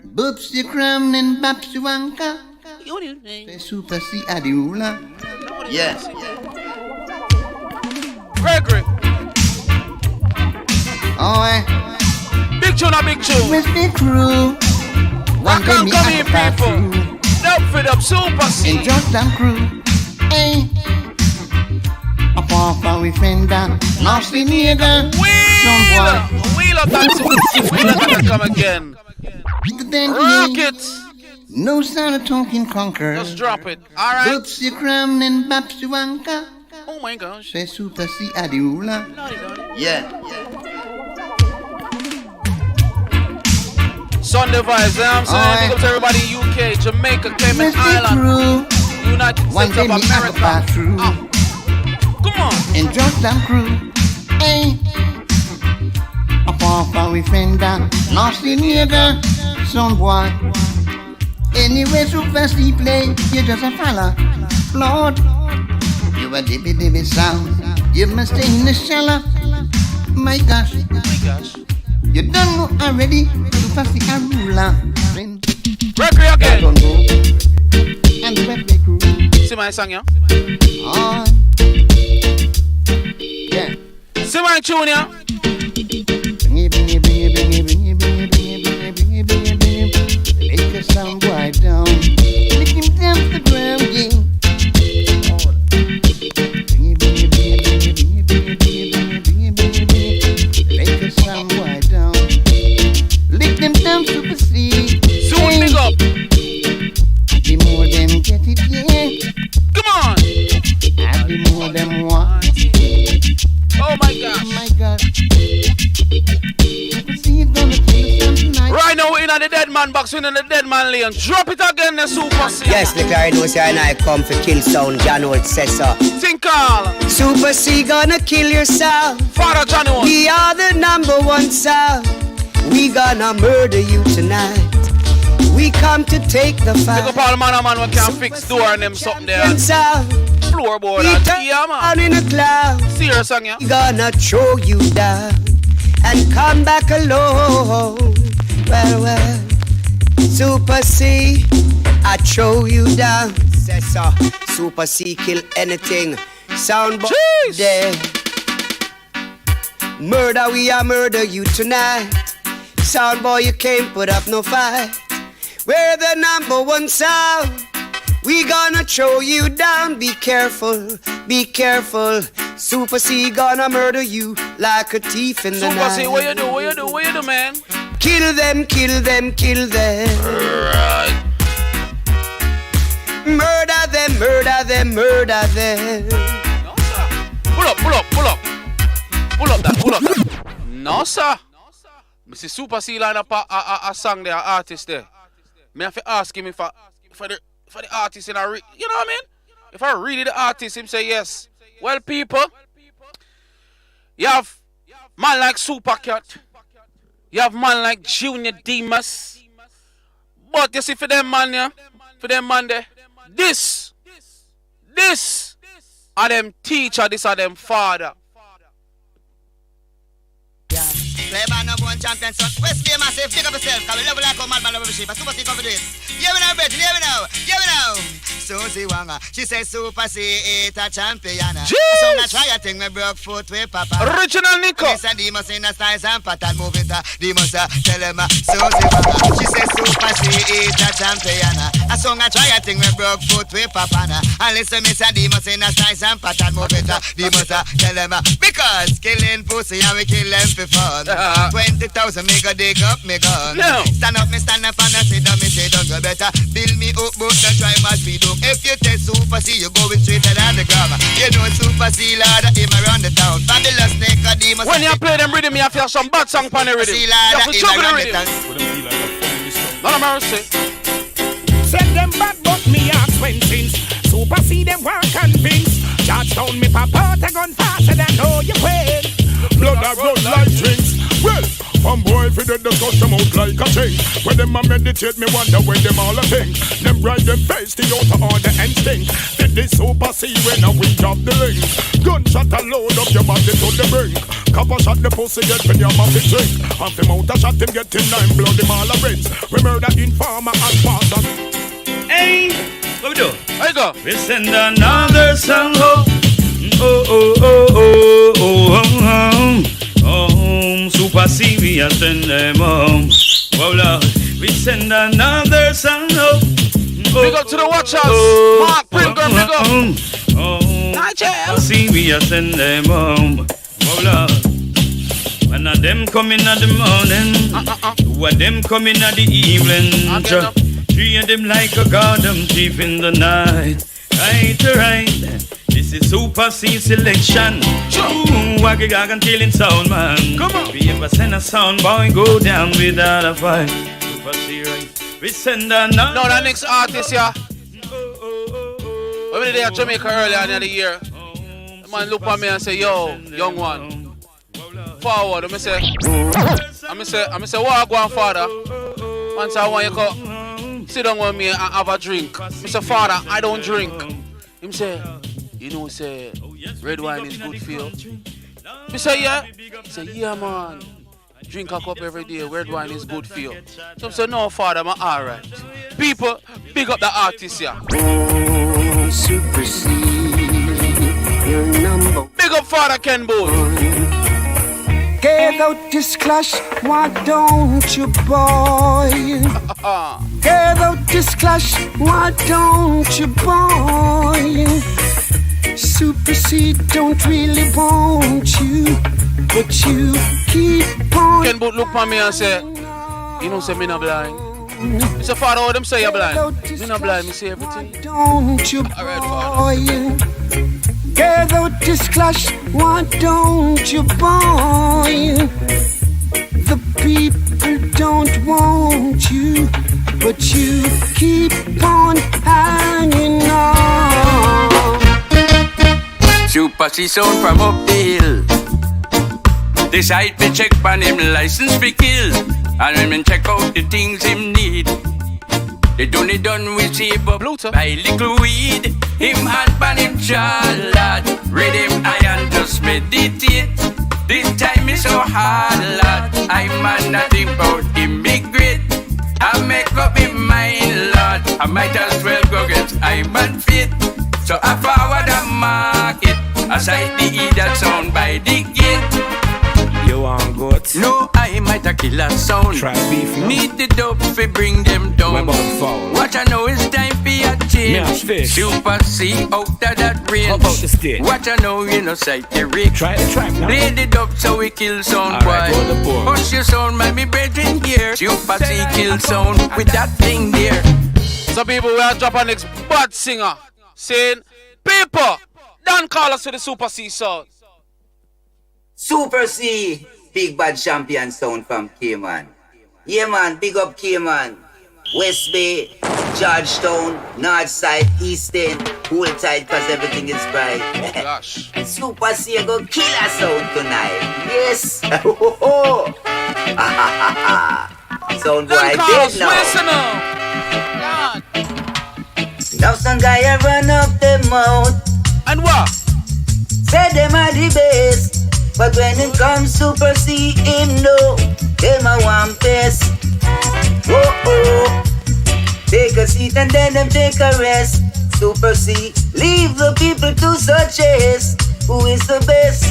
Boops you cram and baps you anchor. The Super C Adiula. Yes. Gregory. Oh, big tune, a big tune. With the crew. One day me come here, people. Don't fit up Super C. In Jordan crew. Hey. Upon our defender. Lost in either. Wheel up that Super C. Wheel up that come again. Rocket. No sound of talking conquer. Just drop it. Alright. Boops you cram and baps you anchor. Oh my gosh. The Super C Adiula. Yeah. Sunday vibes, you know what I'm saying? Big up to everybody UK, Jamaica, Cayman Island, United States of America. Come on. In Jordan crew. Hey. Upon our defender. Lost in either. Son boy. Anyway, Super C play. You just a fella. Lord. You a dibby sound. You must stay in the shallow. My gosh. You don't know already. Super C a ruler. Gregory again. And the birthday crew. See my song, yeah? Oh. Yeah. See my tune, yeah? Make a sound boy down. Lick him down to the ground, yeah. Make a sound boy down. Lick them down, Super C. Soon big up. The more them get it, yeah. Come on. And the more them want. Oh my gosh. Oh my God. Super C is gonna kill something tonight. Right now we're in the dead man box, we're in the dead man lane. Drop it again, the Super C. Yes, the I know say and I come for kill sound. John Old says so. Think all. Super C gonna kill yourself. Father John Old. We are the #1 sound. We gonna murder you tonight. We come to take the fight. Pick up all man we can fix door and them something there. Floorboard we and yeah man. In a cloud. Serious song, yeah? We gonna throw you down and come back alone. Well, Super C, I throw you down. Says so. Super C kill anything. Soundboy there. Murder, we are murder you tonight. Soundboy, you can't put up no fight. We're the #1 sound. We gonna throw you down. Be careful, be careful. Super C gonna murder you like a thief in the night. Super C, what you do, man? Kill them, kill them, kill them. Right. Murder them, murder them, murder them. No, sir. Pull up that. No, sir. Mr. Super C line up a song there, artist there. Me have to ask him if the artist in a you know what I mean? If I read the artist, him say yes. Well, people, you have man like Supercat, you have man like Junior Demas, but you see for them man there, this are them teacher, this are them father. Play by #1 champion, son. West Bay massive, pick up yourself, cause we level like a madman of a sheep. A Super C come for this. Yeah, we know, Bridget, yeah, we know. Susie Wanga. She say Super C is a champion. So I try a thing, me broke foot with Papa. Original Nico. Yes, and Demos in the styles and pattern move it. Demos tell him Susie Wanga. She say Super C is a champion. A song I try a thing, me broke foot with Papa. And listen, me say Demos in the styles and pattern move it. Demos tell him because killing pussy and we kill them for fun. 20,000 me go dig up me gun. No. Stand up and sit down, me say don't go better. Build me up, but don't try my speed up. If you take Super C, you going straighter than the grammar. You know Super C, Lord, him around the town. Fabulous Nicodemus. When you play them rhythm, you have to have some bad song on the rhythm. You have to juggle the rhythm. None of mercy. Send them back, but me ask when things Super C, them want convince. Georgetown, me papa, take on faster than know you win. Blood that run like drinks. Well, from boy fi dead, the cut them out like a chain. When them a meditate, me wonder when them all a think. Them bright them face the out of all the instinct. Did this Super C when a we drop the link. Gunshot a load up your body to the brink. Copper shot the pussy get when your mouth is drink. And the mouth a shot him get in nine blood him all a rinse. We murder informer and father. Hey, what we do? There you go. We send another song home. Oh, oh, oh, oh, oh, oh, oh. Super C, we a send them home. Oh, Lord. We send another song home. Big up to the watchers. Mark, bring them, big up. Super C, we a send them home. Oh, Lord. One of them come in at the morning. Two of them come in at the evening. Three of them like a goddamn thief in the night. Right to right. This is Super C selection. Waggy gag and killing sound, man. Come on. We ever send a sound boy go down without a fight. Super C, right? We send a no. No, that next artist, yeah. When we did at Jamaica earlier in the year, the man look at me and say, yo, young one, forward. I say, what go father? Man say, I want you to sit down with me and have a drink. I say, father, I don't drink. Him say, you know, say, red wine is good for you. I say, yeah. He say, yeah, man. Drink a cup every day. Red wine is good for you. So I say, no, father, I'm alright. People, big up the artist here. Oh, Super C, your number. Big up Father Ken Booth. Get out this clash, why don't you, boy? Get out this clash, why don't you, boy? Super C don't really want you, but you keep on. Ken Booth look for me and say, you know, say me not blind. I say, Father, how them say you're blind? Me not blind, me see everything. Don't you, alright, Father. Get out this clash, why don't you, boy? The people don't want you, but you keep on hanging on. Super C sound from up the hill. Decide to check on him license for kill. And when men check out the things him need, they done it done with shape up by little weed. Him hand pan him lad. Read him iron just meditate. This time is so hard, lad. I man nothing about immigrate. I make up in mind, lad. I might as well go get I'm unfit. So I forward the market. Aside the E that sound by the gate. You want goat? No, I might a kill a sound. Try beef now. Need the dope fi bring them down. What I know is time for a change. Super C out of that range. How about the stage? What I know you know sight the rig. Try the track now. Play the dope so we kill sound. Alright, go the board. Push your sound, my me brethren here. Super C kill sound with that thing there. Some people will drop a next bad singer saying, people, don't call us to the Super C sound. Super C, big bad champion sound from Cayman. Yeah man, big up Cayman. West Bay, Georgetown, North Side, East End, hold tight cause everything is bright. Oh gosh. Super C go kill us sound tonight. Yes. Sound boy dead now. Now some guy have run up the mouth. And what? Say them are the best. But when it comes Super C, him no, them a one best. Oh oh, take a seat and then them take a rest. Super C. Leave the people to suggest who is the best,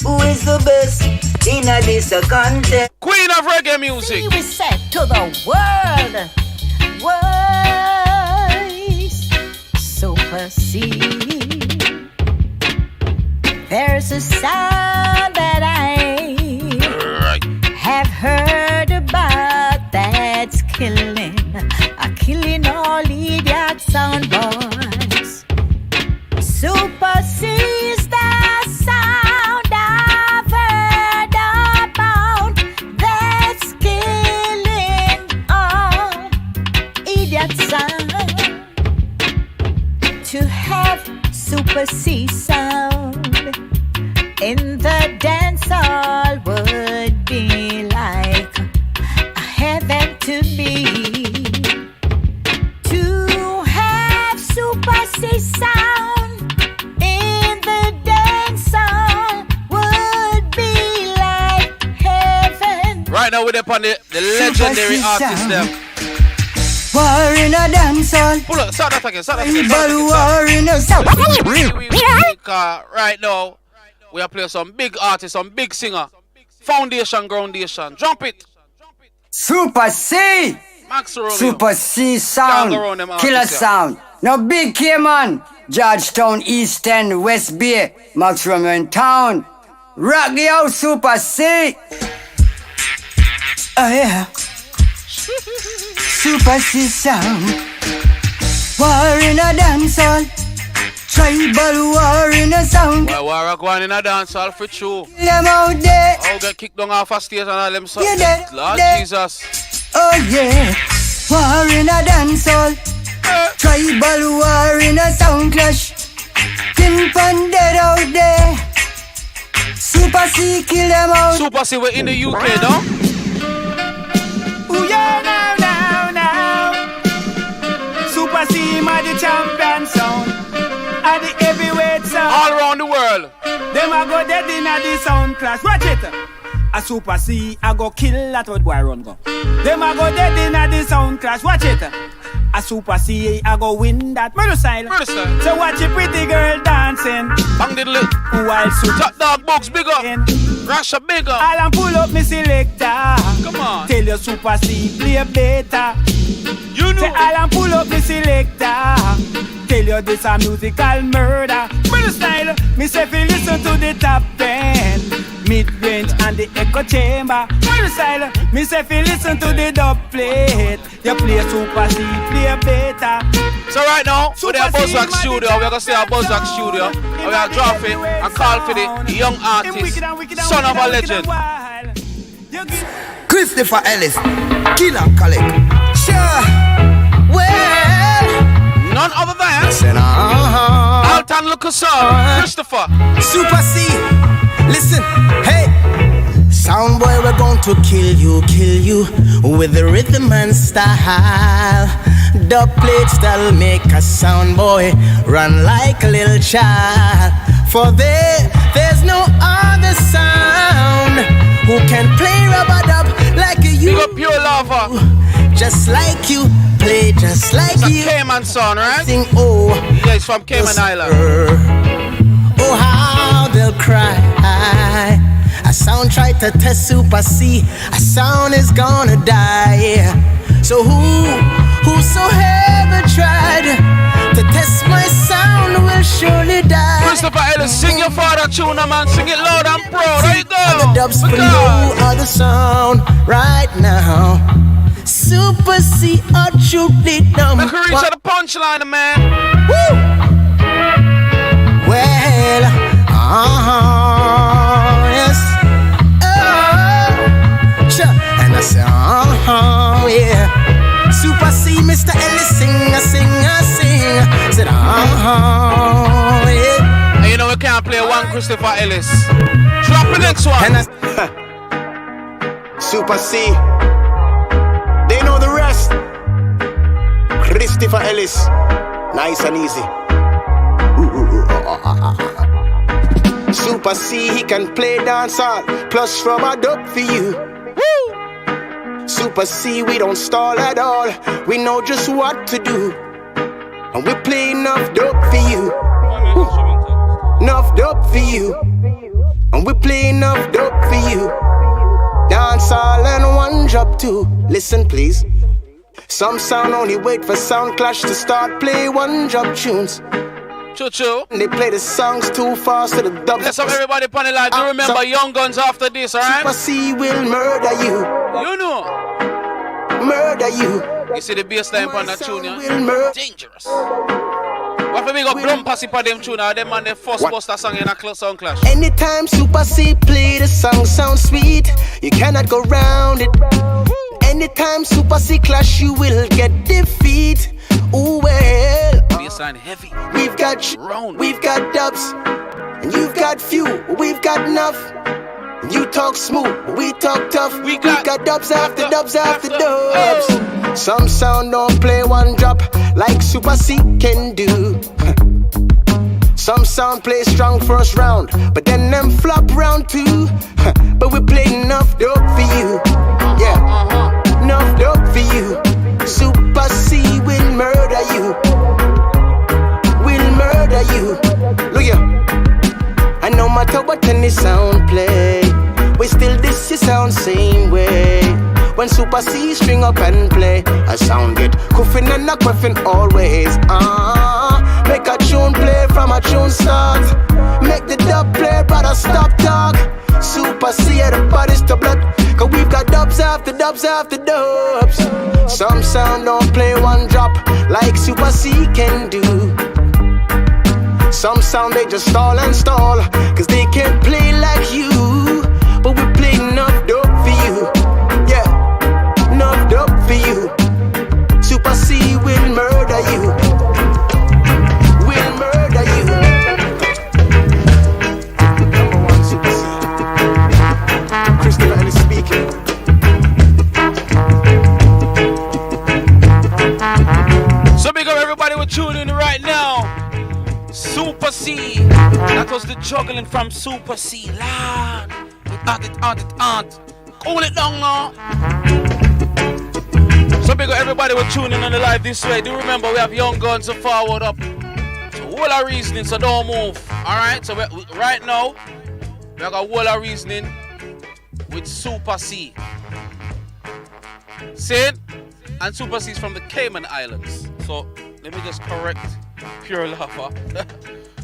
who is the best in a this contest. Queen of reggae music. We said to the world, Super C. There's a sound that I have heard about that's killing all idiot sound boys. Super C is the sound I've heard about that's killing all idiot sound. To have Super C sound in the dance hall would be like a heaven to me. To have Super C sound in the dance hall would be like heaven. Right now we're up on the legendary artist them. War in a dance hall. Pull up, start that again, start that again. War in a sound. Right now, we are playing some big artists, some big singer. Foundation, groundation. Drop it. Super C. Max Romeo. Super C sound. Killer sound. Now big K man. Georgetown, East End, West Bay. Max Romeo in town. Rock the house, Super C. Oh yeah. Super C sound. War in a dance hall. Tribal war in a sound. Why war going in a dance hall for true? Them out there. I'll get kicked down off a stage and all them stuff. Yeah, Lord Jesus. Oh yeah. War in a dance hall. Tribal war in a sound clash. Tin Pan dead out there. Super C kill them out. Super C we're in the UK though. Ooh yeah, now. Super C my the champion sound. And the heavyweight sound. All around the world. Them a go dead in a the sound class. Watch it. A Super C a go kill that old boy run go. Them a go dead in a the sound class. Watch it. A Super C a go win that murder style. So watch a pretty girl dancing. Bang the lip. While Top dog box bigger. Russia bigger. I'll pull up me selector. Come on. Tell your Super C play better. You know. Say I'll pull up me selector. Tell you this a musical murder. Murder style. Me say fi listen to the top 10, mid-range and the echo chamber. Murder style. Me say fi listen to the dub plate. You play Super C, play better. So right now, we're at Buzzrock Studio. We're gonna stay at Buzzrock Studio. And we're gonna drop it and call for the young artist, son of a legend. Christopher Ellis, Killer Collect. Sure. Well, none other than Alton Lucasar, Christopher. Super C. Listen, hey. Sound boy, we're going to kill you with the rhythm and style. Dub plate style make a sound boy run like a little child. For there's no other sound who can play rubber-dub like you. You got pure lava. Just like you, play just like it's you. It's a Cayman son, right? Sing, oh. Yeah, it's from Cayman Island. Oh, how they'll cry. A sound tried to test Super C. A sound is gonna die, yeah. So whosoever tried to test my sound will surely die. Christopher Ellis, sing your father tune, man. Sing it loud and proud. There you go. The dubs for no other sound right now. Super C are truly dumb. I can reach out the punchline, man. Woo! Well, yes. Sure. And I say, yeah. Super C, Mr. Ellis, sing. Said, yeah. And you know we can't play one Christopher Ellis. Drop the next one. And Super C. They know the rest. Christopher Ellis. Nice and easy. Super C, he can play dancehall. Plus from a dub for you. Woo! Super C, we don't stall at all. We know just what to do. And we play enough dope for you. Enough dope for you. And we play enough dope for you. Dance all and one drop too. Listen please. Some sound only wait for sound clash to start play one drop tunes. Choo-choo. They play the songs too fast to the dub. Let's have everybody on the line. Do remember Young Gunz after this, alright? Super C will murder you. You know. Murder you. You see the bass line on that tune, yeah? Dangerous. What if we got Blum Passy for them tune? Them man the first buster song in a sound clash. Anytime Super C play the song sounds sweet, you cannot go round it. Anytime Super C clash, you will get defeat. Ooh well. Bassline heavy. We've got we've got dubs, and you've got few. We've got enough. You talk smooth, we talk tough. We got dubs after dubs after dubs. Some sound don't play one drop like Super C can do. Some sound play strong first round, but then them flop round two. But we play enough dope for you. Yeah, enough dope for you. Super C will murder you. Will murder you. Look here. And no matter what any sound play, we still this is sound same way. When Super C string up and play, a sound get coughing and a coughing always. Make a tune play from a tune start. Make the dub play, brother, stop talk. Super C at the bodies to blood. Cause we've got dubs after dubs after dubs. Some sound don't play one drop like Super C can do. Some sound they just stall and stall, cause they can't play like you. But we play enough dope for you. Yeah, enough dope for you. Super C will murder you. Will murder you. Number one Super C. Christopher Ellis speaking. So big up everybody we're tuning in right now. Super C. That was the juggling from Super C. Lord. Aunt. Cool it down now. So big up everybody we're tuning on the live this way. Do remember we have Young Gunz to forward up. So whole of reasoning, so don't move. Alright, so right now we got a whole of reasoning with Super C. See it? And Super C is from the Cayman Islands. So let me just correct Pure Lava.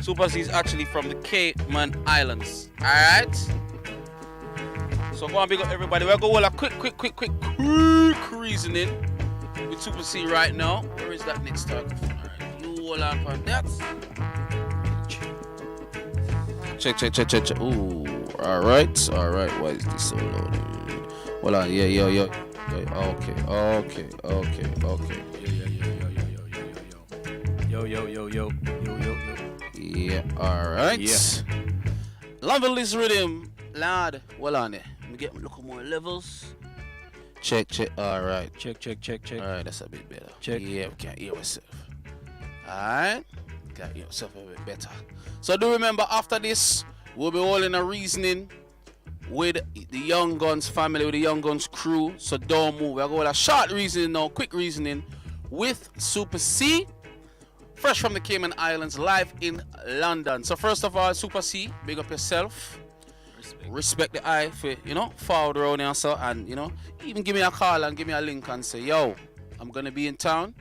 Super C is actually from the Cayman Islands. Alright? So go on, big up everybody. We're going to quick reasoning with Super C right now. Where is that next target? Alright, you hold on for that. Check. Ooh, alright. Why is this so loaded? Hold on, yo. Okay. Yo. Yeah, alright. Yeah. Loving this rhythm, lad. Well on it. Let me get a look at more levels. Check. Alright. Check. Alright, that's a bit better. Check. Yeah, we can't hear ourselves. Alright. Got yourself a bit better. So do remember after this, we'll be holding a reasoning with the Young Gunz family, with the Young Gunz crew. So don't move. We're going to a short reasoning now, quick reasoning with Super C. Fresh from the Cayman Islands, live in London. So first of all, Super C, big up yourself. Respect the eye for, forward around here, so, and, even give me a call and give me a link and say, yo, I'm going to be in town.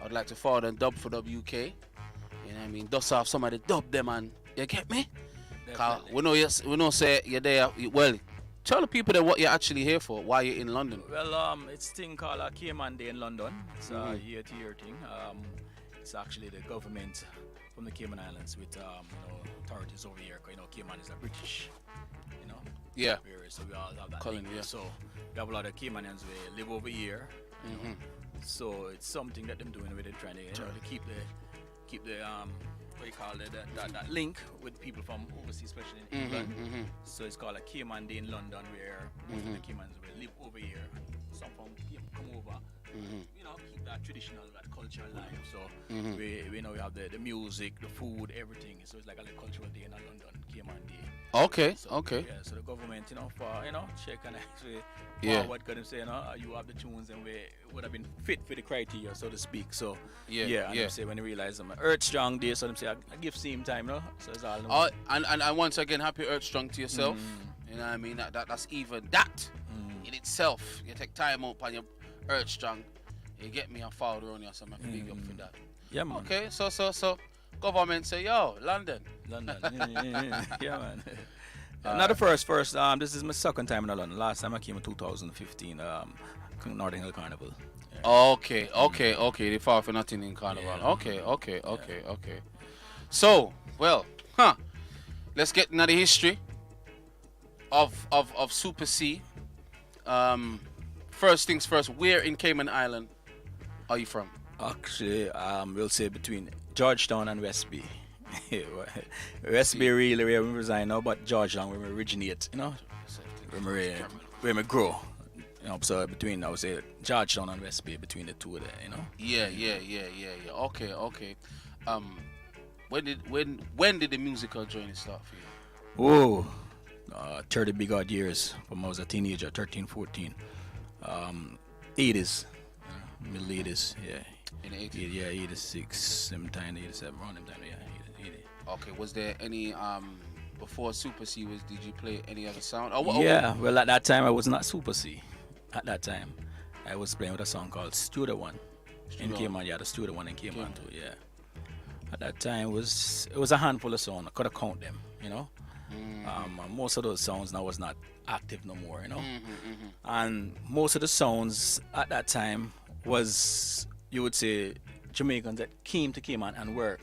I'd like to forward and dub for Dub UK. You know what I mean? Dust off some of the dub them, and you get me? We know say you're there. Well, tell the people that what you're actually here for, why you're in London. Well, it's a thing called a Cayman Day in London. It's a year-to-year thing. It's actually the government from the Cayman Islands with authorities over here. Cayman is a British, Yeah. area, so we all have that Colony, link. yeah. So we have a lot of Caymanians who live over here. So it's something that them doing with it, trying to keep the what you call it, that link with people from overseas, especially in England. So it's called a Cayman Day in London, where most of the Caymans will live over here. Some from come over, keep that traditional, that culture alive. So we know we have the music, the food, everything. So it's like a little cultural day in London, Cayman Day. Okay, So, okay. Yeah, so the government, for check and actually what can them say, you have the tunes and we would have been fit for the criteria, so to speak. So and them say when they realize I'm Earth Strong Day, so them say I give same time, so it's all. And once again, happy Earth Strong to yourself. You know what I mean? That's even that in itself. You take time out on your Earth Strong. You get me a follow around you, so I'm big up for that. Yeah, man. Okay, so government say, yo, London. Yeah, man. Not the first. This is my second time in London. Last time I came in 2015, Notting Hill Carnival. Yeah. Okay. They far for nothing in Carnival. Yeah. Okay. So, let's get into the history of Super C. First things first, where in Cayman Island are you from? Actually, we'll say between Georgetown and Westby. Westby really where we reside now, but Georgetown where we originate, where we grow. So between, I would say, Georgetown and Westby, between the two there, Yeah. Okay. When did the musical journey start for you? 30 big odd years from I was a teenager, 13, 14. 80s, middle 80s, yeah. In the 80s? Yeah, 86, sometime 87, around them time, yeah, 80. Okay, was there any, before Super C, did you play any other sound? Well, at that time, I was not Super C. At that time, I was playing with a song called Studio One. In Cayman, the Studio One in Cayman too, yeah. At that time, it was a handful of songs. I could have count them, most of those sounds now was not active no more, And most of the sounds at that time was, you would say, Jamaicans that came to Cayman and work.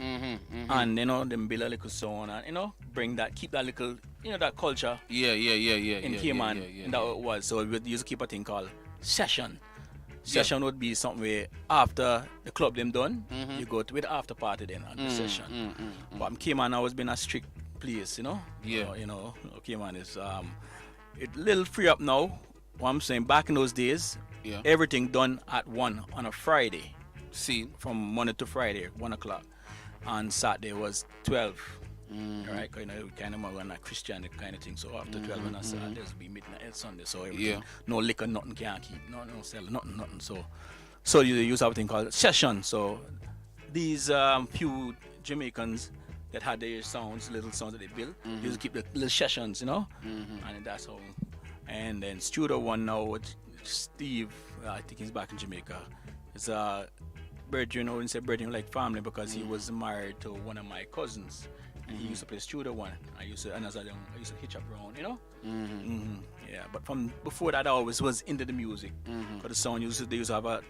And them build a little sound and bring that, keep that little, that culture. In Cayman, and that it was. So we used to keep a thing called session. Session would be something where after the club them done, you go to the after party then and the session. But Cayman always been a strict place, Cayman is it little free up now. What I'm saying, back in those days, everything done at 1 on a Friday. From Monday to Friday, 1 o'clock. And Saturday was 12. Right? Kind of more on a Christian kind of thing. So after 12 on a Saturday, it'll be midnight and Sunday. So everything, no liquor, nothing can't keep, no sell, nothing. So you use something called session. So these few Jamaicans that had their sounds, little sounds that they built, used to keep the little sessions, and that's how. And then Studio One now with Steve, I think he's back in Jamaica. It's brethren, I wouldn't say brethren like family because he was married to one of my cousins. And he used to play Studio One. I used to hitch up around, Yeah, but from before that, I always was into the music. Because the sound they used to have a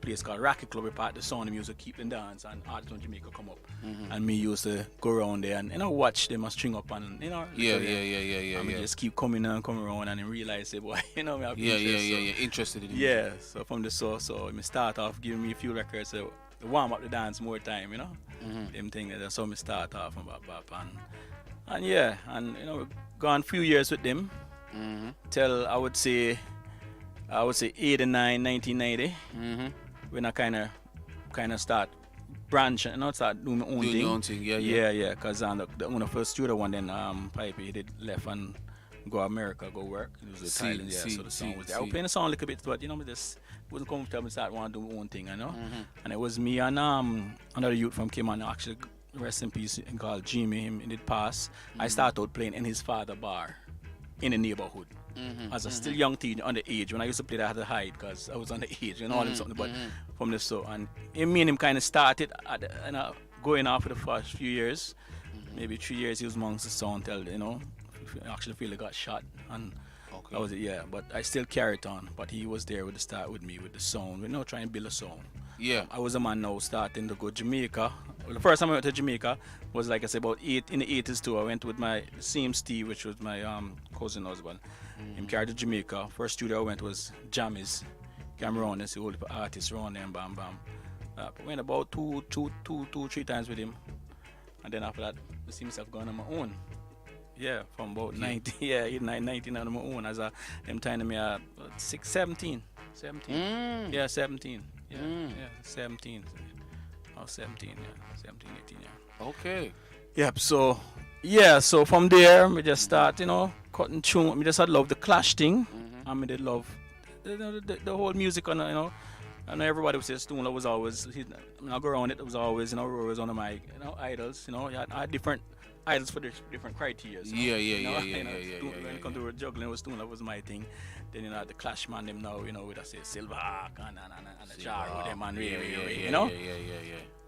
place called Rocket Club, where part of the sound of music keep them dance and artists from Jamaica come up. And me used to go around there and watch them and string up and Yeah. And we just keep coming around and realize, say, boy, me have interested in it. Yeah, so from the so me start off giving me a few records. So warm up the dance more time, them things. That's how me start off and gone a few years with them till I would say 89, 1990 when I kind of start branching, start doing my own thing. Yeah. Because when I first Studio One, then Pipey did left and go America, go work. It was the Thailand, so the song was there. I was playing the song a little bit, but me just wasn't comfortable. Start want to do my own thing, And it was me and another youth from Cayman, actually, rest in peace, called Jimmy. He did pass. I started out playing in his father bar in the neighborhood. As a still young teen, underage. When I used to play, I had to hide because I was underage, all them something. But from the so, and me and him kind of started going off for the first few years, maybe 3 years. He was amongst the sound till actually feel he got shot and that was it. But I still carried on, but he was there with the start with me with the sound, trying to build a sound. I was a man now starting to go Jamaica. Well, the first time I went to Jamaica was, like I said, about in the 80s too. I went with my same Steve, which was my cousin husband. Him carried to Jamaica. First studio I went was Jammies, Cameron, and see all the artists around there, bam. Went about two, 3 times with him, and then after that I see myself going on my own. Yeah, from about 19 on my own. As them time to me 17. Yeah, 17. Yeah, 17. I was 17, yeah. 17, 18, yeah. Okay. Yep, so from there, we just start, cutting tune. We just had love the Clash thing. I mean, they love the whole music, and I know everybody would say Stone Love was always, I go around it was always, Roy was one of my, idols, I had different idols for different criteria. Yeah. When it comes to juggling, Stone Love was my thing. Then, had the Clash man, them now, with, I say, Silverhawk and the Jar with them, and Ray, Yeah.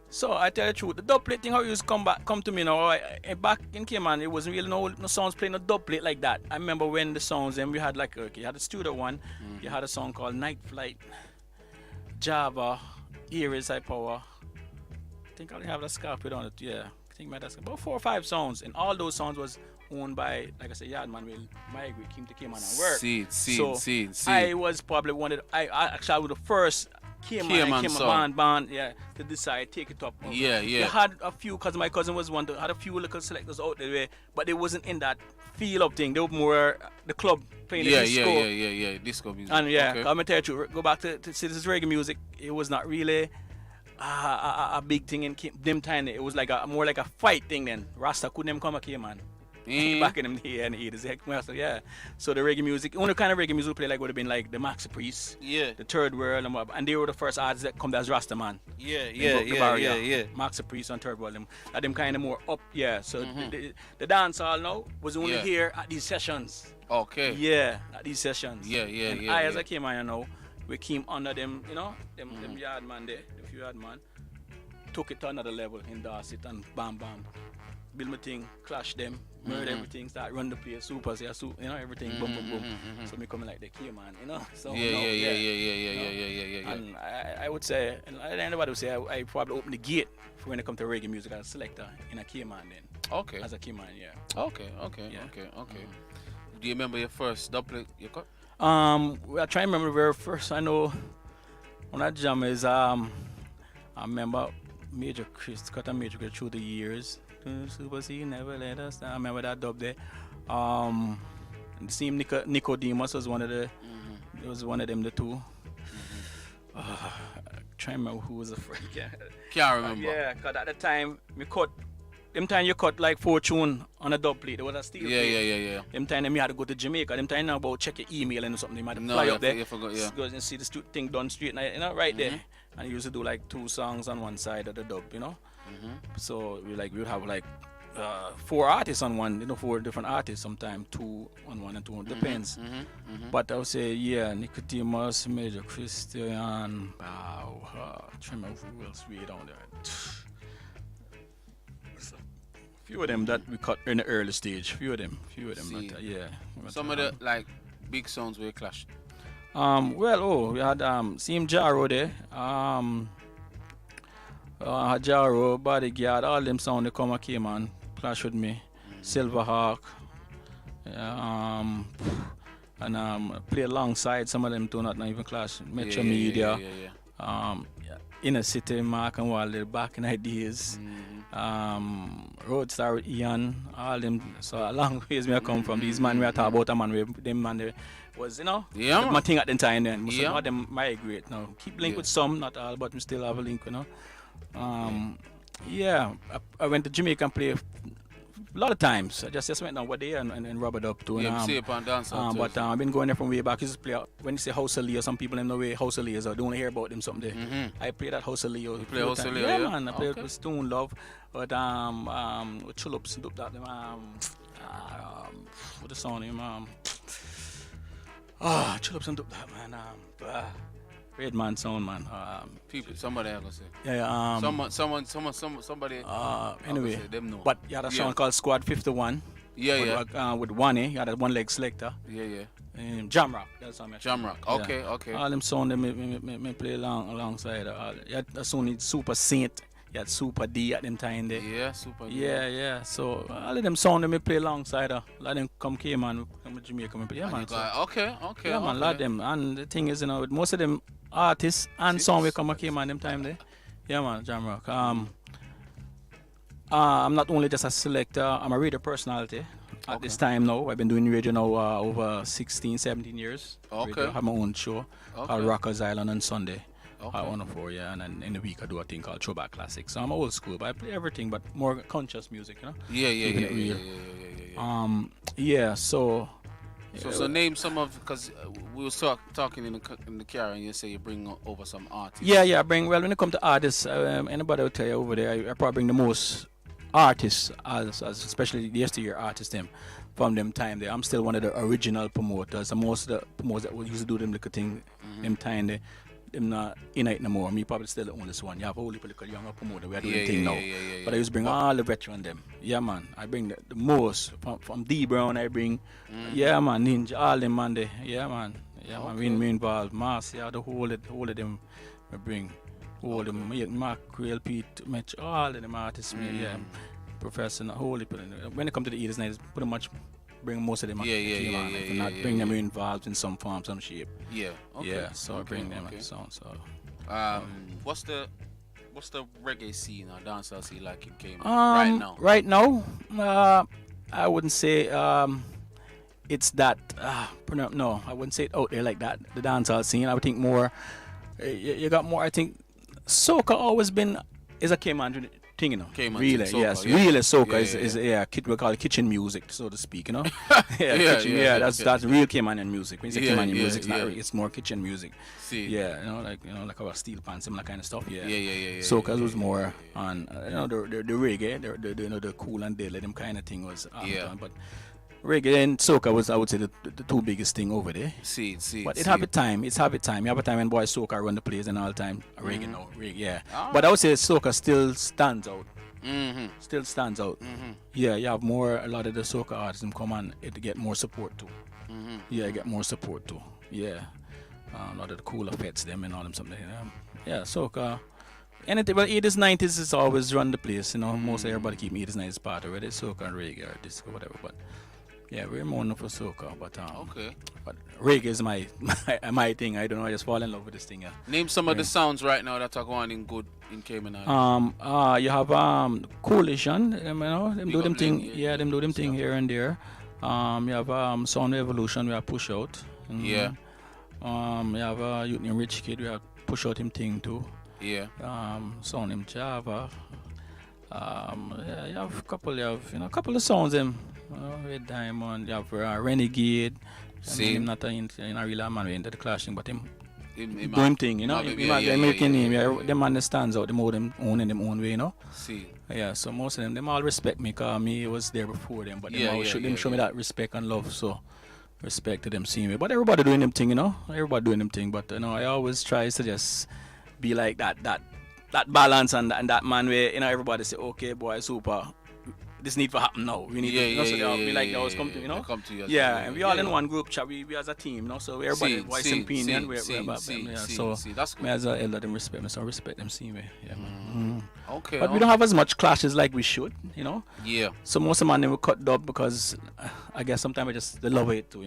So I tell you the truth, the dub plate thing how it used to come to me now. Back in Cayman, it wasn't really no songs playing a dub plate like that. I remember when the songs, and we had you had a studio one, you had a song called Night Flight, Java, Ears High Power. I think I only have the scarpet on it, yeah. I think that's about 4 or 5 songs, and all those songs was owned by, like I said, Yardman will migrate, came to Cayman and work. See. I was probably I actually was the first Cayman band, to decide take it up. Yeah. You had a few, because my cousin was one, had a few little selectors out there, but they wasn't in that feel of thing. They were more the club playing the disco. Yeah, disco music. And I'm gonna tell you, go back to this reggae music. It was not really a big thing in them time. It was like more like a fight thing then. Rasta couldn't come a Cayman. Back in the 80s, yeah. So the reggae music, only kind of reggae music we play would have been like the Maxi Priest, the Third World, and they were the first artists that come as Rasta man. Yeah. Maxi Priest and Third World, them kind of more up, So the dance hall now was only here at these sessions. Okay. Yeah, at these sessions. Yeah. As I came on, we came under them, them yard man there, the few yard man, took it to another level, endorsed it, and bam. Build my thing, clash them, murder everything, start run the place, everything, boom. So me coming like the key man, So Yeah. And I would say, and anybody would say, I probably open the gate for when it comes to reggae music as a selector in a key man then. Okay. As a key man, Okay. Do you remember your first dubplate you cut? I try to remember the very first. I know when I jam is I remember Major Chris cut a Major Chris through the years. Super C never let us down. I remember that dub there. The same Nicodemus was one of the. It was one of them, the two. Trying to remember who was the first. Can't remember. Yeah, because at the time we cut. Them time you cut like 4 tune on a dub plate. There was a steel plate. Yeah. Them time you had to go to Jamaica. Them time now about check your email and something. You had to fly up there. You forgot, Go and see the thing done straight, right there. And you used to do like 2 songs on one side of the dub, So we would have like 4 artists on one, 4 different artists. Sometimes 2 on one and 2 on. Depends. But I would say Nicodemus, Major Christian, trying to who else we down there. Few of them that we cut in the early stage. Few of them. Some of the big songs were clashed. We had Sim Jaro there. Jaro, Bodyguard, all them sound they come and came and clash with me. Silverhawk. And play alongside some of them too, not even clash. Metro Media. Inner City, Mark and Wilder back in the days. Roadstar with Ian, all them. So a long ways me I come from. These man we are talk about a man with them man they was my thing at the time then. Most of them migrate now. Keep link with some, not all, but we still have a link, I went to Jamaica and play a lot of times. I just went down one day and rub it up too. But I've been going there from way back. I used to play when you say House of Leo, some people in the way House of Leo, so they only hear about them someday. I played at House of Leo. You play House of Leo? Yeah, man. I played with Stone Love, but with Chulops and that what the song name Chulops and that man Red Man sound man. Somebody else say. Yeah. Somebody. Anyway, say, them know. But you had a song called Squad 51. With Wani, you had a one leg selector. Jamrock. That's how Jamrock. Okay. All them sound they me play alongside. You had a song with Super Saint. You had Super D at them time there. Yeah, Super D. Yeah. So all of them sound they me play alongside. A lot of them come Cayman, come to Jamaica, me play. Yeah, man. Okay. Yeah, man. A lot of them. And the thing is, with most of them artists and song we come Cayman them time there. Yeah, man. Jamrock. I'm not only just a selector. I'm a radio personality. At this time now, I've been doing radio now over 16, 17 years. Okay. Radio. I have my own show called Rockers Island on Sunday. Hot 104, yeah. And then in the week I do a thing called Throwback Classics. So I'm old school, but I play everything, but more conscious music, you know. Yeah. So name some of, because we were talking in the car, and you say you bring over some artists. Yeah. When it comes to artists, anybody will tell you over there, I probably bring the most artists, as especially the yesteryear artists them from them time there. I'm still one of the original promoters. And most of the promoters that used to do them little thing them time there, them not in it no more. Me probably still the oldest one. You have a whole little younger promoter. We are doing thing now. But I used to bring all the veteran them. Yeah man. I bring the most from D Brown. I bring yeah man, Ninja, all them man there. Yeah man. We involved Mars, the whole of them I bring. All them Mark Real Pete Mitch, all of them artists Professor whole when it comes to the 80s nights pretty much bring most of them bring them involved in some form, some shape. So I bring them and so what's the reggae scene or dancehall scene like it came right now I wouldn't say it's that no, I wouldn't say it out there like that, the dancehall scene. I would think more you got more, I think soca always been is a Cayman thing, you know. Really, soca, yes. Really, soca is we call it kitchen music, so to speak, you know. That's real Caymanian music. When you say Caymanian music, it's more kitchen music. Like our steel pans, similar kind of stuff. Soca was more on the reggae, the cool and deadly, them kind of thing was but reggae and soca was, I would say, the two biggest thing over there. But it have a time. It's have a time. You have a time when boy soca run the place and all the time. Reggae now, reggae, But I would say soca still stands out. Still stands out. You have a lot of the soca artists come on to get more support too. Get more support too. A lot of the cooler fets them and all them something. Soca. Anything, well, 80s, 90s is always run the place. You know, most everybody keep 80s, 90s part of it. It's soca and reggae or disco, whatever. But we're more known for soca, but but reggae is my thing. I don't know. I just fall in love with this thing. Name some of the sounds right now that are going in good in Cayman Islands. You have Coalition. Them do them thing. Them do them thing here and there. You have Sound Evolution. We have Push Out. You have Youth and Rich Kid. We have Push Out him thing too. Sound him Java. You have a couple. You have a couple of sounds them. Red Diamond, you have Renegade. Him not really a man into the clashing, but him do him thing, you know. The American name, them man stands out, them all them own in them own way, you know. So most of them all respect me, cause me was there before them, but them show me that respect and love, so respect to them seeing me. But everybody doing them thing, you know. Everybody doing them thing, but I always try to just be like that balance and that man where everybody say, okay boy, super. This need to happen now. We need to like those come to and we all in one group chat. We as a team, so everybody voice opinion. That's me as a elder them respect me, so I respect them see me. Okay. But we don't have as much clashes like we should, So most of them will cut dub because I guess sometimes they love it too,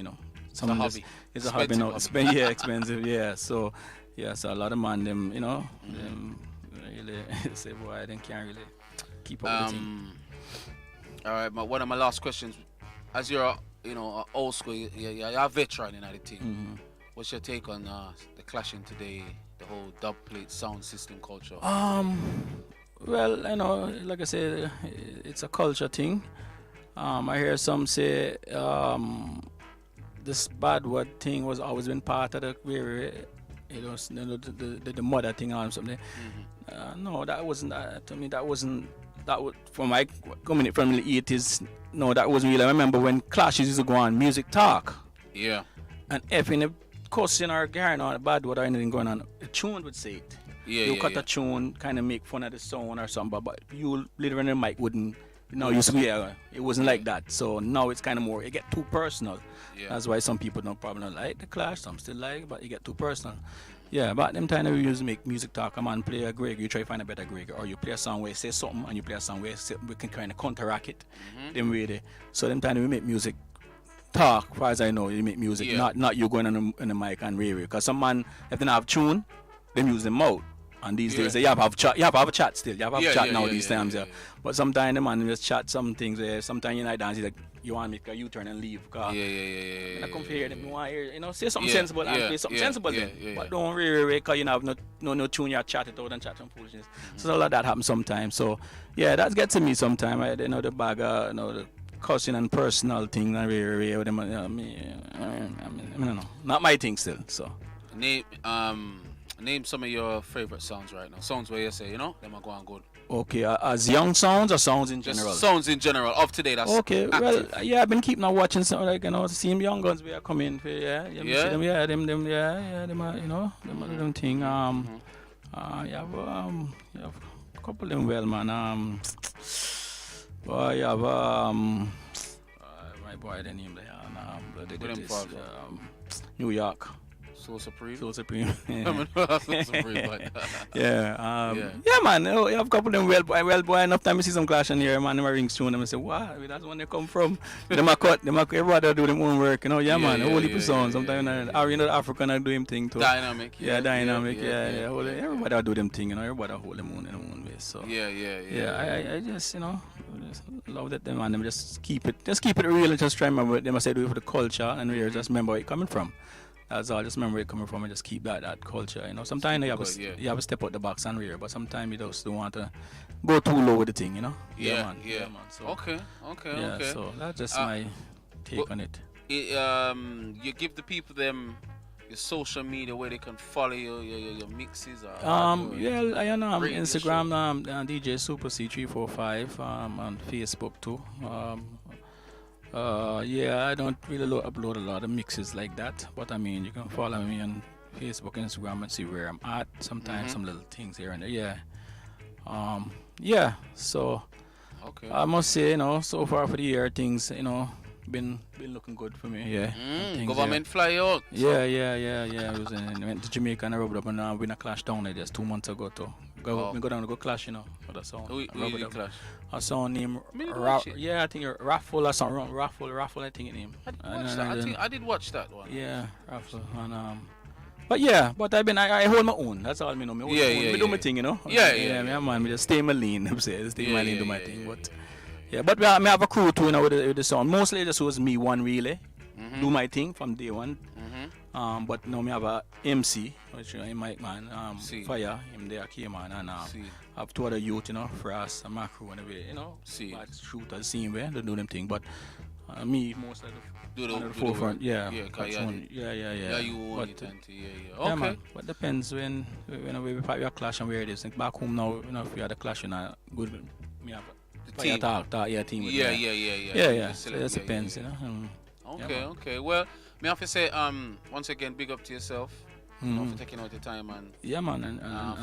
It's a hobby. It's a hobby now. Expensive, So a lot of man them, them really say boy, they can't really keep up with the team. All right, one of my last questions. As you're, old school, you're a veteran in the team. What's your take on the clashing today, the whole dub plate sound system culture? Well, like I said, it's a culture thing. I hear some say this bad word thing was always been part of the mother thing or something. No, that wasn't that. To me, that wasn't. That was from my coming from the 80s. No, that wasn't really. I remember when clashes used to go on music talk. And if in a cussing or carrying on a bad word or anything going on, the tune would say it. You cut a tune, kind of make fun of the sound or something, but you literally the mic wouldn't. It wasn't like that. So now it's kind of more. It get too personal. That's why some people don't probably like the clash. Some still like, but it get too personal. But them time we used to make music talk. A man play a Greg, you try to find a better Greg, or you play a song where you say something, and you play a song where we can kind of counteract it. Them way there. So them time we make music talk. As far as I know, you make music, not you going on the mic and rave. Because some man, if they don't have tune, them use them mouth. And these days, you have to have chat. You have to have a chat still. You have to have chat now these times. Yeah. But sometimes the man just chat some things. Sometimes you know dance, like you want to make a U-turn and leave. Yeah. I come here, them. You want to hear, say something sensible and play something sensible. But don't really, because you have no tune. You chat it out and chat some foolishness. So all of that happens sometimes. So yeah, that gets to me sometimes. The bag, the cussing and personal thing. I really with them. I don't know. Not my thing still. So Name some of your favorite songs right now. Songs where you say, them are going good. Okay, as young sounds or sounds in general? Just songs in general, of today. That's okay. active. Well, I've been keeping on watching some seeing young Gunz where come in. Them, them thing. You have a couple of them well, man. You have my boy, the name there, New York. Soul Supreme. Soul Supreme. Yeah, man. You have a couple of them well boy. Enough time you see some clash in here, man. Them rings tune them and say, wow, that's when they come from. Them a cut. Everybody do them own work. Yeah, man. Whole heap of songs. Sometimes the African do him thing too. Dynamic. Dynamic. Everybody do them thing. Everybody hold them own way. So I just just love that them, man. Them just keep it real and just try to remember. They must say do it for the culture and we just remember where it coming from. That's all. Just remember where it coming from and just keep that culture. Sometimes you have to step out the box and rear, but sometimes you just don't want to go too low with the thing. Yeah, man. So, okay. So that's just my take on it. You give the people them your social media where they can follow your mixes. Or I am Instagram DJ Super C345 on Facebook too. I don't really upload a lot of mixes like that, but you can follow me on Facebook, Instagram, and see where I'm at. Sometimes some little things here and there. So I must say, so far for the year, things, been looking good for me. Government fly out. I went to Jamaica and I rubbed up and win a clash down there just 2 months ago too. Go down and go clash, for the song. Who clash? A song named I think Raffle or something. Raffle, I think it named. I did watch that one. Yeah, Raffle and but I hold my own. That's all me know. Me do my thing, man. Me just stay my lane. Stay my lane, do my thing. But I have a crew too, with the song. Mostly just was me one really. Do my thing from day one. But now me have a MC, which Mike man, Fire, him there came on, and have two other youth, Frost and Macro and everything, but shooters same way, they do them thing. But me most of the forefront, Yeah, you own it. Okay. Man, but depends when we have a clash and where it is. Like back home now, if we had a clash and a good, me have a team. Team with Yeah. So it depends, Okay. Well, me have to say, once again, big up to yourself. For taking out the time and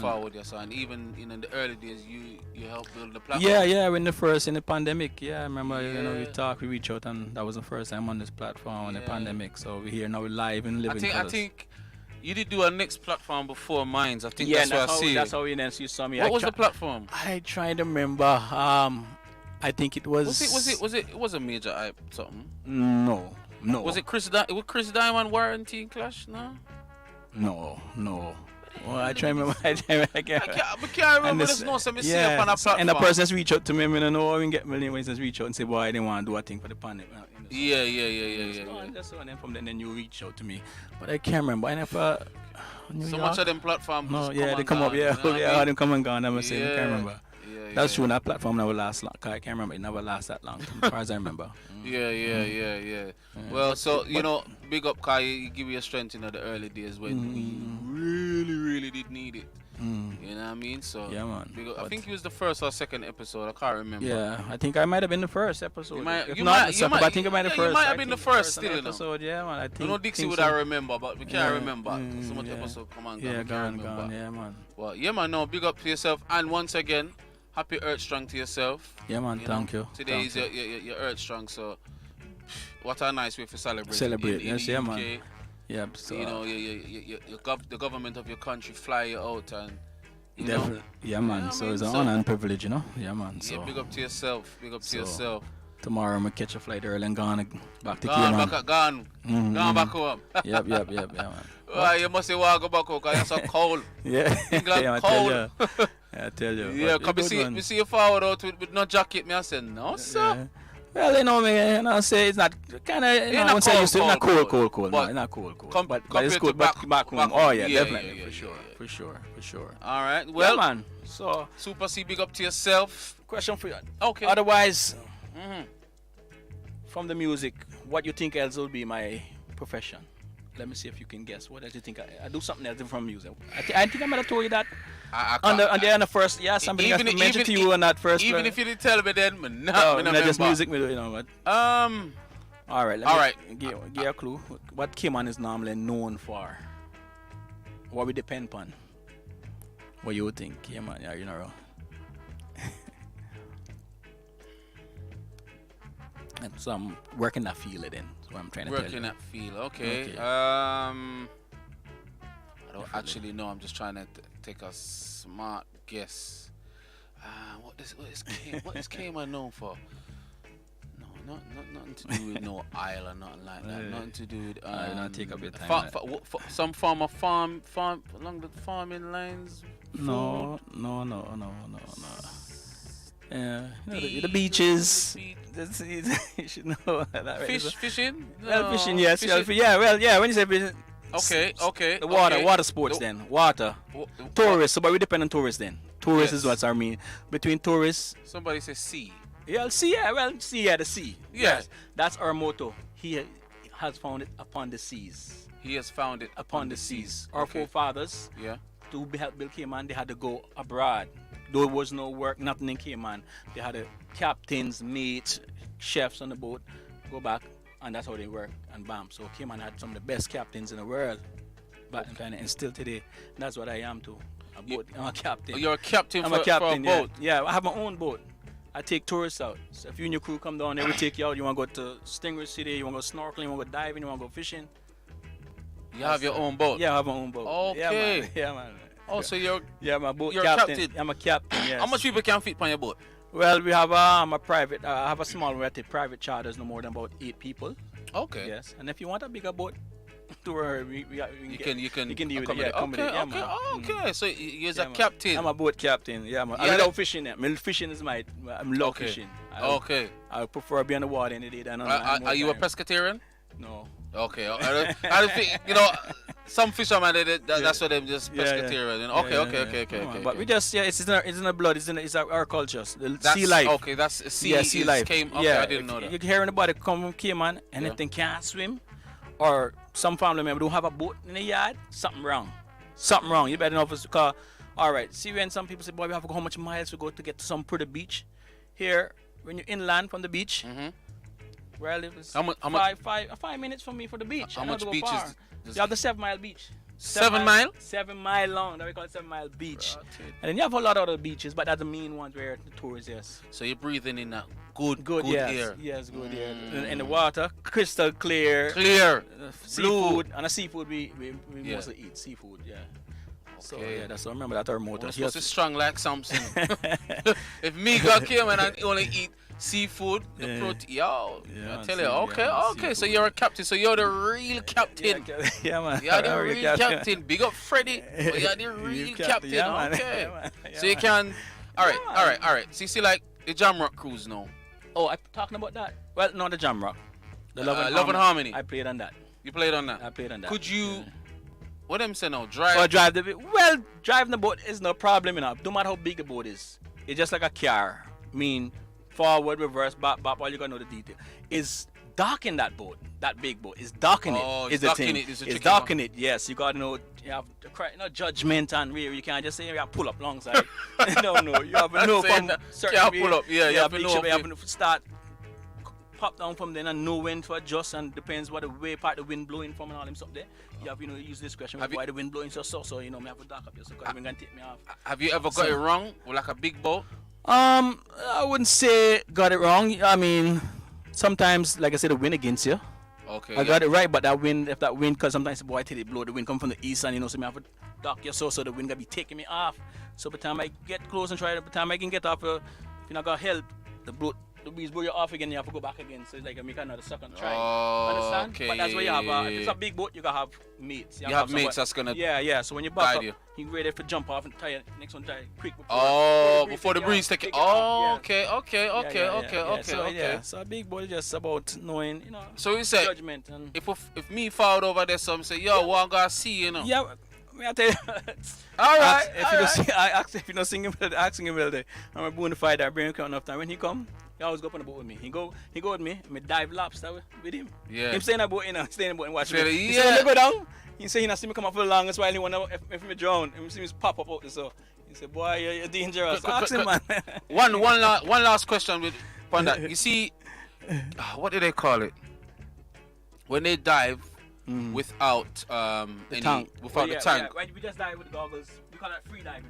forward your son. Even in the early days, you helped build the platform. When in the pandemic. I remember we reached out, and that was the first time on this platform in the pandemic. So we're here now, we're live and living. I think you did do a next platform before Minds. I think that's what I see. That's how you saw me. What was the platform? I try to remember. I think it was. It was a major hype something? No. Was it Chris Diamond Warranty Clash? No. Well, I try to remember. I can't remember. There's no some see up on a platform. And the person reach out to me. I don't know how we get million ways to reach out and say, boy, I didn't want to do a thing for the pandemic. Yeah. So, and then from then you reach out to me. But I can't remember. I never. So much of them platforms. No, they come up. They come and gone. I'm saying, I can't remember. That's true. That platform never lasts long. I can't remember. It never lasts that long, as far as I remember. Yeah. Well, so big up, Kai. You give you a strength in the early days when we really did need it. You know what I mean? So man. Big up. I think it was the first or second episode. I can't remember. Yeah, I think I might have been the first episode. I think I might have been the first still. Episode, man. I think. Dixie would I remember, but we can't remember. So much episode come on. Gone. Yeah, man. Well, man. No, big up to yourself, and once again. Happy Earth Strong to yourself. Yeah, man. Thank you. Today is your Earth Strong, so what a nice way for celebrate. In man. Yeah. So the government of your country fly you out and definitely. Yeah, man. So it's an honor and privilege, Yeah, man. So big up to yourself. To yourself. Tomorrow I'm gonna catch a flight early and gone back to Cayman. Gone back home. Yep, yeah, man. You must say walk back because it's so cold. Yeah. England Yeah, I cold. tell you. I tell you. Yeah, But because good me one. see you forward out with no jacket. Me I said, no, sir. Yeah. Well, you know me, I say it's not kind of, It's I not won't say used to, cold, not cold, cold. No, but it's not cold. But compared it's to good back home. Oh, yeah, definitely. yeah, For sure. All right, well, yeah, man. So, Super C, big up to yourself. question for you. Okay. Otherwise, Mm-hmm. from the music, what you think else will be my profession? Let me see if you can guess. What else you think? I do something else different from music. I think I might have told you that on the first. Yeah, somebody has to mention to you on that first. Even if you didn't tell me, then me no, not just remember. music. You know what? All right. Give you a clue. What K-Man is normally known for? What we depend upon? What you would think? Yeah, man. Yeah, you know. And so I'm working that field then. That's what I'm trying to tell you. Working that field. Okay. Okay. I don't actually know. I'm just trying to take a smart guess. What is K-Man known for? No, nothing to do with no aisle or nothing like that. Nothing to do with. Not take up your time. Some form of farm along the farming lines. No. Yeah, the beaches. You should know that. Fishing? Well, fishing, yes. Fishing. Yeah. When you say fishing, Okay. the water sports then. Water. Tourists. So, but we depend on tourists then. Tourists is what's our mean. Between tourists. Somebody says sea. Yeah, sea. Yeah, well, sea. Yeah, the sea. Yeah. Yes, that's our motto. He has found it upon the seas. He has found it upon the seas. Okay. Our forefathers. Yeah. To help build Cayman, they had to go abroad. There was no work, nothing in Cayman. They had captains, mates, chefs on the boat, go back, and that's how they work. And bam, so Cayman had some of the best captains in the world back then, and still today. That's what I am too. I'm a captain. You're a captain. I'm for a captain. For a boat. Yeah, I have my own boat. I take tourists out. So if you and your crew come down there, we take you out. You want to go to Stingray City? You want to go snorkeling? You want to go diving? You want to go fishing? You have your own boat. Yeah, I have my own boat. Okay. Yeah, man. Oh, so you're my boat you're captain. captain. I'm a captain. Yes. How much people can fit on your boat? Well, we have a private. I have a small one. I take private charters, no more than about 8 people. Okay. Yes, and if you want a bigger boat, to where you can deal with it. Okay. So you're a captain. I'm a boat captain. Yeah, man. I love fishing. Fishing is my. I'm love fishing. I prefer being on the water any day than on Are you a pescatarian? No. Okay. I don't think some fishermen that's what them just pescatarian. Okay. But we just it's in our blood. It's our culture. Sea life. Okay, that's sea life. I didn't know that. You hear anybody come from Cayman and if they can't swim, or some family member don't have a boat in the yard, something wrong. You better know if it's because. All right. See when some people say, "Boy, we have to go how much miles we go to get to some pretty beach." Here, when you're inland from the beach. Where I live is 5 minutes from me for the beach. How much beach is you have the 7 Mile beach. 7 mile? 7 mile long. That we call it 7 Mile beach. And then you have a lot of other beaches, but that's the main ones where the tourists, yes. So you're breathing in that good yes, air. Yes, good air. And the water, crystal clear. Seafood. And the seafood we mostly eat. Seafood, yeah. So yeah, that's what I remember. That's our motto. Supposed to strong like Samson. If me got came and I only eat seafood, the protein. I tell you, okay. So you're a captain. So you're the real captain. Yeah, man. You're the real captain. Big up Freddy. But you're the real captain. Yeah, okay. Man. So you can. All right. So you see, like the Jamrock cruise now. Oh, I'm talking about that. Well, not the Jamrock. The Love and Harmony. I played on that. You played on that. I played on that. Could you? What them say now? Drive. Or drive the boat. Well, driving the boat is no problem enough. No matter how big the boat is. It's just like a car. Forward, reverse, back. All you gotta know the detail. It's docking that boat. That big boat. It's docking it. It's the docking thing. it. It's docking it. Yes, you gotta know. You have the correct judgment and rear. You can't just say you have pull up alongside. No. You have to know from certain. Can't pull up. Yeah, you have to know. You have to start. Pop down from there and know when to adjust, and depends what the way part the wind blowing from and all them stuff there. You have use discretion with why the wind blowing so me have to dock up yourself because gonna take me off. Have you ever got it wrong with like a big boat? I wouldn't say got it wrong. I mean, sometimes like I said, the wind against you. Okay. I got it right, but that wind, because sometimes I tell it blow, the wind come from the east, and so me have to dock yourself, so the wind gonna be taking me off. So by the time I get close and try, by the time I can get off, if you not got help, the boat the breeze blow you off again, you have to go back again. So it's like you make another second try. Oh, Understand? okay, But that's where you have. yeah, If it's a big boat, you gotta have mates. You have mates that's gonna Yeah. So when you back guide up, you. you ready to jump off and try next one try quick. Before the breeze take it. Oh, okay. So a big boat is just about knowing, So you say, judgment and if me fall over there, some say, yo, what I'm gonna see, Yeah, I tell you. All right. I ask if you don't sing him, ask him well there. I'm a bonafide that bring him enough time. When he come, he always go up on the boat with me. He go with me. I dive lobster with him. Yeah. Him stay in the boat, stay in the boat and watch me. Yeah. He say when they go down, he say he not see me come up for the longest while he wonder if me drown. He see me pop up out there. So he say, boy, you're dangerous. Ask him, man. One last question with Panda. You see, what do they call it? When they dive without the tank. Yeah. We just dive with the goggles. We call it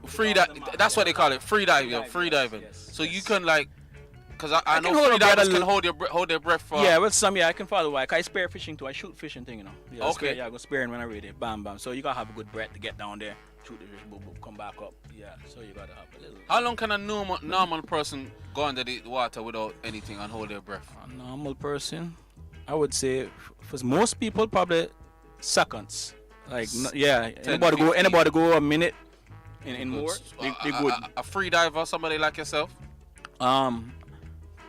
free diving. That's what they call it. Free diving. Free diving. Yes. So you can because I know free divers can hold their breath for. Yeah, well, I can follow why. I spear fishing too. I shoot fishing thing, Yeah, okay. I go spearing when I read it. Bam, bam. So you gotta have a good breath to get down there, shoot the fish, boom, boom, come back up. Yeah. So you gotta have a little. How long can a normal person go under the water without anything and hold their breath? A normal person, I would say, for most people, probably seconds. Anybody go a minute in more. They good. A free diver, somebody like yourself.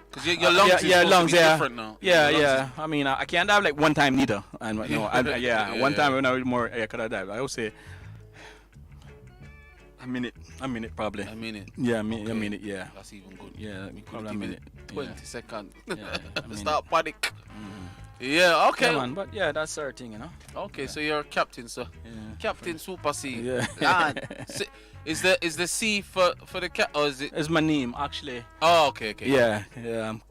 Because your lungs lungs, different now. Yeah. I mean, I can't dive like one time neither. And one time when I was more, I could have dived. I would say a minute probably. A minute. Yeah, a minute. Yeah. That's even good. Yeah, probably a minute. 20 seconds. Yeah, Start panic. Yeah, okay. Yeah, man, but that's our thing, Okay, so you're a captain, so Captain Super C. Yeah. Lad, is the C for the cat, or is it? It's my name actually. Oh, okay. Yeah.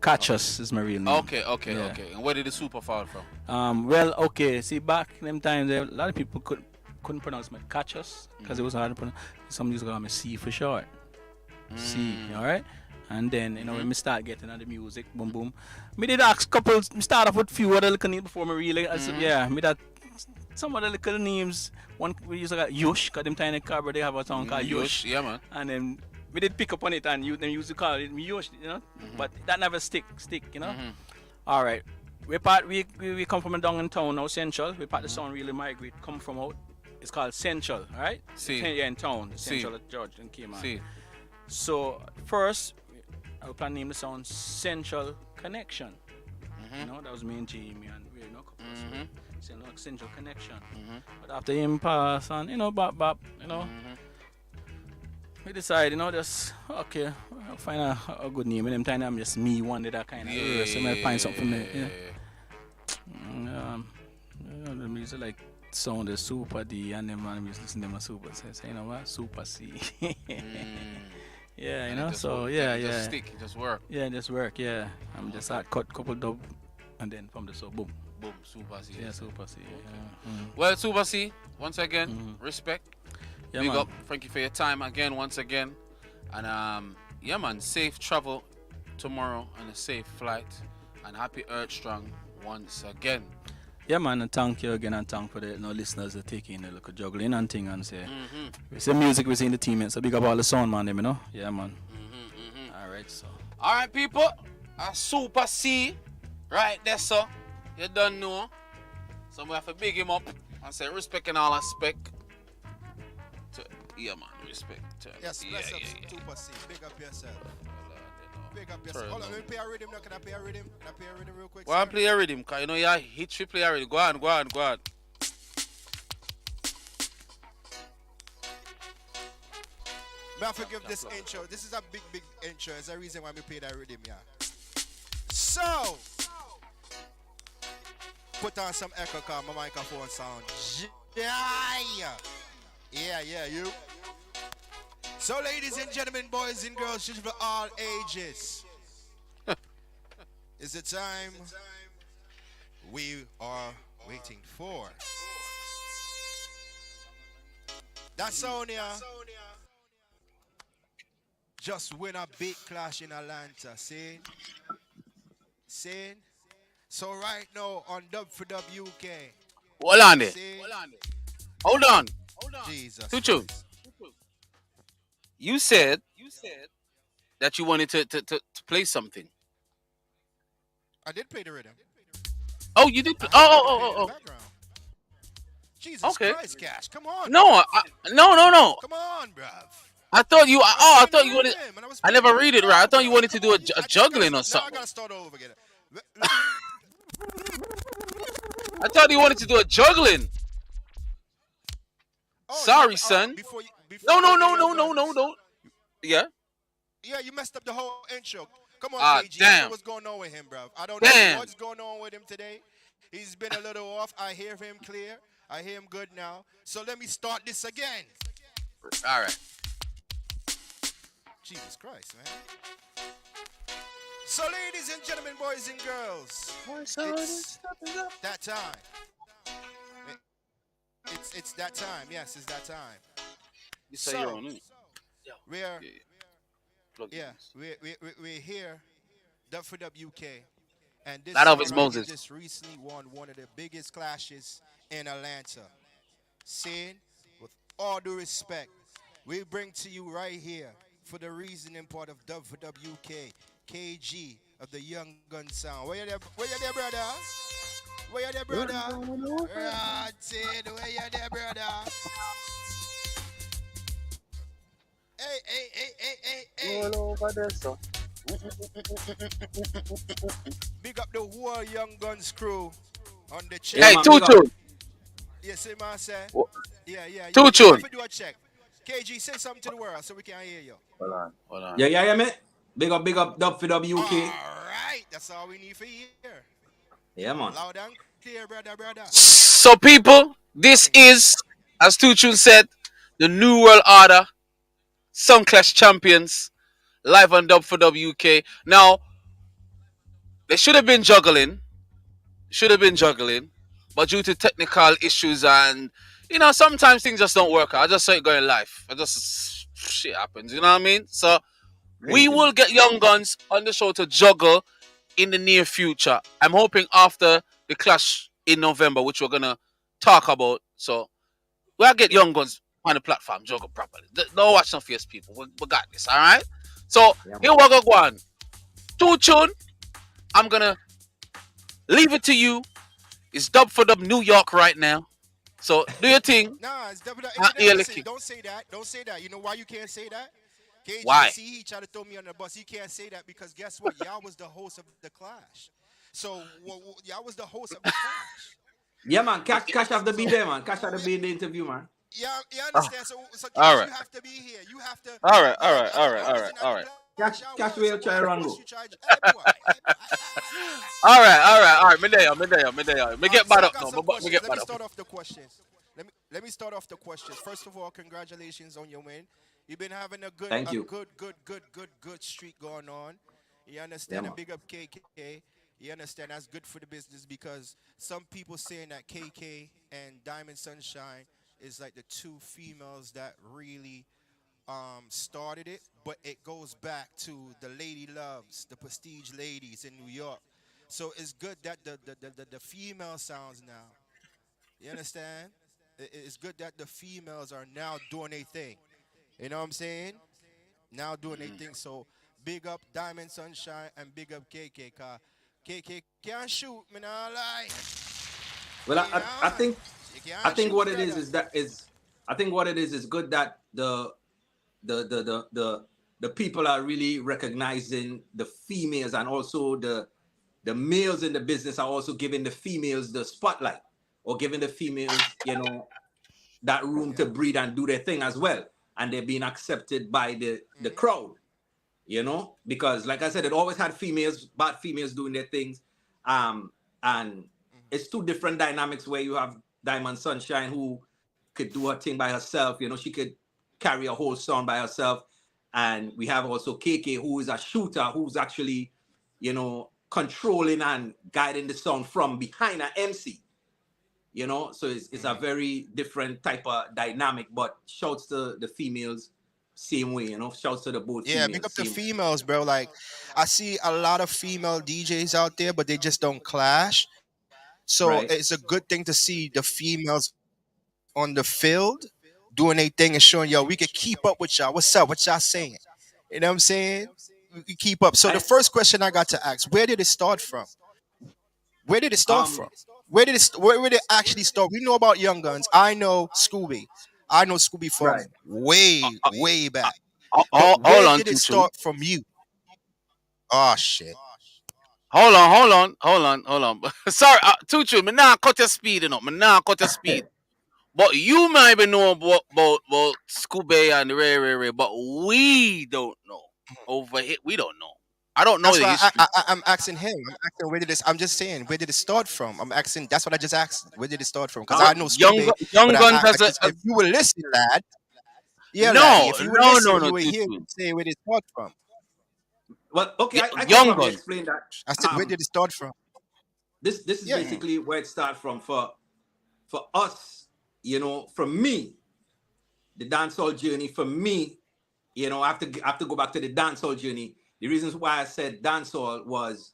Catchus is my real name. Okay. And where did the super fall from? Well, okay. See, back in them times, a lot of people couldn't pronounce my Catchus because it was hard to pronounce. Some used to call me C for short. C, all right. And then, when we start getting on the music, boom, boom. Me did ask couples, me start off with few other little names before me really, me that some other little names. One, we used to call Yush, because them tiny car, they have a song called Yush. Yeah, man. And then, we did pick up on it, and them used to call it Yush, But that never stick, All right. We come from a down in town now, Central. We part the sound really migrate, come from out. It's called Central, all right? Yeah, in town, Central at George and Cayman. So, first, I would plan to name the sound Central Connection. That was me and Jamie and we Central Connection. But after him pass and bop, we decided, just okay, I'll find a good name. And them time I'm just me one that kind of so I find something for me. The music like sound is Super D and them man music listen to them Super C. So you know what? Super C. Yeah, so it just stick, it just work. Yeah, just work, yeah. I'm just cut couple dub and then from the boom. Boom, Super C. Yeah, Super C. Yeah. Well, Super C, once again, respect. Yeah, Big man. up. Thank you for your time once again. And yeah, man, safe travel tomorrow and a safe flight. And happy Earth Strong once again. Yeah, man, and thank you again, and thank for the listeners that taking a look at juggling and thing and say, we say music, we see in the team, so big up all the sound, man, them, Yeah, man. All right, so. All right, people, a Super C, right there, so. You don't know. So we have to big him up and say respect in all aspect. Yeah, man, respect. Yes, bless up, Super C. Big up yourself. Big up yourself. Hold on, let me play a rhythm now. Can I play a rhythm? Real quick? Go on, play a rhythm, because you're hit you play a rhythm. Go on. May I forgive this intro? This is a big intro. It's the reason why we play that rhythm, yeah. So, put on some echo, cause my microphone sound. Yeah, you. So, ladies and gentlemen, boys and girls, children of all ages, it's the time we are waiting for. That's Sonia. Just win a big clash in Atlanta, see? So right now on Dub for Dub UK. Hold on there. Hold on. Jesus. Tutu. You said that you wanted to play something. I did play the rhythm. Oh, you did. I Oh, had oh, the rhythm playing in oh, the oh, background. oh. Jesus Okay. Christ, Cash. Come on, No, bruv. no. Come on, bruv. I thought you. I was Oh, I playing the thought you wanted. rhythm, and I was I playing the never rhythm read it right. I now, thought you bruv. wanted to Come do on. a I gotta juggling or start. Now I something. gotta start all over again. I thought you wanted to do a juggling. Oh, you Sorry, son. before No, you no, play the no, Young no, no, no, Guns. no. Yeah. Yeah, you messed up the whole intro. Come on, Ah, KG. I don't know damn. what's going on with him, bruv. I don't know Damn. what's going on with him today. He's been a little off. I hear him clear. I hear him good now. So let me start this again. All right. Jesus Christ, man. So, ladies and gentlemen, boys and girls, it's that time. It's that time. Yes, it's that time. You say your own. We're we're here, WK, and this That song Elvis right Moses. here just recently won one of the biggest clashes in Atlanta. Saying, with all due respect, we bring to you right here for the reasoning part of WK, KG of the Young Gun Sound. Where you there, brother? Where you there, brother? Rotted, where you there, brother? Hey. All over there, so. Big up the whole Young Guns crew on the check. Hey, Tutu. Yes, see, man, say. Yeah. Tutu. You have to do a check. KG, say something to the world so we can hear you. Hold on. Yeah, mate. Big up, dub for WK. All right, that's all we need for here. Yeah, man. Loud and clear, brother. So, people, this is, as Tutu said, the New World Order Song Clash Champions live on Dub for WK. Now, they should have been juggling, but due to technical issues and sometimes things just don't work out. I just saw it go in life. Shit happens. You know what I mean? So we will get Young Guns on the show to juggle in the near future. I'm hoping after the clash in November, which we're gonna talk about. So we'll get Young Guns on the platform, juggle properly. Don't watch no face, people. We got this, all right? So here we go, on. Two tune. I'm gonna leave it to you. It's Dub for Dub New York right now. So do your thing. Nah, it's double. Don't say that. Don't say that. You know why you can't say that? KG, Why? See, he tried to throw me on the bus. He can't say that because guess what? Y'all was the host of the clash. So y'all was the host of the clash. Yeah, man. Cash have to be there, man. Cash have to be in the interview, man. Yeah, you understand? So Cash, all right. You have to be here. You have to. All right. Cash will try run go. All right. Me there. Me get bad up now. Me get bad up. Let me start off the questions. First of all, congratulations on your win. You've been having a good, Thank you. good streak going on. You understand? Yeah, and big up KK. You understand? That's good for the business because some people saying that KK and Diamond Sunshine is like the two females that really started it, but it goes back to the Lady Loves, the Prestige ladies in New York. So it's good that the female sounds now. You understand? It's good that the females are now doing their thing. You know what I'm saying? Now doing their thing. So big up Diamond Sunshine and big up KK. Cause KK can't shoot, me not lie. Well, I think what it is good that the people are really recognizing the females, and also the males in the business are also giving the females the spotlight, or giving the females, that room to breathe and do their thing as well. And they're being accepted by the crowd, because like I said, it always had bad females doing their things. And it's two different dynamics where you have Diamond Sunshine, who could do her thing by herself. She could carry a whole song by herself. And we have also KK, who is a shooter, who's actually, controlling and guiding the song from behind an MC. So it's a very different type of dynamic, but shouts to the females same way, shouts to the both females. Yeah, big up the females, bro. Like, I see a lot of female DJs out there, but they just don't clash. So it's a good thing to see the females on the field doing their thing and showing, yo, we can keep up with y'all. What's up? What y'all saying? You know what I'm saying? We keep up. So the first question I got to ask, where did it start from? Where did it start from? Where did it actually start? We know about Young Guns. I know Scooby. I know Scooby from Right. way back. But Hold where on, did it Tutu. start from you? Oh shit. Hold on. Sorry, Tutu, me nah cut your speed, you know. Me nah cut your speed. But you might be know about Scooby and Ray, but we don't know. Over here, we don't know. I don't know That's the why history. I'm asking him. I'm asking where did this? I'm just saying where did it start from? I'm asking. That's what I just asked. Where did it start from? Because I know Scooby, Young but Guns I has just if you were listening, lad. Yeah, laddie. no, If you were no, no, listening, no, you would hear Tutu. me say where did it start from. Well, okay, I can Young probably Guns. explain that. I said, where did it start from? This is Yeah. basically where it started from for us, from me, the dancehall journey for me, I have to go back to the dancehall journey. The reasons why I said dancehall was,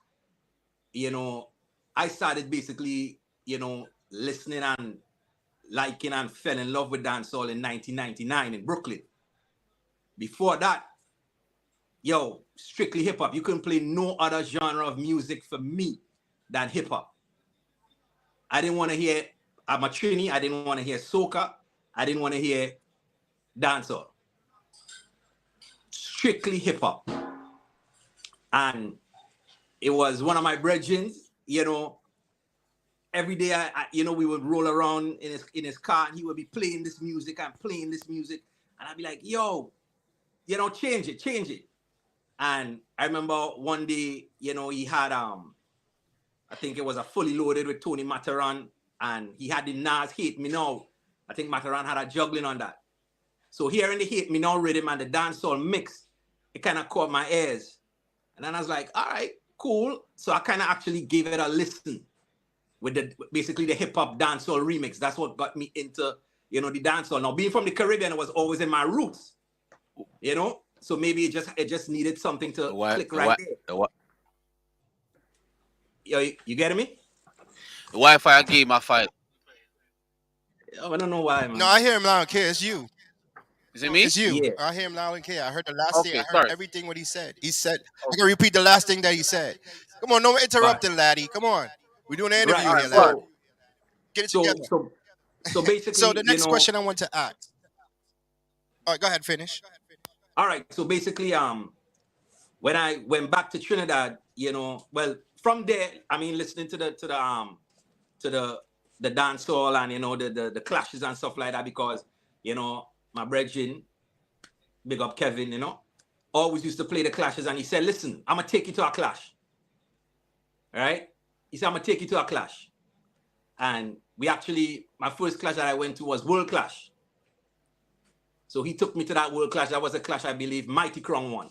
I started basically, listening and liking and fell in love with dancehall in 1999 in Brooklyn. Before that, strictly hip hop. You couldn't play no other genre of music for me than hip hop. I didn't want to hear Amatrini. I didn't want to hear soca. I didn't want to hear dancehall. Strictly hip hop. And it was one of my brethren, every day we would roll around in his car and he would be playing this music and playing this music. And I'd be like, yo, change it. And I remember one day, he had I think it was a Fully Loaded with Tony Mataran, and he had the Nas Hate Me Now. I think Mataran had a Juggling on that. So hearing the Hate Me Now rhythm and the dancehall mix, it kind of caught my ears. And then I was like, all right, cool. So I kind of actually gave it a listen with basically the hip hop dancehall remix. That's what got me into, the dancehall. Now, being from the Caribbean, it was always in my roots, So maybe it just needed something to click right there. You getting me? The Wi-Fi gave my fight. I don't know why, man. No, I hear him loud and clear. It's you. Is it me? It's you. Yeah. I hear him loud and clear. I heard the last thing. I heard sorry. everything what he said. He said, I can repeat the last thing that he said. Come on, no interrupting, laddie. Come on. We're doing an interview here, lad. Get it together. So basically, So the next question I want to ask. All right, go ahead, finish. All right. So basically, when I went back to Trinidad, well, from there, I mean, listening to the dancehall and the clashes and stuff like that, because my brethren, big up Kevin, always used to play the clashes, and he said, listen, I'm gonna take you to a clash. All right? He said, I'm gonna take you to a clash. And my first clash that I went to was World Clash. So he took me to that World Clash. That was a clash, I believe, Mighty Crown won.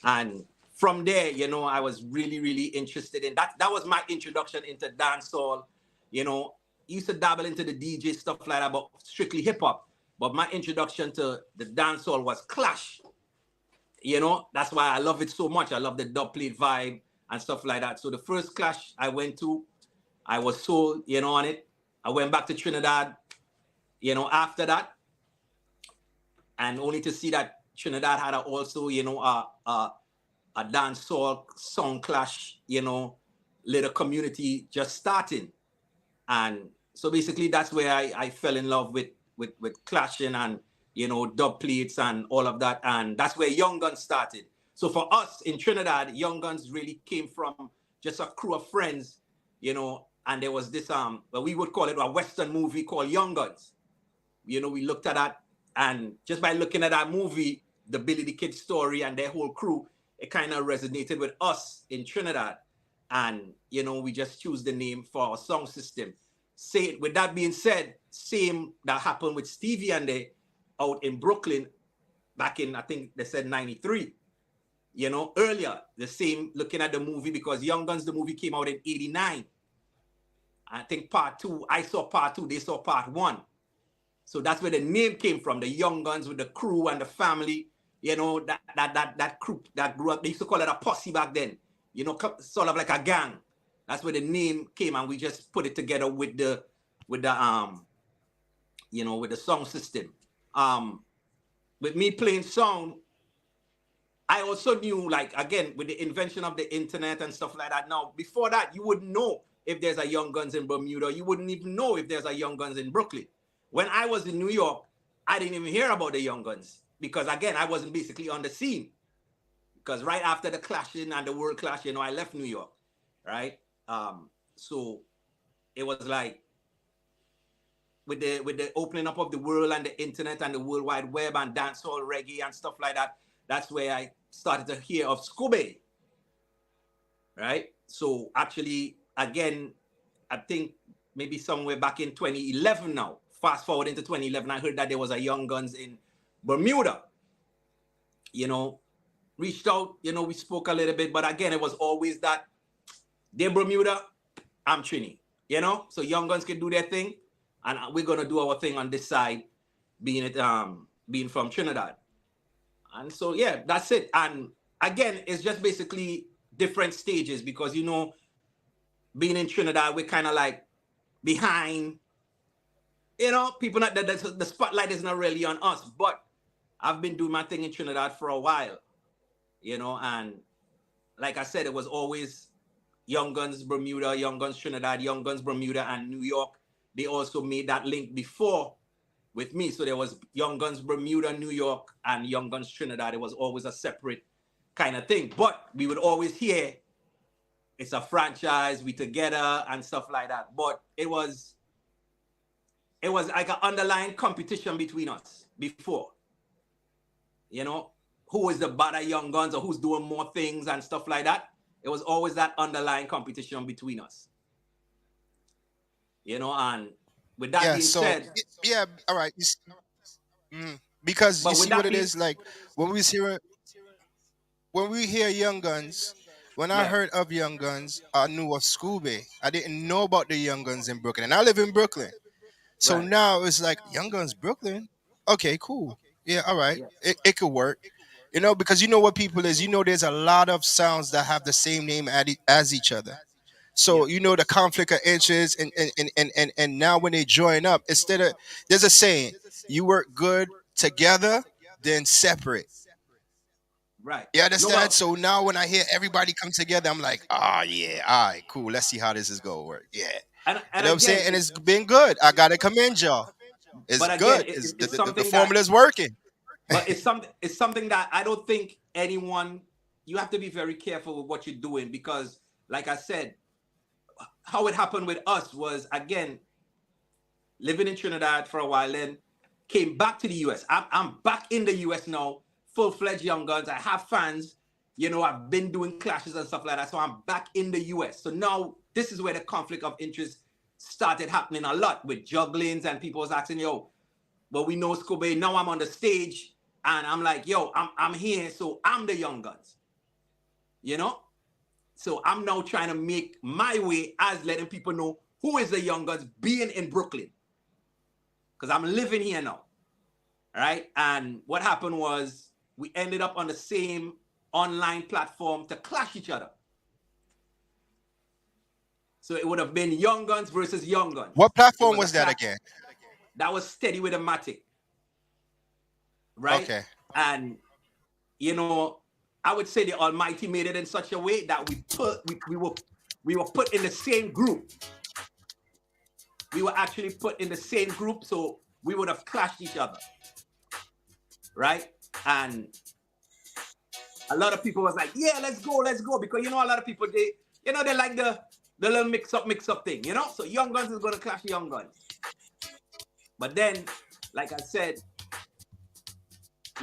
And from there, I was really, really interested in that. That was my introduction into dancehall. Used to dabble into the DJ stuff like that, but strictly hip hop. But my introduction to the dancehall was Clash. That's why I love it so much. I love the dub plate vibe and stuff like that. So the first Clash I went to, I was sold, on it. I went back to Trinidad, after that, and only to see that Trinidad had also, a dancehall song clash, little community just starting. And so basically that's where I fell in love with clashing and, dub plates and all of that. And that's where Young Guns started. So for us in Trinidad, Young Guns really came from just a crew of friends, and there was this, well, we would call it a Western movie called Young Guns. We looked at that, and just by looking at that movie, the Billy the Kid story and their whole crew, it kind of resonated with us in Trinidad. And, we just choose the name for our song system. With that being said, same that happened with Stevie and they out in Brooklyn back in, I think they said 93. Earlier, the same, looking at the movie, because Young Guns, the movie came out in 89. I think part 2, I saw part 2, they saw part 1. So that's where the name came from, the Young Guns with the crew and the family, that crew that grew up. They used to call it a posse back then, sort of like a gang. That's where the name came, and we just put it together with the song system. With me playing sound, I also knew, like, again, with the invention of the internet and stuff like that. Now, before that, you wouldn't know if there's a Young Guns in Bermuda. You wouldn't even know if there's a Young Guns in Brooklyn. When I was in New York, I didn't even hear about the Young Guns because, again, I wasn't basically on the scene. Because right after the clashing and the world clash, I left New York, right? So it was like with the opening up of the world and the internet and the World Wide Web and dancehall reggae and stuff like that. That's where I started to hear of Scooby, right? So actually, again, I think maybe somewhere back in 2011 now, fast forward into 2011, I heard that there was a Young Guns in Bermuda. Reached out, we spoke a little bit, but again, it was always that they're Bermuda, I'm Trini, So Young Guns can do their thing, and we're gonna do our thing on this side, being from Trinidad. And so, yeah, that's it. And again, it's just basically different stages because, being in Trinidad, we're kind of like behind, people not the spotlight is not really on us. But I've been doing my thing in Trinidad for a while, and like I said, it was always Young Guns Bermuda, Young Guns Trinidad, Young Guns Bermuda, and New York. They also made that link before with me. So there was Young Guns Bermuda, New York, and Young Guns Trinidad. It was always a separate kind of thing. But we would always hear it's a franchise, we together and stuff like that. But it was like an underlying competition between us before. Who is the better Young Guns or who's doing more things and stuff like that. It was always that underlying competition between us. And with that being said, all right. Because you see what it is like when we hear Young Guns. When I heard of Young Guns, I knew of Scooby. I didn't know about the Young Guns in Brooklyn, and I live in Brooklyn. So now it's like Young Guns Brooklyn. Okay, cool. Yeah, all right. It could work. Because what people is. There's a lot of sounds that have the same name as each other. So the conflict of interest, and now when they join up, instead of there's a saying, you work good together, then separate. Right. You understand? So now when I hear everybody come together, I'm like, yeah, all right, cool. Let's see how this is gonna work. Yeah. And you know what I'm saying? And it's been good. I gotta commend y'all. It's good. The formula's working. But it's something that I don't think anyone. You have to be very careful with what you're doing because, like I said, how it happened with us was, again, living in Trinidad for a while, then came back to the US. I'm back in the US now, full-fledged Young Guns. I have fans, I've been doing clashes and stuff like that. So I'm back in the US. So now this is where the conflict of interest started happening a lot with jugglings and people was asking, but we know Scooby. Now I'm on the stage and I'm like, I'm here. So I'm the Young Guns, So I'm now trying to make my way as letting people know who is the Young Guns being in Brooklyn. Because I'm living here now. Right? And what happened was we ended up on the same online platform to clash each other. So it would have been Young Guns versus Young Guns. What platform was that again? That was Steady with a Matic. Right? Okay. And, I would say the Almighty made it in such a way that we were put in the same group. We were actually put in the same group, so we would have clashed each other. Right? And a lot of people was like, yeah, let's go. Because a lot of people they like the little mix up thing, So Young Guns is gonna clash Young Guns. But then, like I said,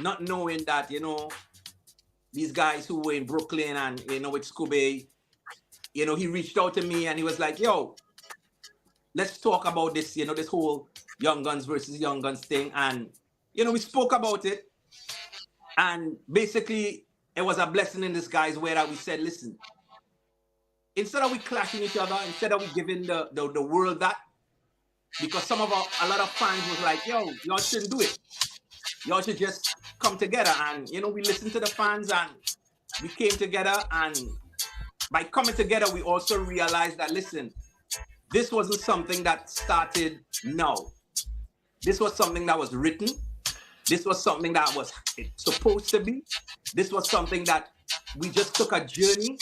not knowing that, these guys who were in Brooklyn and, with Scooby, he reached out to me and he was like, yo, let's talk about this, this whole Young Guns versus Young Guns thing. And, we spoke about it. And basically, it was a blessing in disguise where we said, listen, instead of we clashing each other, instead of we giving the world that, because a lot of fans was like, yo, y'all shouldn't do it. Y'all should just come together. And, we listened to the fans and we came together. And by coming together, we also realized that, listen, this wasn't something that started now. This was something that was written. This was something that was supposed to be. This was something that we just took a journey,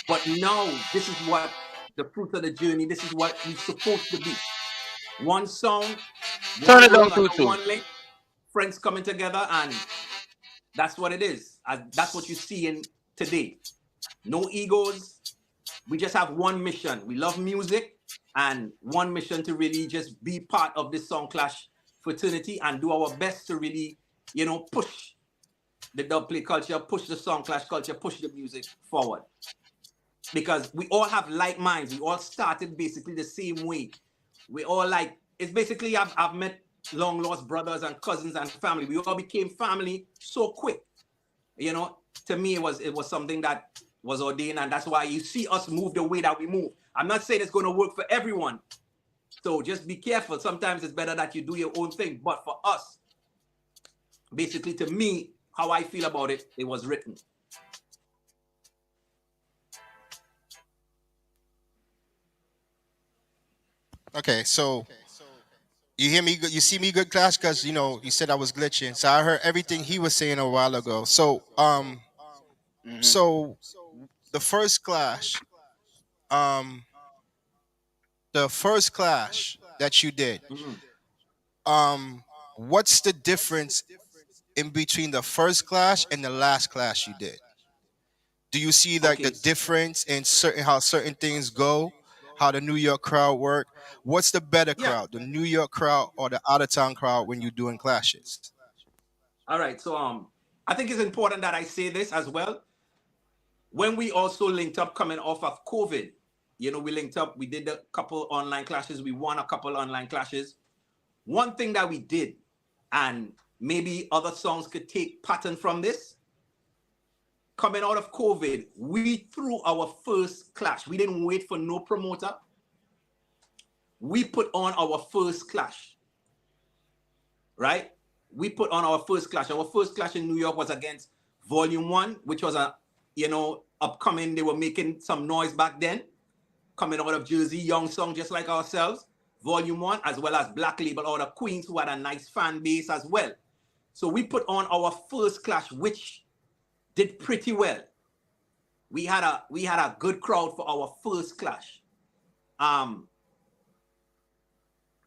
but now this is what the fruit of the journey. This is what we're supposed to be. One sound, Turn one it word down, under Tutu. one link, friends coming together, and that's what it is. That's what you see in today. No egos. We just have one mission. We love music and one mission to really just be part of this Song Clash fraternity and do our best to really, push the dub play culture, push the Song Clash culture, push the music forward. Because we all have like minds. We all started basically the same way. We all it's basically, I've met long lost brothers and cousins and family. We all became family so quick. To me, it was something that was ordained, and that's why you see us move the way that we move. I'm not saying it's going to work for everyone, so just be careful. Sometimes it's better that you do your own thing, but for us, basically, to me, how I feel about it, it was written. Okay, so you hear me? You see me good, Clash? Because you said I was glitching, so I heard everything he was saying a while ago. So so the first Clash, um, that you did, what's the difference in between the first Clash and the last Clash you did? Do you see the difference in how certain things go, how the New York crowd work? What's the better crowd, the New York crowd or the out of town crowd when you're doing clashes? All right, so I think it's important that I say this as well. When we also linked up coming off of COVID, we linked up, we did a couple online clashes, we won a couple online clashes. One thing that we did, and maybe other songs could take pattern from this, coming out of COVID, we threw our first clash. We didn't wait for no promoter. We put on our first clash, right? We put on our first clash. Our first clash in New York was against Volume 1, which was a, upcoming. They were making some noise back then, coming out of Jersey, young song just like ourselves. Volume 1, as well as Black Label out of Queens, who had a nice fan base as well. So we put on our first clash, which did pretty well. We had a good crowd for our first clash.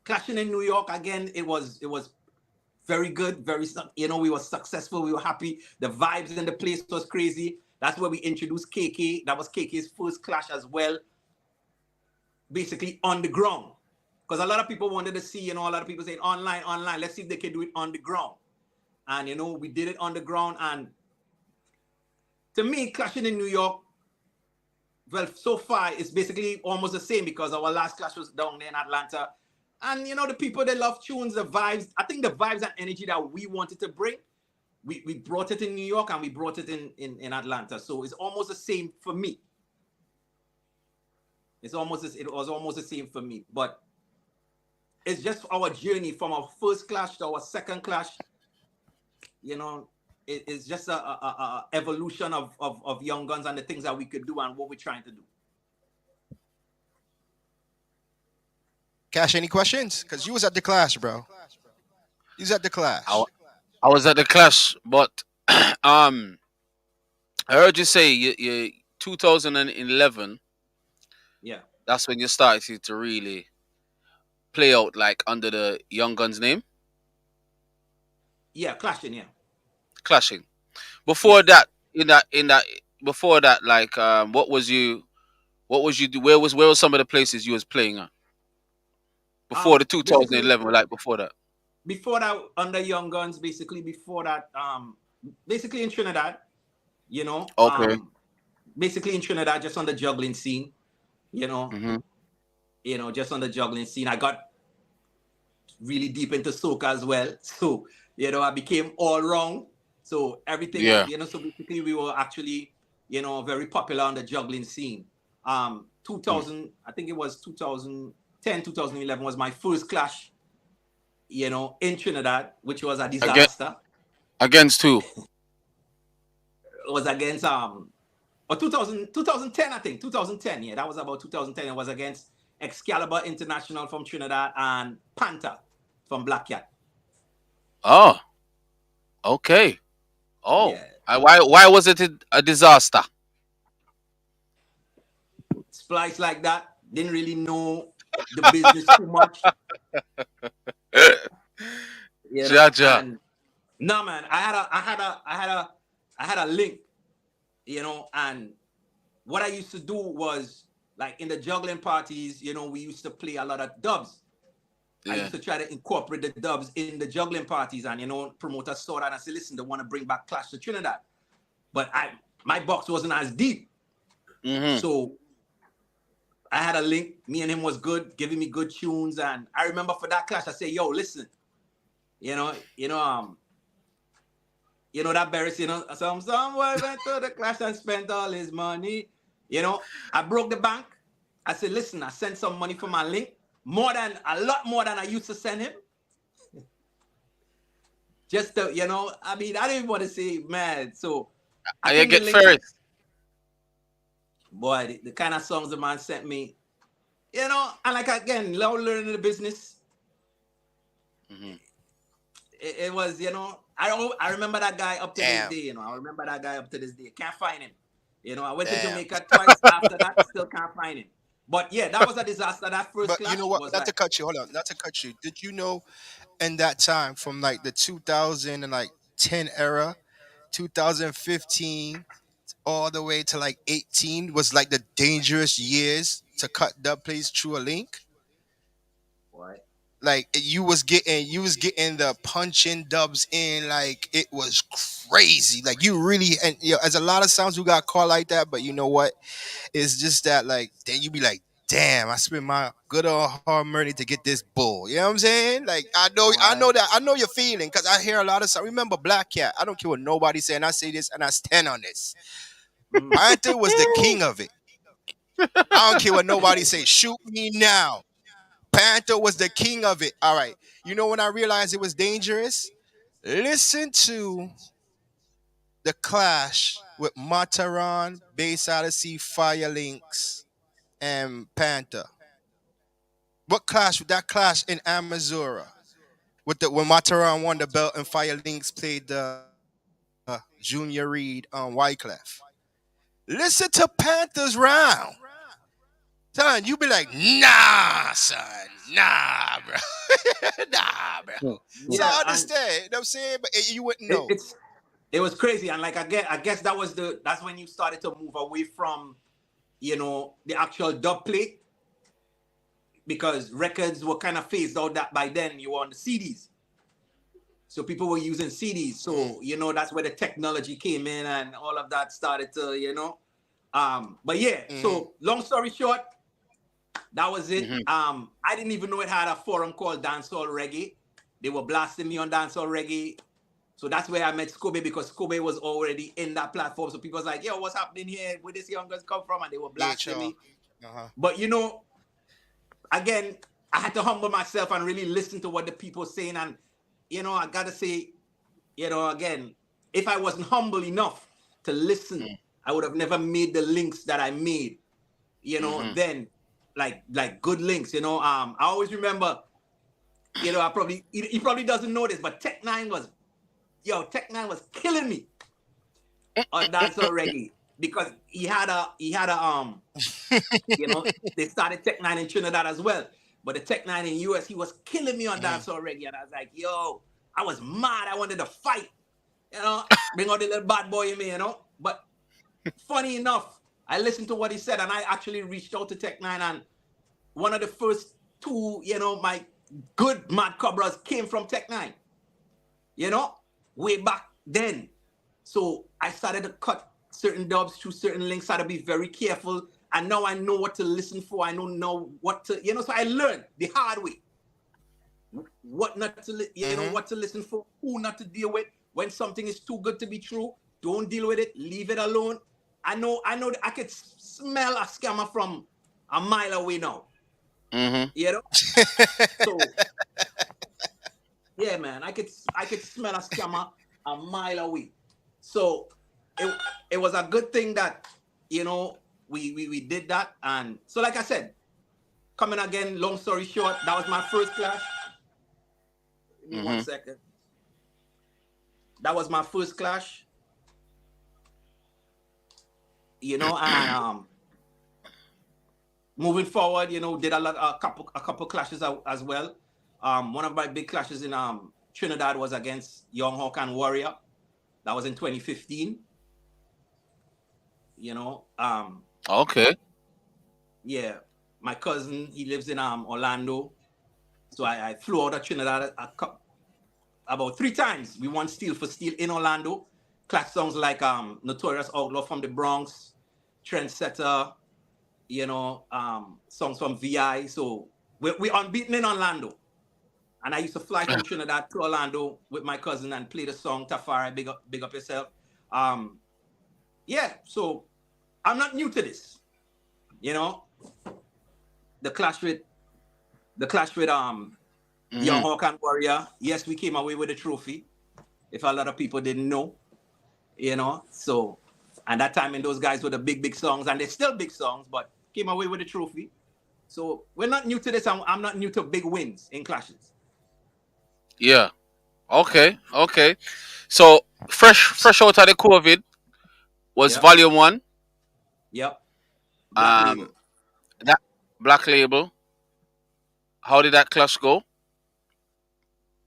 Clashing in New York again, it was very good, we were successful, we were happy. The vibes in the place was crazy. That's where we introduced KK. That was KK's first clash as well. Basically on the ground. Because a lot of people wanted to see, a lot of people saying online, let's see if they can do it on the ground. And we did it on the ground, and to me, clashing in New York, well, so far it's basically almost the same, because our last clash was down there in Atlanta. And the people, they love tunes, the vibes. I think the vibes and energy that we wanted to bring, we brought it in New York and we brought it in Atlanta. So it's almost the same for me. It was almost the same for me. But it's just our journey from our first clash to our second clash. It's just a evolution of Young Gunz and the things that we could do and what we're trying to do. Cash, any questions? Because you was at the clash, bro. You was at the clash. I was at the clash, but I heard you say you 2011. Yeah. That's when you started to really play out under the Young Gunz name. Yeah, clashing. Yeah. Clashing. Before that, before that, what was you do? Where was some of the places you was playing at? Before the 2011, before that. Before that, under Young Gunz, basically before that, basically in Trinidad, Okay. Basically in Trinidad, just on the juggling scene, just on the juggling scene. I got really deep into soca as well, so I became all round. So everything, so basically we were actually, very popular on the juggling scene. 2000, I think it was 2010, 2011 was my first clash, in Trinidad, which was a disaster. Against who? It was against, 2010, I think, 2010, yeah, that was about 2010. It was against Excalibur International from Trinidad and Panther from Black Cat. Oh. Okay. Oh. Yeah. Why was it a disaster? Splice like that. Didn't really know the business too much. You know, Jaja. and no man, I had a link, you know, and what I used to do was like in the juggling parties, you know, we used to play a lot of dubs. I Yeah. used to try to incorporate the dubs in the juggling parties, and you know, promoters saw that and said, listen, they want to bring back Clash to Trinidad. But my box wasn't as deep. So I had a link, me and him was good, giving me good tunes. And I remember for that clash, I said, yo, listen, you know, that Barris, you know, some boy went to the clash and spent all his money. You know, I broke the bank. I said, listen, I sent some money for my link, a lot more than I used to send him. Just to, you know, I mean, I didn't want to say mad. So I think get the link, first. boy, the kind of songs the man sent me, you know, and like again, learning the business. It was, you know, I remember that guy up to this day, you know. I remember that guy up to this day. Can't find him. You know, I went to Jamaica twice after that, still can't find him. But yeah, that was a disaster. That first But clash you know what? was Not like, to cut you. Hold on. Not to cut you. Did you know in that time from like the 2000 and like 10 era, 2015 all the way to like 18 was like the dangerous years to cut dub plays through a link? what? Like you was getting the punching dubs in, like it was crazy. Like you really, and you know, as a lot of sounds who got caught like that, but you know what? It's just that like then you be like, damn, I spent my good old hard money to get this bull. You know what I'm saying? Like I know your feeling because I hear a lot of stuff. Remember Black Cat? I don't care what nobody's saying. I say this and I stand on this. Panther was the king of it. I don't care what nobody say. Shoot me now. Panther was the king of it. All right. You know when I realized it was dangerous? Listen to the clash with Mataran, Bass Odyssey, Firelinks, and Panther. What clash? That clash in Amazura with the when Mataran won the belt and Firelinks played the Junior Reed on Wyclef. Listen to Panthers round. Son, you be like, nah, son, nah, bro. Nah, bro. So I yeah, and understand. You know what I'm saying? But you wouldn't know. it was crazy. And like I guess that's when you started to move away from, you know, the actual dub plate, because records were kind of phased out. That by then you were on the CDs. So people were using CDs. So, you know, that's where the technology came in and all of that started to, you know. But yeah, so long story short, that was it. I didn't even know it had a forum called Dancehall Reggae. They were blasting me on Dancehall Reggae. So that's where I met Scobie, because Scobie was already in that platform. So people was like, yo, what's happening here? Where this young guys come from? And they were blasting me. But, you know, again, I had to humble myself and really listen to what the people were saying. And, you know, I got to say, you know, again, if I wasn't humble enough to listen, I would have never made the links that I made, you know, then like good links, you know. I always remember, you know, he probably doesn't know this, but Tech Nine was killing me on dancehall reggae, because he had a you know, they started Tech Nine in Trinidad as well, but the Tech Nine in US, he was killing me on dancehall reggae, and I was like, yo, I was mad. I wanted to fight, you know, bring out the little bad boy in me, you know. But funny enough, I listened to what he said, and I actually reached out to Tech Nine, and one of the first two, you know, my good Mad Cobras came from Tech Nine, you know, way back then. So I started to cut certain dubs through certain links, had to be very careful, and now I know what to listen for. I don't know what to, you know, so I learned the hard way what not to, you know, what to listen for, who not to deal with. When something is too good to be true, don't deal with it, leave it alone. I know that I could smell a scammer from a mile away now. You know? So yeah, man, I could smell a scammer a mile away. So it was a good thing that, you know, we did that. And so like I said, coming again, long story short, that was my first clash. Give me 1 second. that was my first clash. You know, and moving forward, you know, did a couple clashes as well. One of my big clashes in Trinidad was against Young Hawk and Warrior. That was in 2015. You know, Okay. yeah, my cousin, he lives in Orlando, so I flew out of Trinidad about 3 times. We won Steel for Steel in Orlando. Clash songs like Notorious Outlaw from the Bronx, Trendsetter, you know, songs from VI. So we unbeaten in Orlando. And I used to fly from Trinidad to Orlando with my cousin and play the song Tafari, big up yourself. Yeah, so I'm not new to this. You know, the clash with Young Hawk and Warrior. Yes, we came away with a trophy. If a lot of people didn't know, you know, so and that time, and those guys were the big songs, and they're still big songs, but came away with a trophy. So we're not new to this. I'm not new to big wins in clashes. Yeah. Okay. So fresh out of the COVID was Volume 1. Yep. Black Label. That Black Label. How did that clash go?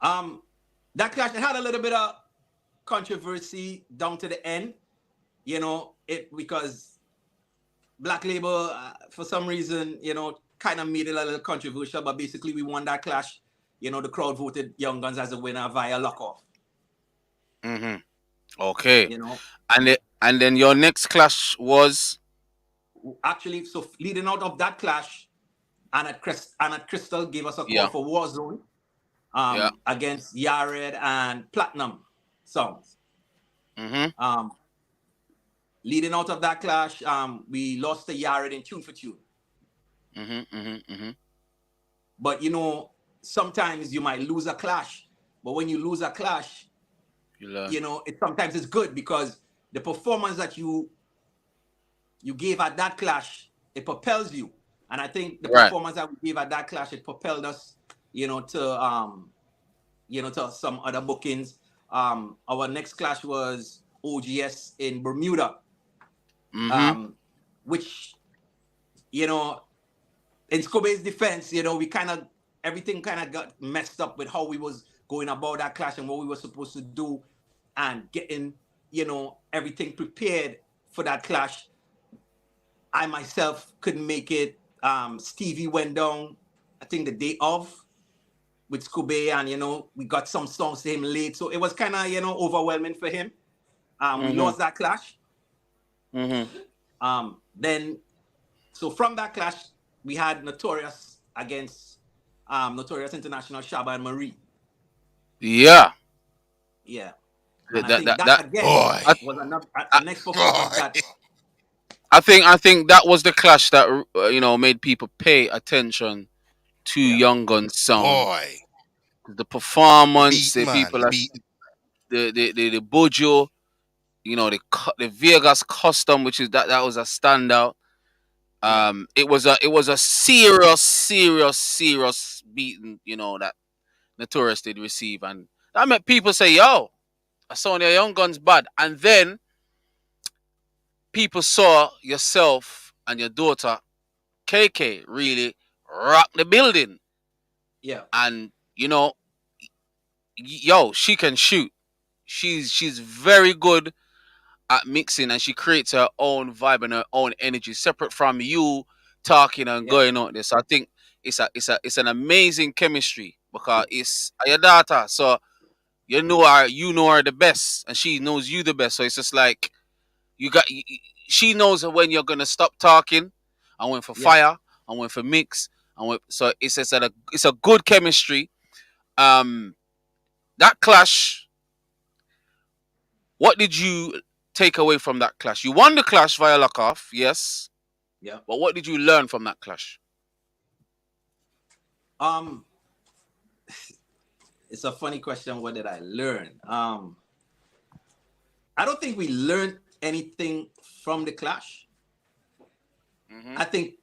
That clash, it had a little bit of controversy down to the end. You know, because Black Label, for some reason, you know, kind of made it a little controversial, but basically we won that clash. You know, the crowd voted Young Gunz as a winner via lock-off. Okay. You know, and then your next clash was actually, so leading out of that clash, Anna Crystal gave us a call for Warzone against Yared and Platinum songs. Leading out of that clash, we lost to Yared in Tune for Tune. But you know, sometimes you might lose a clash, but when you lose a clash, you know, sometimes it's good because the performance that you gave at that clash, it propels you. And I think the performance that we gave at that clash, it propelled us, you know, to some other bookings. Our next clash was OGS in Bermuda, which, you know, in Scobe's defense, you know, everything kind of got messed up with how we was going about that clash and what we were supposed to do and getting, you know, everything prepared for that clash. I myself couldn't make it. Stevie went down, I think the day of with Scobe, and, you know, we got some songs to him late. So it was kind of, you know, overwhelming for him. We lost that clash. Then, so from that clash, we had Notorious against Notorious International, Shaba and Marie. Yeah. And I think that again was another next performance that. I think that was the clash that you know, made people pay attention to Young Gunz sound. The performance, the Bojo, you know, the Vegas custom, which is that was a standout. It was a serious beating, you know, that Notorious did receive, and that made people say, "Yo, I saw your Young Gunz bad," and then people saw yourself and your daughter KK really rock the building. And you know, yo, she can shoot. She's very good at mixing, and she creates her own vibe and her own energy separate from you talking and going on this. So I think it's an amazing chemistry because it's your daughter, so you know her the best, and she knows you the best. So it's just like she knows when you're gonna stop talking and when for fire and when for mix and when, so it's a good chemistry. That clash, what did you take away from that clash? You won the clash via lock-off, yes. But what did you learn from that clash? It's a funny question. What did I learn? I don't think we learned anything from the clash. I think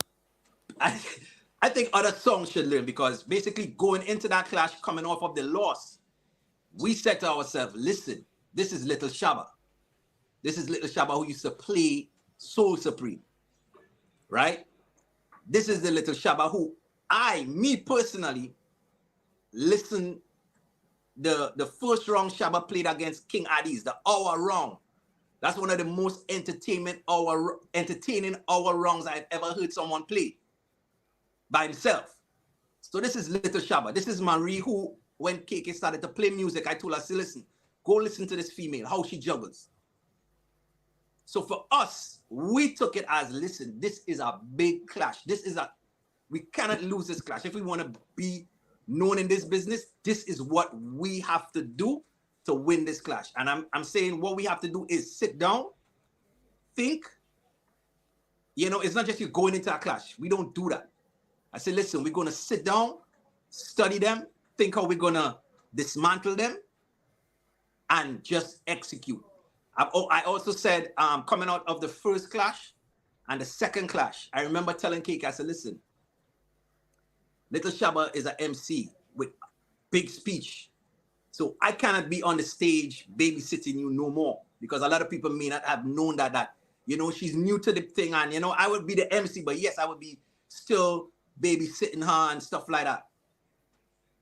other songs should learn, because basically going into that clash, coming off of the loss, we said to ourselves, listen, This is Little Shabba. This is Little Shabba who used to play Soul Supreme, right? This is the Little Shabba who me personally, listen the first round Shabba played against King Addies, the hour round. That's one of the most entertaining hour rounds I've ever heard someone play by himself. So this is Little Shabba. This is Marie who, when KK started to play music, I told her, say, listen, go listen to this female, how she juggles. So for us, we took it as, listen, this is a big clash. We cannot lose this clash. If we want to be known in this business, this is what we have to do to win this clash. And I'm saying what we have to do is sit down, think. You know, it's not just you going into a clash. We don't do that. I say, listen, we're going to sit down, study them, think how we're going to dismantle them, and just execute. I also said, coming out of the first clash and the second clash, I remember telling KK, I said, listen, Little Shabba is an MC with big speech. So I cannot be on the stage babysitting you no more, because a lot of people may not have known that you know, she's new to the thing, and, you know, I would be the MC, but yes, I would be still babysitting her and stuff like that.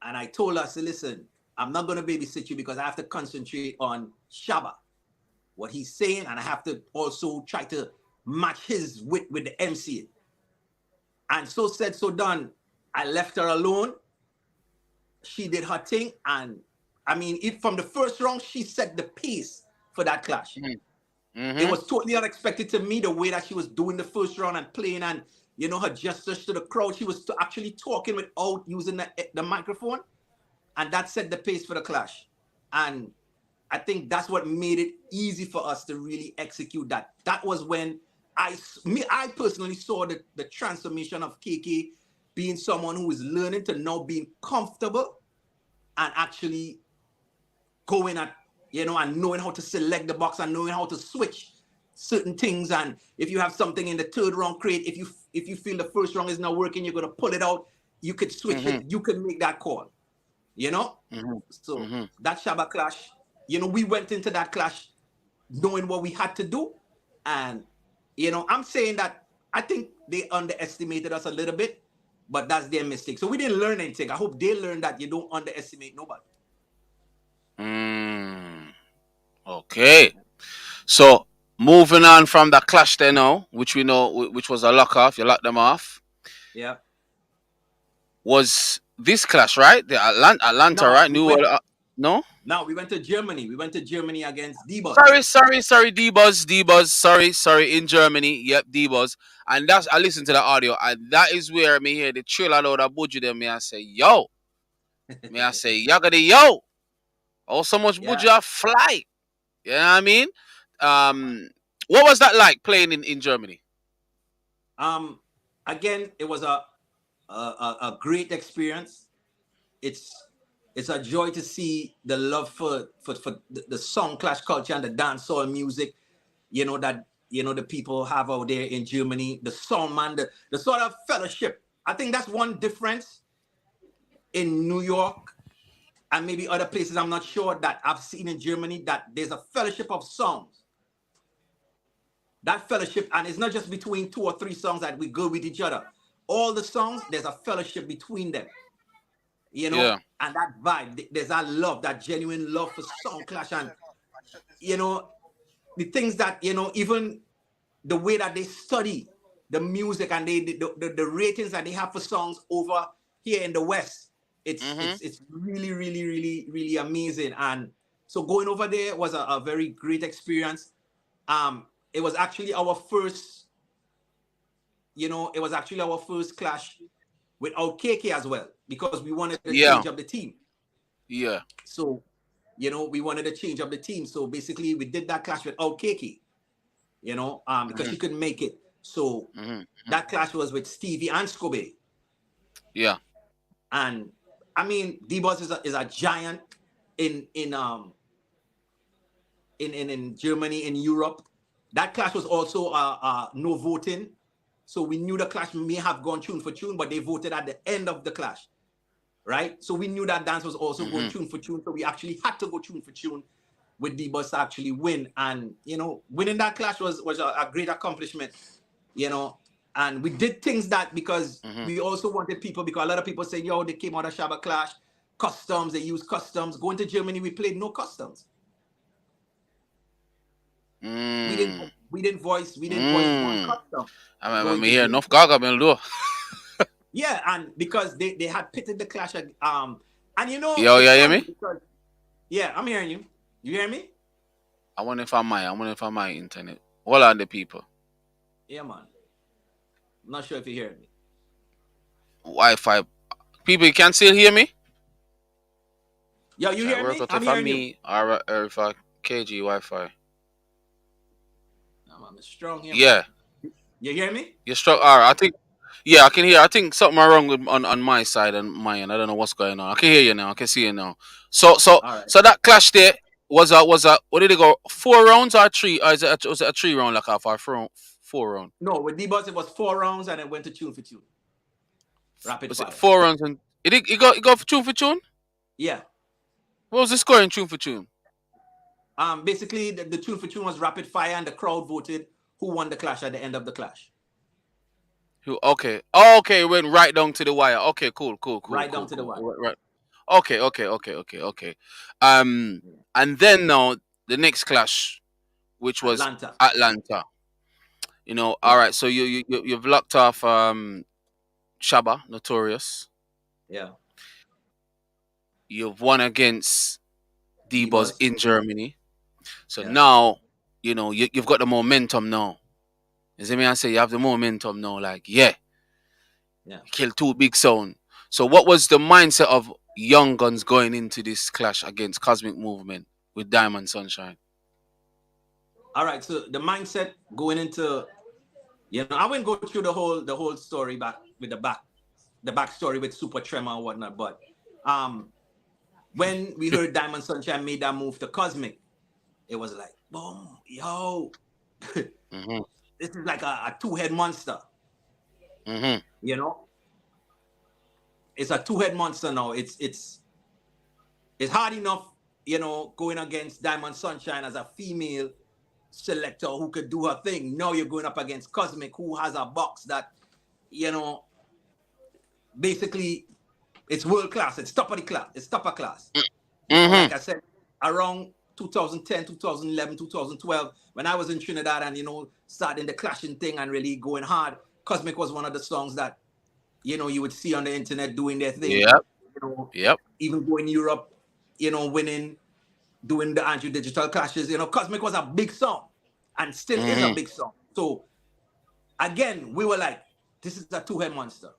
And I told her, I said, listen, I'm not going to babysit you because I have to concentrate on Shabba, what he's saying, and I have to also try to match his wit with the MC. And so said, so done. I left her alone. She did her thing, and I mean, from the first round, she set the pace for that clash. It was totally unexpected to me, the way that she was doing the first round and playing, and, you know, her gestures to the crowd. She was actually talking without using the microphone, and that set the pace for the clash. And I think that's what made it easy for us to really execute that. That was when I personally saw the transformation of KK being someone who is learning to now being comfortable and actually going at, you know, and knowing how to select the box and knowing how to switch certain things. And if you have something in the third round crate, if you feel the first round is not working, you're going to pull it out, you could switch it, you can make that call, you know? So that Shabba clash, you know, we went into that clash knowing what we had to do. And, you know, I'm saying that I think they underestimated us a little bit, but that's their mistake. So we didn't learn anything. I hope they learned that you don't underestimate nobody. Okay. So moving on from the clash there now, which we know, which was a lock off, you locked them off. Yeah. Was this clash, right? The Atlanta, right? No? No, we went to Germany. We went to Germany against D-Buzz. Sorry, D-Buzz. Sorry, in Germany. Yep, D-Buzz. And I listened to the audio, and that is where me hear the trailer load of Buju them. Me I say, yo. Me I say, Yagadi, yo. Oh, so much Buju fly. You know what I mean? What was that like playing in Germany? Again, it was a great experience. It's a joy to see the love for the song clash culture and the dancehall music, you know, that, you know, the people have out there in Germany, the song, man, the sort of fellowship. I think that's one difference in New York and maybe other places, I'm not sure, that I've seen in Germany, that there's a fellowship of songs. That fellowship, and it's not just between 2 or 3 songs that we go with each other. All the songs, there's a fellowship between them. You know, and that vibe, there's that love, that genuine love for song clash, and, you know, the things that, you know, even the way that they study the music and the ratings that they have for songs over here in the West, it's really, really, really, really amazing. And so going over there was a very great experience. It was actually our first, you know, clash without KK as well, because we wanted to change up the team. Yeah. So, you know, we wanted to change up the team. So basically we did that clash without KK, you know, because she couldn't make it. So that clash was with Stevie and Scobie. Yeah. And I mean, D-Buzz is a giant in Germany, in Europe. That clash was also no voting. So we knew the clash may have gone tune for tune, but they voted at the end of the clash, right? So we knew that dance was also going tune for tune. So we actually had to go tune for tune with D-Bus to actually win. And, winning that clash was a great accomplishment, And we did things that because we also wanted people, because a lot of people say, yo, they came out of Shabba Clash, customs, they used customs. Going to Germany, we played no customs. We didn't voice one custom. I mean, here enough gaga will do. Yeah, and because they had pitted the clash, and Yo, you hear me? Yeah, I'm hearing you. You hear me? I wonder if I my internet. Hold on, the people. Yeah, man. I'm not sure if you hear me. Wi-Fi. People, you can still hear me? Yo, you hear me? I'm hearing you. Or if I KG Wi-Fi. I'm strong here. Yeah. You hear me? You're strong. All right, I think. Yeah, I can hear. I think something wrong with on my side and my end. I don't know what's going on. I can hear you now. I can see you now. So that clash there was a what did it go? 4 rounds or 3? Or was it a 3 round like off or 4 round? No, with D-Bus it was 4 rounds and it went to tune for tune. Rapid fire. It 4 rounds and it got for tune for tune? Yeah. What was the score in tune for tune? Basically the tune for tune was rapid fire and the crowd voted who won the clash at the end of the clash. Okay. Oh, okay, it went right down to the wire. Okay, cool. Down to the wire. Right. Okay. And then now the next clash, which was Atlanta. All right. So you've locked off Shabba, Notorious. Yeah. You've won against D-Buzz in Germany. So now, you've got the momentum now. You see me? I say you have the momentum now. Like, yeah. Kill 2 big sound. So what was the mindset of Young Gunz going into this clash against Cosmic Movement with Diamond Sunshine? All right. So the mindset going into, I wouldn't go through the whole story back with the backstory with Super Tremor and whatnot. But when we heard Diamond Sunshine made that move to Cosmic, it was like, boom, yo. This is like a 2-head monster. It's a 2-head monster now. It's hard enough, going against Diamond Sunshine as a female selector who could do her thing. Now you're going up against Cosmic, who has a box that, basically it's world class. It's top of the class. It's top of class. Like I said, around 2010, 2011, 2012, when I was in Trinidad and, starting the clashing thing and really going hard, Cosmic was one of the songs that, you would see on the internet doing their thing. Yep. Even going Europe, winning, doing the anti-digital clashes. Cosmic was a big song and still is a big song. So, again, we were like, this is a 2-head monster.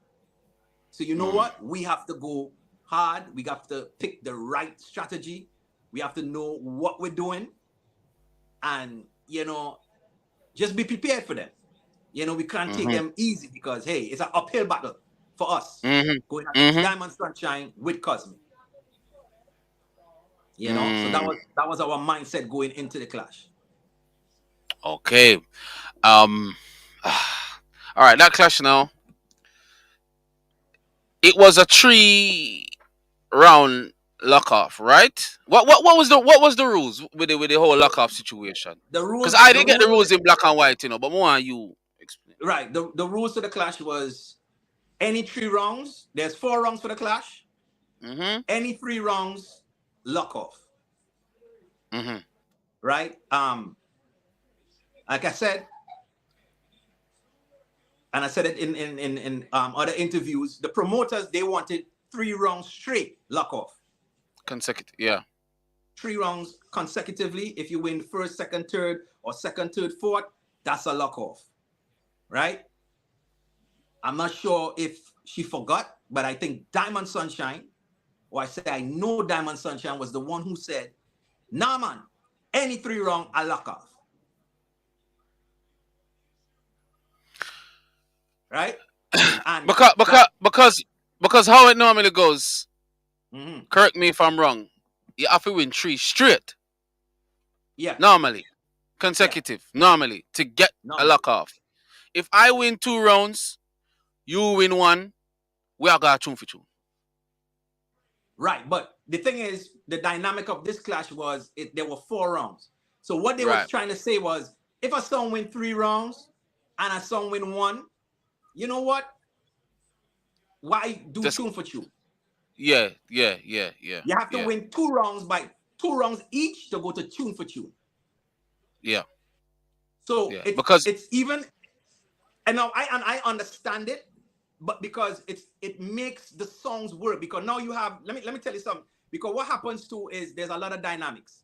So, you know what? We have to go hard. We have to pick the right strategy. We have to know what we're doing and, just be prepared for them. We can't take them easy because, hey, it's an uphill battle for us. Going against Diamond Sunshine with Cosmic. So that was our mindset going into the clash. Okay. All right, that clash now. It was a 3-round lock off, right? What was the rules with the whole lock off situation? The rules, because I didn't get the rules in black and white, but more on you explain. Right. The rules to the clash was any 3 rounds. There's 4 rounds for the clash. Any 3 rounds, lock off. Right. Like I said, and I said it in other interviews, the promoters, they wanted 3 rounds straight lock off. Consecutive, yeah. 3 rounds consecutively. If you win first, second, third, or second, third, fourth, that's a lock off. Right? I'm not sure if she forgot, but I think Diamond Sunshine, or I know Diamond Sunshine was the one who said, nah, man, any 3 round, I lock off. Right? And because how it normally goes, correct me if I'm wrong, you have to win 3 straight. Yeah. Normally. Consecutive. Yeah. Normally. To get a lock off. If I win 2 rounds, you win 1, we are going to tune for 2. Right, but the thing is, the dynamic of this clash was there were 4 rounds. So what they Right. was trying to say was, if a song win 3 rounds and a song win 1, you know what? Why do tune for tune? Yeah. You have to win 2 rounds by 2 rounds each to go to tune for tune. Yeah. So it's even, and now I understand it, but because it makes the songs work, because now you have, let me tell you something, because what happens too is there's a lot of dynamics.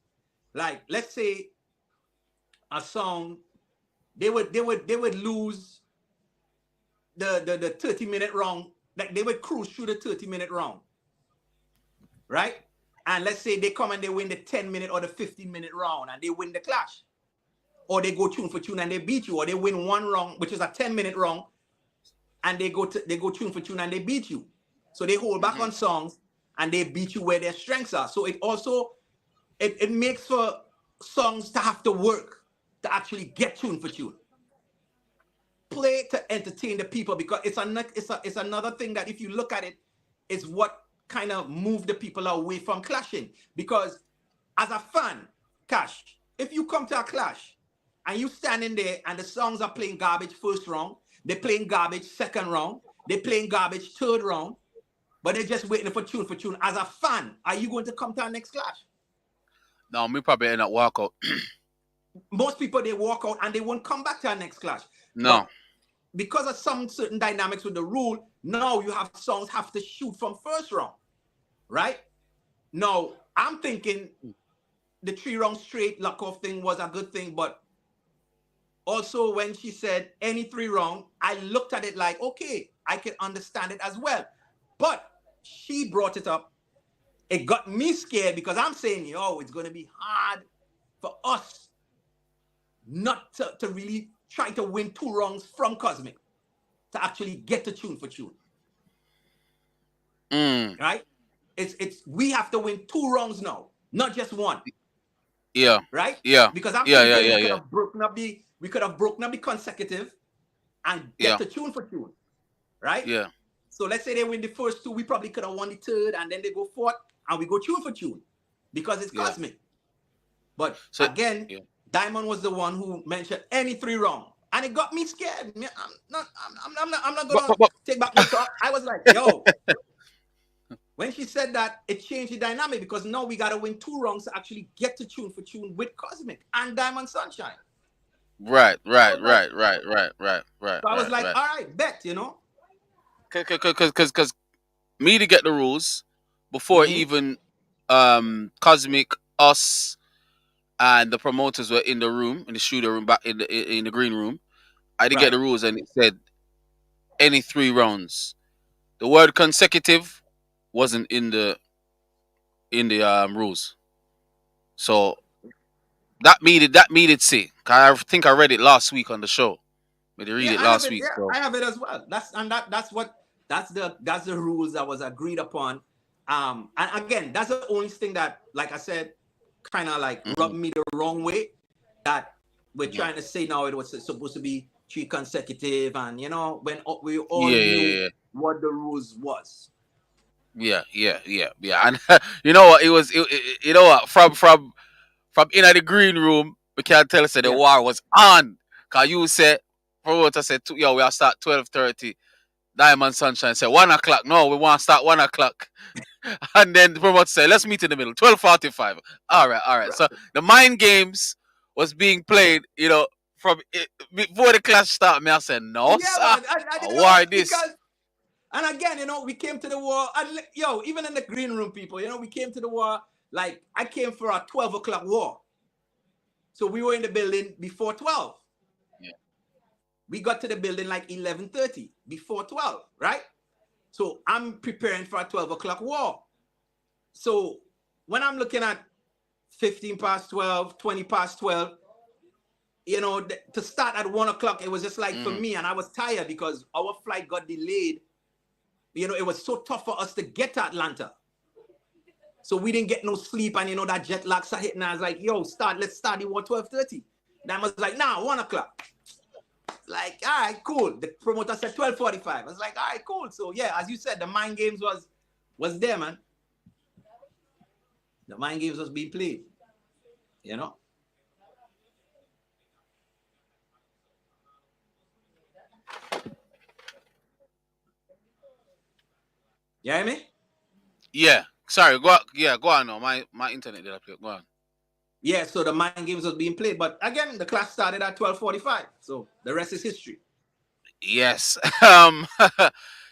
Like, let's say a song, they would lose the 30-minute round, like they would cruise through the 30-minute round, right? And let's say they come and they win the 10-minute or the 15-minute round and they win the clash, or they go tune for tune and they beat you, or they win 1 round, which is a 10-minute round, and they go tune for tune and they beat you. So they hold back on songs and they beat you where their strengths are. So it also it makes for songs to have to work to actually get tune for tune. Play to entertain the people, because it's another thing that, if you look at it, is what kind of moved the people away from clashing. Because as a fan, Cash, if you come to a clash and you standing there and the songs are playing garbage first round, they're playing garbage second round, they're playing garbage third round, but they're just waiting for tune for tune. As a fan, are you going to come to our next clash? No, me probably end up walk out. Most people, they walk out and they won't come back to our next clash. No. But because of some certain dynamics with the rule, now you have songs have to shoot from first round, right? Now, I'm thinking the 3 round straight lock-off thing was a good thing, but also when she said any 3 round, I looked at it like, okay, I can understand it as well. But she brought it up. It got me scared, because I'm saying, yo, it's going to be hard for us not to really try to win 2 rounds from Cosmic to actually get to tune for tune. Right? We have to win 2 rounds now, not just 1. Yeah. Right? Yeah. Because I'm yeah, thinking yeah. we could have broken up the consecutive and get to tune for tune. Right? Yeah. So let's say they win the first 2, we probably could have won the third, and then they go 4th, and we go tune for tune, because it's Cosmic. But again, Diamond was the one who mentioned any 3 round, and it got me scared. I'm not gonna take back my talk. I was like, yo. When she said that, it changed the dynamic, because now we gotta win 2 rounds to actually get to tune for tune with Cosmic and Diamond Sunshine. Right. So I was like, all right, bet, you know. Because me to get the rules before even Cosmic, us, and the promoters were in the room, in the studio room, back in the green room. I did get the rules, and it said any 3 rounds. The word consecutive wasn't in the rules, so that made it say. I think I read it last week on the show. But they read it last week. So. I have it as well. That's the rules that was agreed upon. And again, that's the only thing that, like I said, kind of like rubbed me the wrong way. That we're trying to say now it was supposed to be 3 consecutive, and you know, when we all knew what the rules was. Yeah. And you know what? You know what? From in the green room, we can't tell us that the war was on. Cause you said, promoter said, yo, we'll start 12:30. Diamond Sunshine said 1 o'clock. No, we want to start 1 o'clock. And then the promoter said, let's meet in the middle, 12:45. All right. So the mind games was being played, you know, from before the clash started. Me, I said, no, sir. Why this? And again, you know, we came to the war, and yo, even in the green room, people, you know, we came to the war, like, I came for a 12 o'clock war. So we were in the building before 12. Yeah. We got to the building like 11:30, before 12, right? So I'm preparing for a 12 o'clock war. So when I'm looking at 15 past 12, 20 past 12, you know, to start at 1 o'clock, it was just like for me, and I was tired because our flight got delayed. You know, it was so tough for us to get to Atlanta. So we didn't get no sleep, and you know, that jet lag started hitting. I was like, yo, let's start the war 12:30. Then I was like, nah, 1 o'clock. Like, all right, cool. The promoter said 12:45. I was like, all right, cool. So yeah, as you said, the mind games was there, man. The mind games was being played. You know? You hear me? Yeah. Sorry, go on now. My internet did appear. Go on. Yeah, so the mind games was being played. But again, the class started at 12:45. So the rest is history. Yes.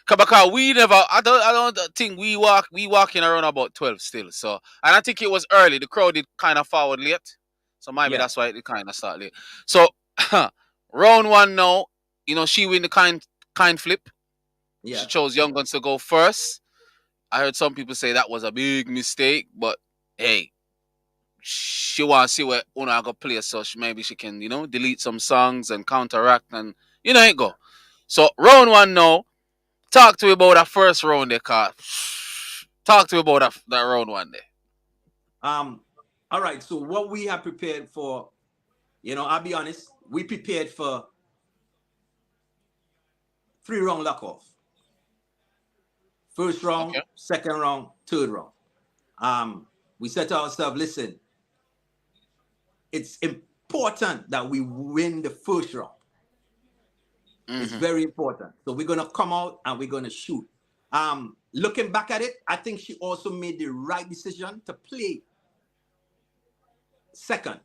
Because I don't think we walking around about 12 still. So, and I think it was early. The crowd did kind of forward late. So maybe that's why it kind of started late. So round one now, she win the kind flip. Yeah. She chose Young Guns to go first. I heard some people say that was a big mistake, but hey, she want to see where Una go play, so maybe she can, delete some songs and counteract, and it go. So round one now. Talk to me about that first round there, Carl. Talk to me about that round one there. All right. So what we have prepared for, I'll be honest, we prepared for 3-round lock off. First round, second round, third round. We said to ourselves, listen, it's important that we win the first round. It's very important. So we're gonna come out and we're gonna shoot. Looking back at it, I think she also made the right decision to play second,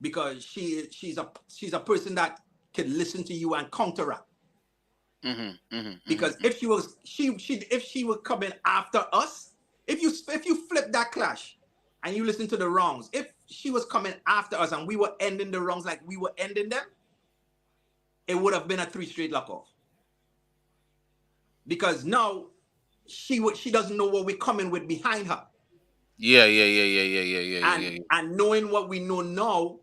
because she's a person that can listen to you and counteract. Because if she were coming after us, if you flip that clash and you listen to the wrongs, if she was coming after us and we were ending the wrongs like we were ending them, it would have been a 3 straight lock off. Because now she doesn't know what we're coming with behind her. Yeah. And knowing what we know now,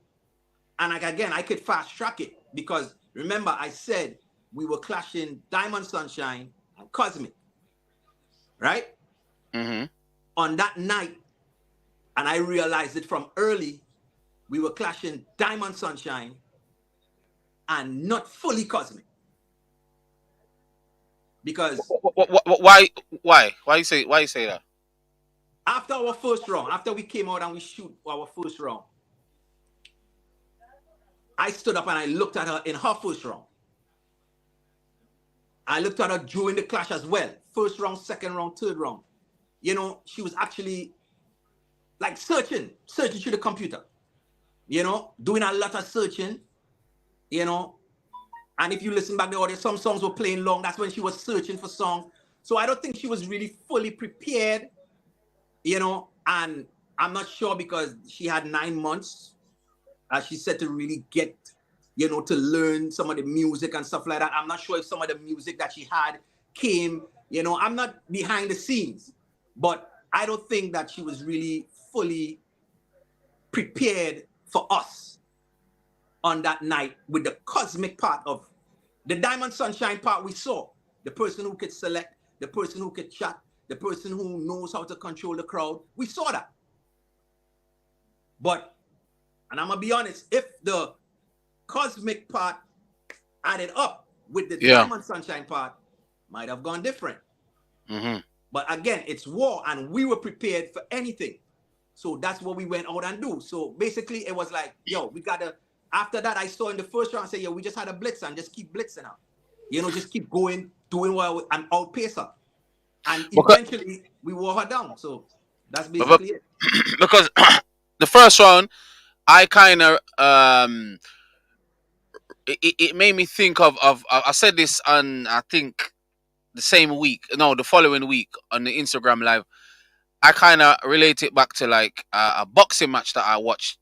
and again, I could fast track it, because remember I said we were clashing Diamond Sunshine and Cosmic, right? On that night, and I realized it from early, we were clashing Diamond Sunshine and not fully Cosmic. Because why you say that? After our first round, after we came out and we shoot our first round, I stood up and I looked at her in her first round. I looked at her during the clash as well. First round, second round, third round. She was actually like searching through the computer. Doing a lot of searching. And if you listen back to the audio, some songs were playing long. That's when she was searching for songs. So I don't think she was really fully prepared, and I'm not sure, because she had 9 months, as she said, to really get, to learn some of the music and stuff like that. I'm not sure if some of the music that she had came, I'm not behind the scenes, but I don't think that she was really fully prepared for us on that night with the Cosmic part of the Diamond Sunshine part. We saw the person who could select, the person who could chat, the person who knows how to control the crowd. We saw that. But, and I'm going to be honest, if the Cosmic part added up with the Diamond Sunshine part, might have gone different. But again, it's war and we were prepared for anything. So that's what we went out and do. So basically it was like, we got to, after that I saw in the first round, I said, we just had a blitz and just keep blitzing her. Just keep going, doing well and outpace her. And eventually we wore her down. So that's basically it. Because the first round, I kind of, it made me think of I said this on, I think, the following week on the Instagram live. I kind of relate it back to like a boxing match that I watched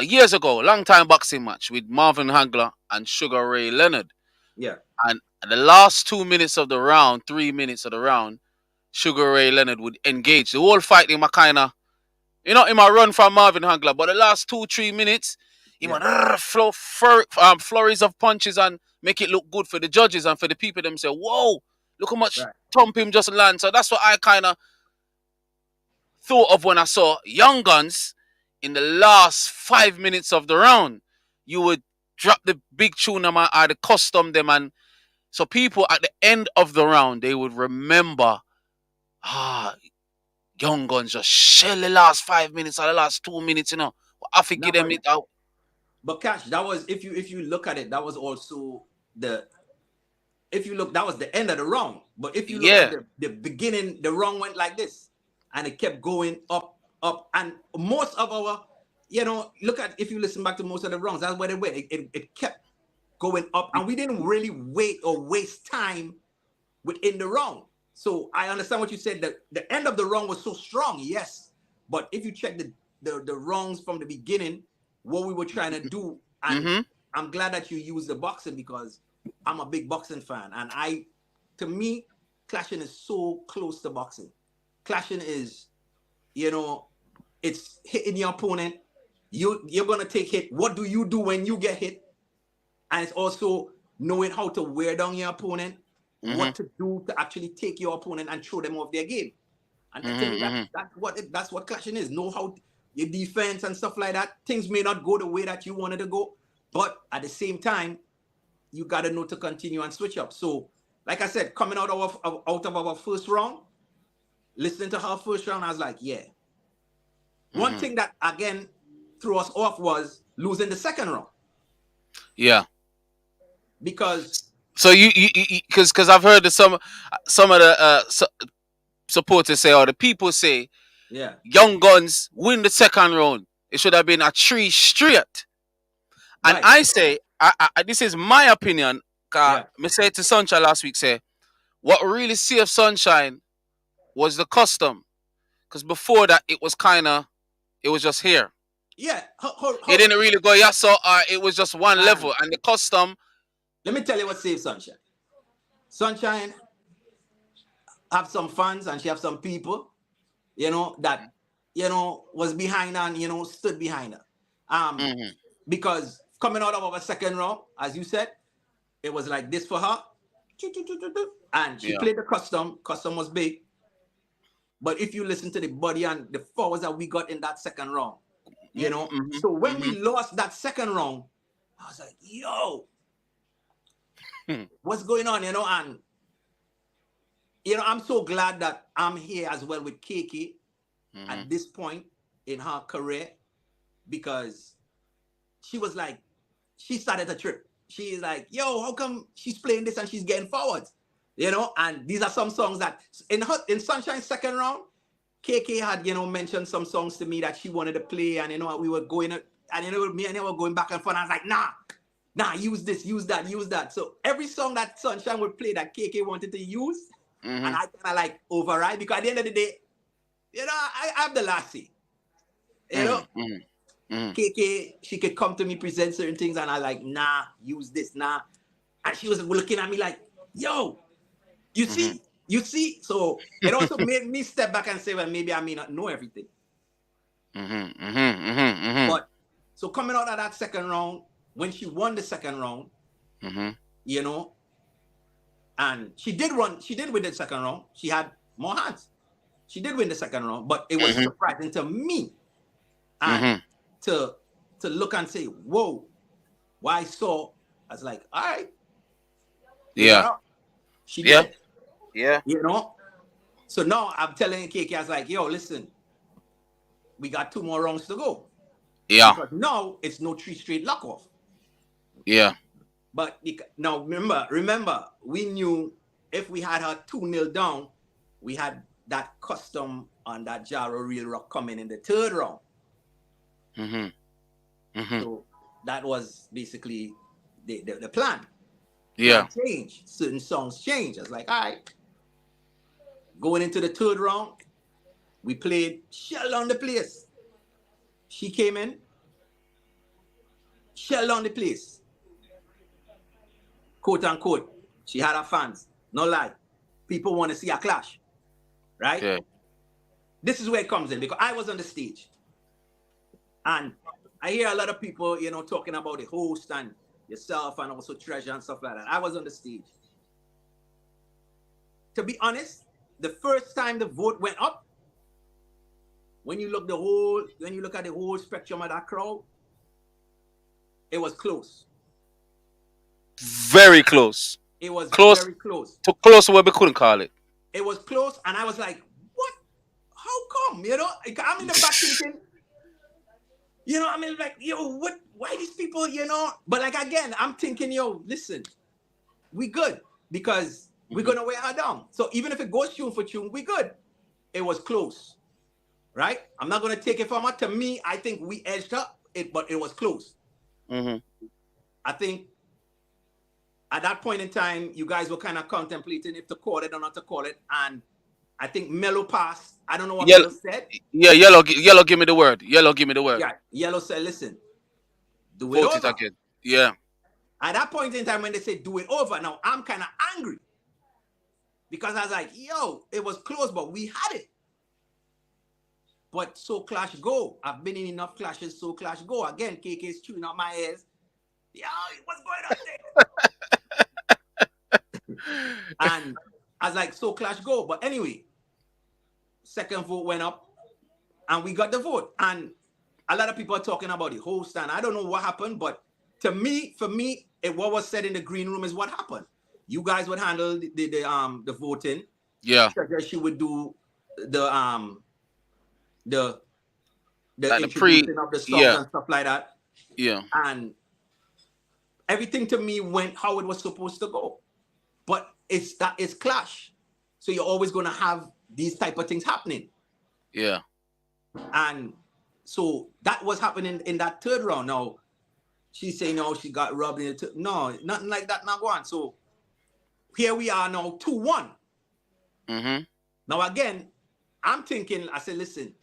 years ago, long time boxing match with Marvin Hagler and Sugar Ray Leonard. Yeah. And the last 2 minutes of the round, 3 minutes of the round, Sugar Ray Leonard would engage. The whole fight, he might kind of, he might run from Marvin Hagler, but the last 2-3 minutes, he might flurries of punches and make it look good for the judges and for the people them say, whoa, look how much thump him just land. So that's what I kind of thought of when I saw Young Guns in the last 5 minutes of the round. You would drop the big tune them or the custom them, and so people at the end of the round, they would remember, Young Guns just shell the last 5 minutes or the last 2 minutes, you know. I think give them it out. But Cash, that was if you look at it, that was also that was the end of the round. But if you look at the beginning, the round went like this, and it kept going up, and most of our, if you listen back to most of the rounds, that's where they went. It kept going up, and we didn't really wait or waste time within the round. So I understand what you said. That the end of the round was so strong, yes. But if you check the rounds from the beginning, what we were trying to do, and I'm glad that you used the boxing because I'm a big boxing fan, and to me, clashing is so close to boxing. Clashing is, it's hitting your opponent. You're gonna take hit. What do you do when you get hit? And it's also knowing how to wear down your opponent, what to do to actually take your opponent and throw them off their game. And to me, that's what clashing is. Know how your defense and stuff like that. Things may not go the way that you wanted to go, but at the same time, you got to know to continue and switch up. So, like I said, coming out of our first round, listening to her first round, I was like, yeah. One thing that, again, threw us off was losing the second round. Yeah. Because... So because I've heard that some of the supporters say, or the people say, yeah, Young Guns win the second round. It should have been a 3 straight. And right. I say, this is my opinion. I said to Sunshine last week, say, what really saved Sunshine was the custom. Because before that, it was just here. Yeah. It didn't really go, it was just one level. And the custom... Let me tell you what saved Sunshine. Sunshine have some fans and she have some people, that, was behind her and, stood behind her. Because coming out of our second round, as you said, it was like this for her. And she played the custom. Custom was big. But if you listen to the body and the forwards that we got in that second round, so when we lost that second round, I was like, yo, what's going on, and I'm so glad that I'm here as well with KK at this point in her career, because she was like, she started a trip. She's like, yo, how come she's playing this and she's getting forwards? And these are some songs that in Sunshine's second round, KK had, mentioned some songs to me that she wanted to play, and we were going, and me and her were going back and forth. I was like, nah, use this, use that. So every song that Sunshine would play that KK wanted to use, and I kind of like override, because at the end of the day, I have the last say. KK, she could come to me, present certain things, and I like, nah, use this, nah. And she was looking at me like, yo, you see? So it also made me step back and say, well, maybe I may not know everything. But so coming out of that second round, when she won the second round, and she did win the second round. She had more hands. She did win the second round, but it was surprising to me. And to look and say, whoa, why I was like, all right. Yeah. She did. Yeah. So now I'm telling KK, I was like, yo, listen, we got 2 more rounds to go. Yeah. Because now it's no 3 straight lock off. Yeah. But now remember, we knew if we had her 2-0 down, we had that custom on that Jaro Real Rock coming in the 3rd round. So that was basically the plan. Yeah. Change. Certain songs change. I was like, all right. Going into the 3rd round, we played Shell on the Place. She came in, Shell on the Place. Quote unquote. She had her fans. No lie. People want to see a clash. Right? Yeah. This is where it comes in, because I was on the stage. And I hear a lot of people, talking about the host and yourself and also Treasure and stuff like that. I was on the stage. To be honest, the first time the vote went up, when you look at the whole spectrum of that crowd, it was close. Very close. It was close, very close. Too close to where we couldn't call it. It was close, and I was like, what? how come? You know, I'm in the back thinking, you know, I mean, like, yo, what? Why these people? You know, but like again, I'm thinking, yo, listen, we good because we're gonna wear her down. So even if it goes tune for tune, we good. It was close, right? I'm not gonna take it from her. To me, I think we edged up it, but it was close. I think at that point in time, you guys were kind of contemplating if to call it or not to call it, and I think Mellow passed. I don't know what Mellow said. Yeah, yellow, give me the word. Yellow, give me the word. Yeah, Yellow said, listen, do it Vote over. it again. Yeah. At that point in time when they said do it over, now I'm kind of angry. Because I was like, yo, it was close, but we had it. But so clash go. I've been in enough clashes, so clash go. Again, KK's chewing out my ears. Yo, what's going on there? And I was like, so clash go. But anyway, second vote went up and we got the vote. And a lot of people are talking about the host, and I don't know what happened, but for me, what was said in the green room is what happened. You guys would handle the voting. Yeah. She would do the like introducing of the songs and stuff like that. Yeah. And everything to me went how it was supposed to go. But it's clash. So you're always gonna have these type of things happening. Yeah. And so that was happening in that third round. Now, she's saying, no, she got rubbed in the no, nothing like that not going. So here we are now, 2-1. Now, again, I'm thinking, I said, listen,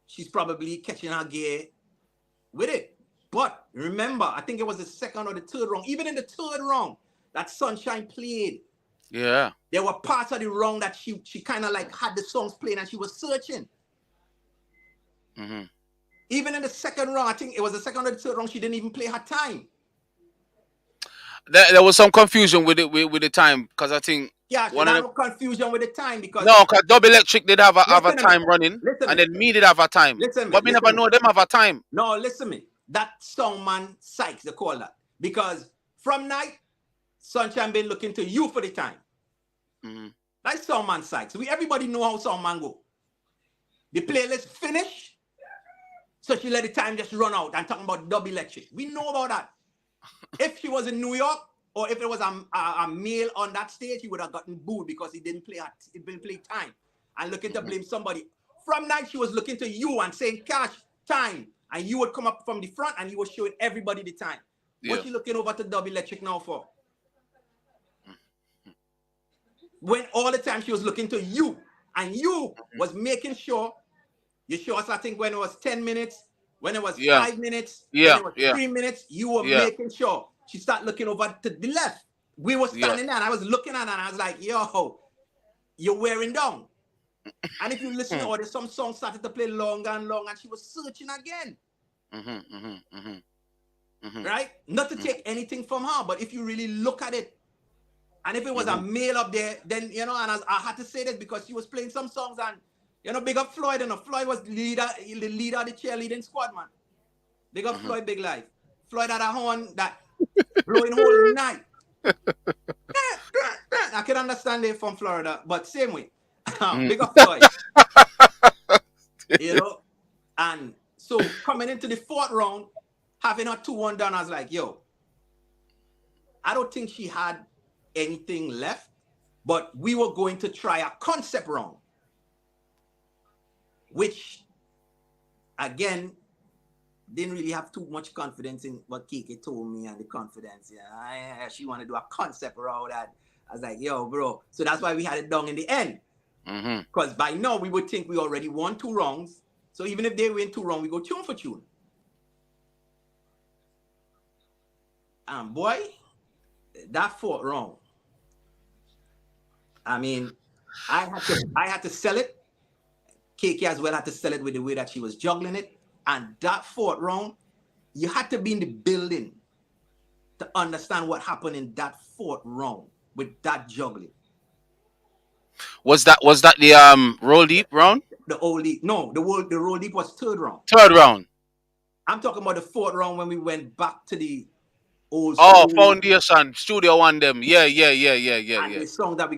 she's probably catching her gear with it. But remember, I think it was the second or the third round. Even in the third round, that Sunshine played. Yeah. There were parts of the round that she kind of like had the songs playing and she was searching. Even in the second round, I think it was the second or the third round, she didn't even play her time. There was some confusion with it with the time because I think no confusion with the time because because Double Electric did have a time running, and then me did have a time. But we never know them have a time. No, listen me. That song man Sykes, they call that. Because from night, Sunshine been looking to you for the time. That song man Sykes. Everybody know how song man go. The playlist finish. So she let the time just run out and talking about Double Electric. We know about that. If she was in New York or if it was a male on that stage, he would have gotten booed because he didn't play time and looking to blame somebody. From night, she was looking to you and saying, Cash, time. And you would come up from the front and you were showing everybody the time. What's she looking over to Double Electric now for? When all the time she was looking to you and you was making sure you show us, I think, when it was 10 minutes, when it was 5 minutes, when it was 3 minutes, you were making sure. She started looking over to the left. We were standing there and I was looking at her and I was like, yo, you're wearing down. And if you listen to her, some songs started to play longer and longer and she was searching again. Right? Not to take anything from her, but if you really look at it, and if it was a male up there, then, you know, and I had to say this because she was playing some songs and, you know, big up Floyd, and Floyd was the leader of the cheerleading squad, man. Big up Floyd, big life. Floyd had a horn that blowing whole night. I can understand it from Florida, but same way. Big up Floyd. You know, and so coming into the fourth round, having her 2-1 down, I was like, yo, I don't think she had anything left, but we were going to try a concept round. Which, again, didn't really have too much confidence in what Kiki told me and the confidence. Yeah, she wanted to do a concept around that. I was like, yo, bro. So that's why we had it done in the end. Because by now, we would think we already won 2 rounds. So even if they win 2 rounds, we go tune for tune. And boy, that 4th round, I mean, I had to sell it. KK as well had to sell it with the way that she was juggling it. And that 4th round, you had to be in the building to understand what happened in that 4th round with that juggling. Was that the roll deep round? The roll deep was 3rd round. 3rd round. I'm talking about the 4th round when we went back to the old Foundation, Studio One them. Yeah. The song that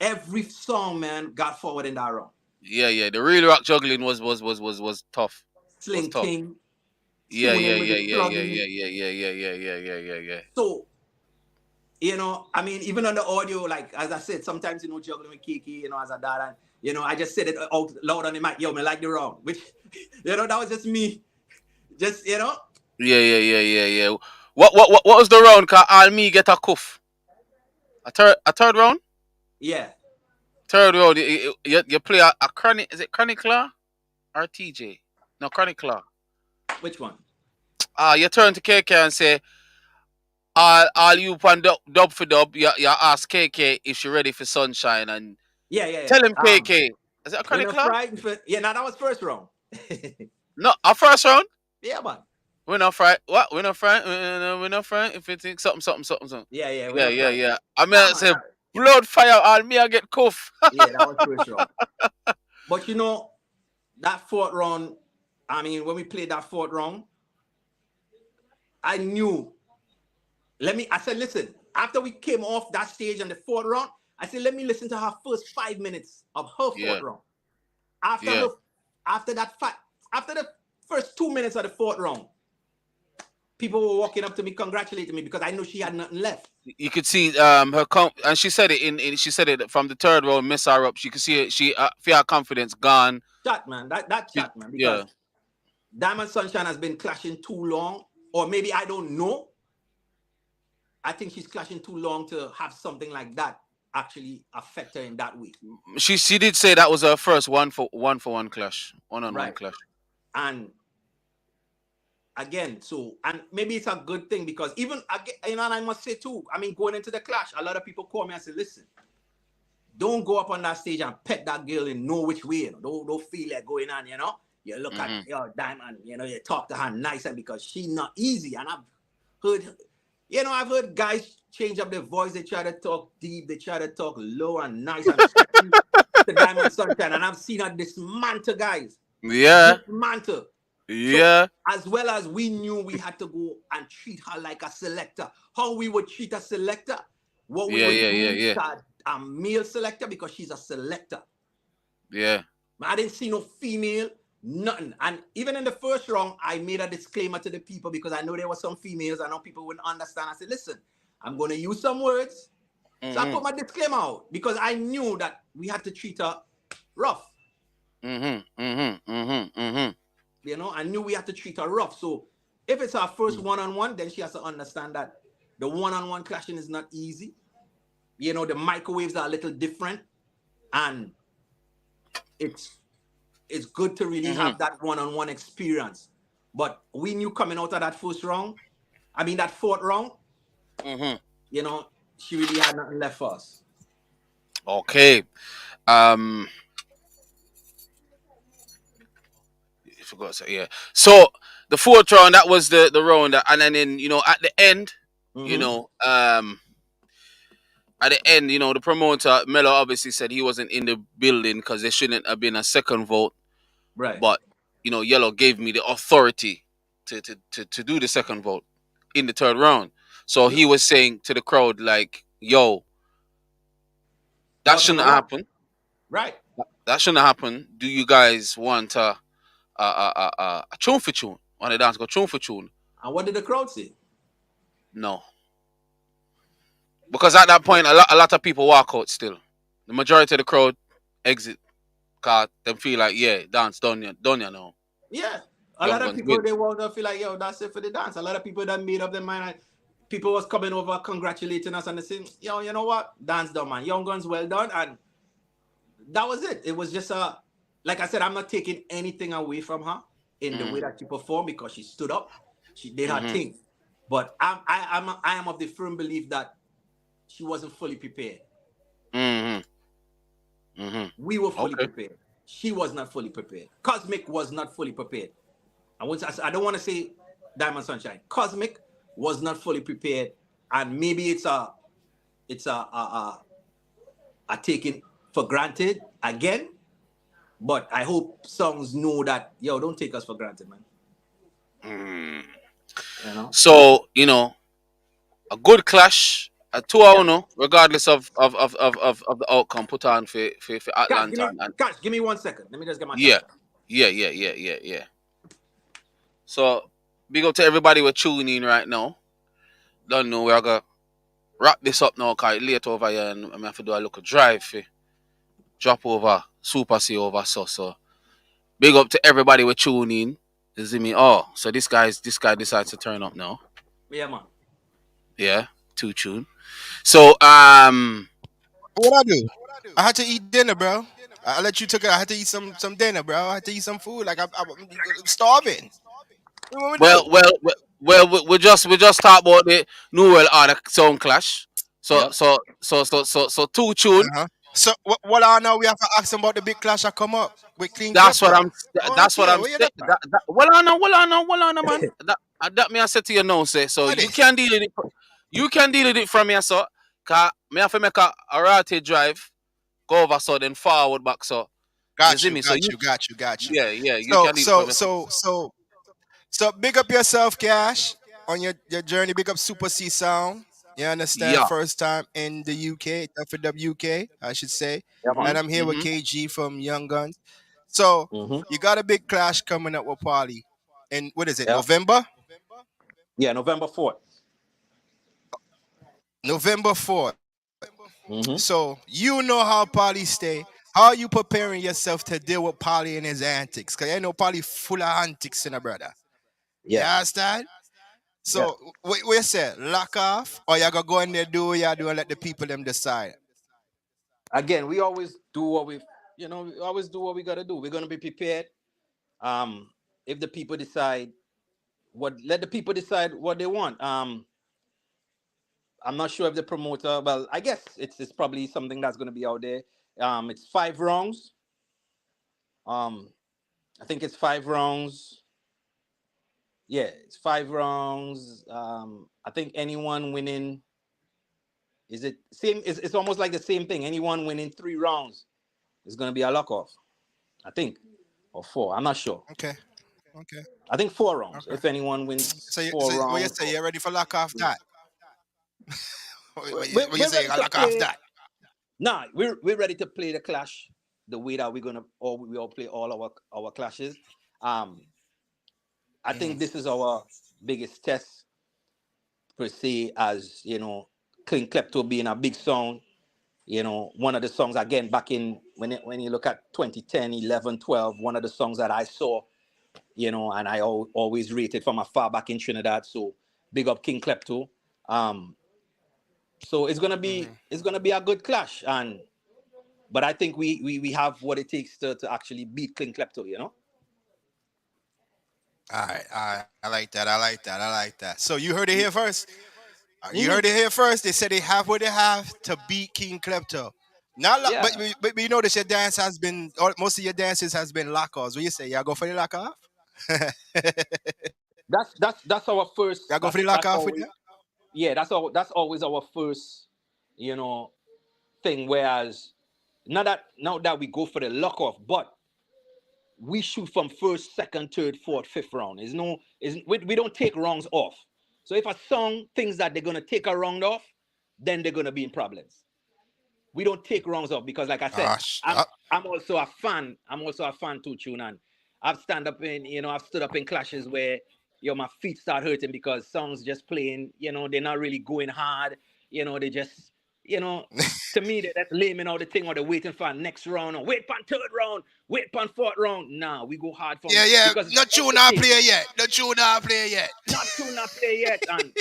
every song, man, got forward in that round. Yeah. The real rock juggling was tough. Was Sling tough. King, Yeah. tuning with the plugging. Yeah. So, I mean, even on the audio, like as I said, sometimes juggling with Kiki, as a dad, and I just said it out loud on the mic, me like the wrong, which that was just me, just Yeah. What was the round? Cause all me get a cuff. A third round. yeah. Third round. You play a chronic. Is it Chronic Law or TJ? No, Chronic Law. Which one? You turn to KK and say, all you pan dub for dub, you ask KK if she ready for sunshine and Yeah. tell him KK. Is it a We're Chronic not Law? frightened for, now that was first round. No, a first round? Yeah, man. We're not frightened. What? We're not frightened. We're not frightened if you think something. Yeah. We're not frightened. Yeah. I mean, I say, blood fire, all me, I get cuff. Yeah, that was first round. But that fourth round, I mean, when we played that fourth round, I knew. I said, listen, after we came off that stage in the fourth round, I said, let me listen to her first 5 minutes of her fourth round. After the first 2 minutes of the fourth round, people were walking up to me, congratulating me because I knew she had nothing left. You could see her and she said it she said it from the third round, mess her up. She could see it. She feel her confidence gone. Chat, man. That chat, man. Because Diamond Sunshine has been clashing too long, or maybe I don't know. I think she's clashing too long to have something like that actually affect her in that way. She did say that was her first one for one clash, one-on-one clash. And again, and maybe it's a good thing because even and I must say too, I mean, going into the clash, a lot of people call me and say, listen, don't go up on that stage and pet that girl in no which way. Don't feel like going on, You look at your Diamond, you talk to her nice and because she's not easy. And I've heard guys change up their voice. They try to talk deep. They try to talk low and nice and to Diamond Sunshine. And I've seen her dismantle guys. Yeah. Dismantle. Yeah. So, as well as we knew we had to go and treat her like a selector. How we would treat a selector. What we would do a male selector because she's a selector. Yeah. I didn't see no female. Nothing. And even in the first round, I made a disclaimer to the people because I know there were some females. I know people wouldn't understand. I said, listen, I'm going to use some words. So I put my disclaimer out because I knew that we had to treat her rough. I knew we had to treat her rough. So if it's our first one-on-one, then she has to understand that the one-on-one clashing is not easy. The microwaves are a little different. And it's good to really have that one-on-one experience. But we knew coming out of that fourth round, she really had nothing left for us. Okay. Forgot to say, yeah. So the fourth round, that was the round, and then at the end, at the end, the promoter Mello obviously said he wasn't in the building because there shouldn't have been a second vote. Right. But Yellow gave me the authority to do the second vote in the third round. So he was saying to the crowd like, "Yo, that shouldn't happen. Right. That shouldn't happen. Do you guys want a tune for tune? Want to dance go tune for tune?" And what did the crowd say? No. Because at that point, a lot of people walk out still. The majority of the crowd exit. Because they feel like, yeah, dance done you now. Yeah. A lot of people, they walk up feel like, yo, that's it for the dance. A lot of people that made up their mind. People was coming over congratulating us and they saying, yo, you know what? Dance done, man. Young Gunz, well done. And that was it. It was just like I said, I'm not taking anything away from her in the way that she performed because she stood up. She did her thing. But I am of the firm belief that she wasn't fully prepared. We were fully prepared. She was not fully prepared. Cosmic was not fully prepared. I don't want to say Diamond Sunshine. Cosmic was not fully prepared, and maybe it's a taken for granted again. But I hope songs know that, yo, don't take us for granted, man. So a good clash. two hour no, regardless of the outcome, put on for Atlanta and Guys, give me 1 second. Let me just get my yeah, charger. yeah. So big up to everybody we're tuning in right now. Don't know we're gonna wrap this up now because it's late over here and I have to do a little drive for drop over Super C over so big up to everybody we're tuning in. You see me? Oh, so this guy decides to turn up now. Yeah, man. Yeah, too tune. So What I do? I had to eat dinner, bro. I let you took it. I had to eat some dinner, bro. I had to eat some food. Like I'm starving. What we well do? well well we just talk about the New World Order Sound Clash. So two tune. Uh-huh. So what I know we have to ask them about the big clash that come up with Clean That's what Klepto. I'm. Oh, That's what okay. I'm Where you saying. that from? Well, on, man. That me I said to you now, say. So What you is? can deal with it. You can deal with it from here, so. Cause me have to make a rotate drive, go over, so then forward back, so. You Got see you, me? So you. got you. Yeah. You So can deal it so from here. so so so big up yourself, Cash, on your journey. Big up Super C Sound. You understand? Yeah. First time in the UK, for WK, I should say. Yeah, man. And I'm here with Mm-hmm. KG from Young Guns. So Mm-hmm. you got a big clash coming up with Polly. And what is it? Yeah. November? Yeah, November 4th. November 4th. Mm-hmm. So you know how Polly stay. How are you preparing yourself to deal with Polly and his antics? Because I know Polly full of antics in a brother. You Yeah. understand? Yeah. So what you say? Lock off? Or you gonna go in there do what you do and let the people them decide? Again, we always do what we always do what we gotta do. We're gonna be prepared. If the people decide let the people decide what they want. I'm not sure if the promoter. Well, I guess it's probably something that's gonna be out there. It's 5 rounds. Um, I think it's 5 rounds. Yeah, it's 5 rounds. I think anyone winning is it same. It's almost like the same thing. Anyone winning 3 rounds is gonna be a lock off. I think, or 4. I'm not sure. Okay. Okay. I think 4 rounds. Okay. If anyone wins So, four what you rounds, say? You ready for lock off that? What you we're say? ready You to lock off play. that? Nah, we're ready to play the clash the way that we're gonna all we all play all our clashes. Um, I think this is our biggest test per se, as Clean Klepto being a big song. One of the songs again back in when you look at 2010, 11, 12, one of the songs that I saw, and I always rated from afar back in Trinidad. So big up King Klepto. So it's gonna be a good clash, but I think we have what it takes to actually beat King Klepto. All right. I like that. I like that. So you heard it here first. You Mhm. heard it here first. They said they have what they have to beat King Klepto. Not lo- Yeah, but you notice your dance has been most of your dances has been lock-offs. What you say? Y'all go for the lock-off? that's our first. Y'all go for the That's lock-off with always that? yeah. That's always our first, thing. Whereas now that we go for the lock off, but we shoot from first, second, third, fourth, fifth round. We don't take rounds off. So if a song thinks that they're gonna take a round off, then they're gonna be in problems. We don't take rounds off because, like I said, I'm also a fan. I'm also a fan too, Tune. And I've stood up in clashes where my feet start hurting because songs just playing. They're not really going hard. They just to me that's laming out the thing, or they're waiting for a next round, or wait for third round, wait for fourth round. Nah, we go hard from Yeah. because Not tune not play yet. Not tune not play yet. not tune not play yet. And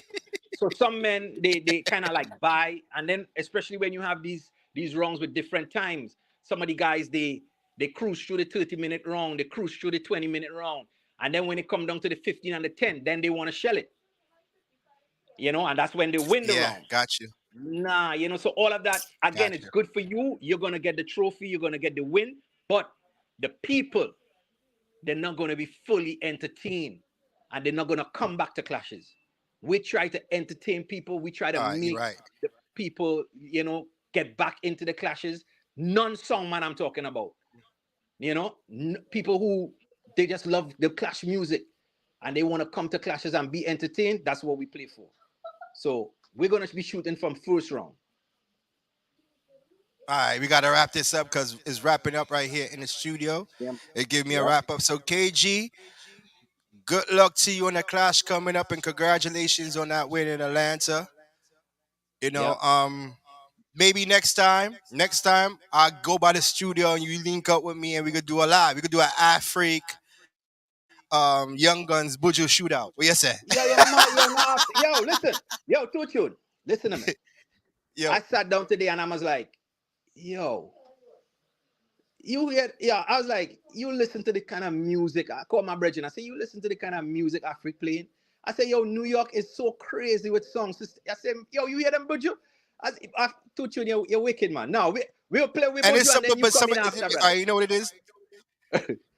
so some men they kind of like buy, and then especially when you have these rounds with different times, some of the guys they cruise through the 30-minute round, they cruise through the 20-minute round, and then when it come down to the 15 and the 10, then they want to shell it, and that's when they win the Yeah, round. got you. Nah, so all of that again, Got it's you. good for you. You're gonna get the trophy, you're gonna get the win, but the people, they're not gonna be fully entertained, and they're not gonna come back to clashes. We try to entertain people. We try to You're make right. the people, get back into the clashes. Non-song man, I'm talking about. People who they just love the clash music, and they want to come to clashes and be entertained. That's what we play for. So We're gonna be shooting from first round. All right, we got to wrap this up because it's wrapping up right here in the studio. Yeah. It give me a Yep. wrap up. So KG, good luck to you on the clash coming up, and congratulations on that win in Atlanta. You know, Yep. maybe next time I go by the studio and you link up with me and we could do a live. We could do an Afrik, Young Guns Buju shootout. What you say? Yo, listen, yo, Two Tune, listen to me. Yo, I sat down today and I was like, yo, you hear, yeah, I was like, you listen to the kind of music. I called my brethren. I said, you listen to the kind of music Afrik playing. I said, yo, New York is so crazy with songs. I said, yo, you hear them, Buju? I Two Tune, you're wicked, man. No, we'll play with and Buju it's and some, then you but come some, in after, brother. you know what it is?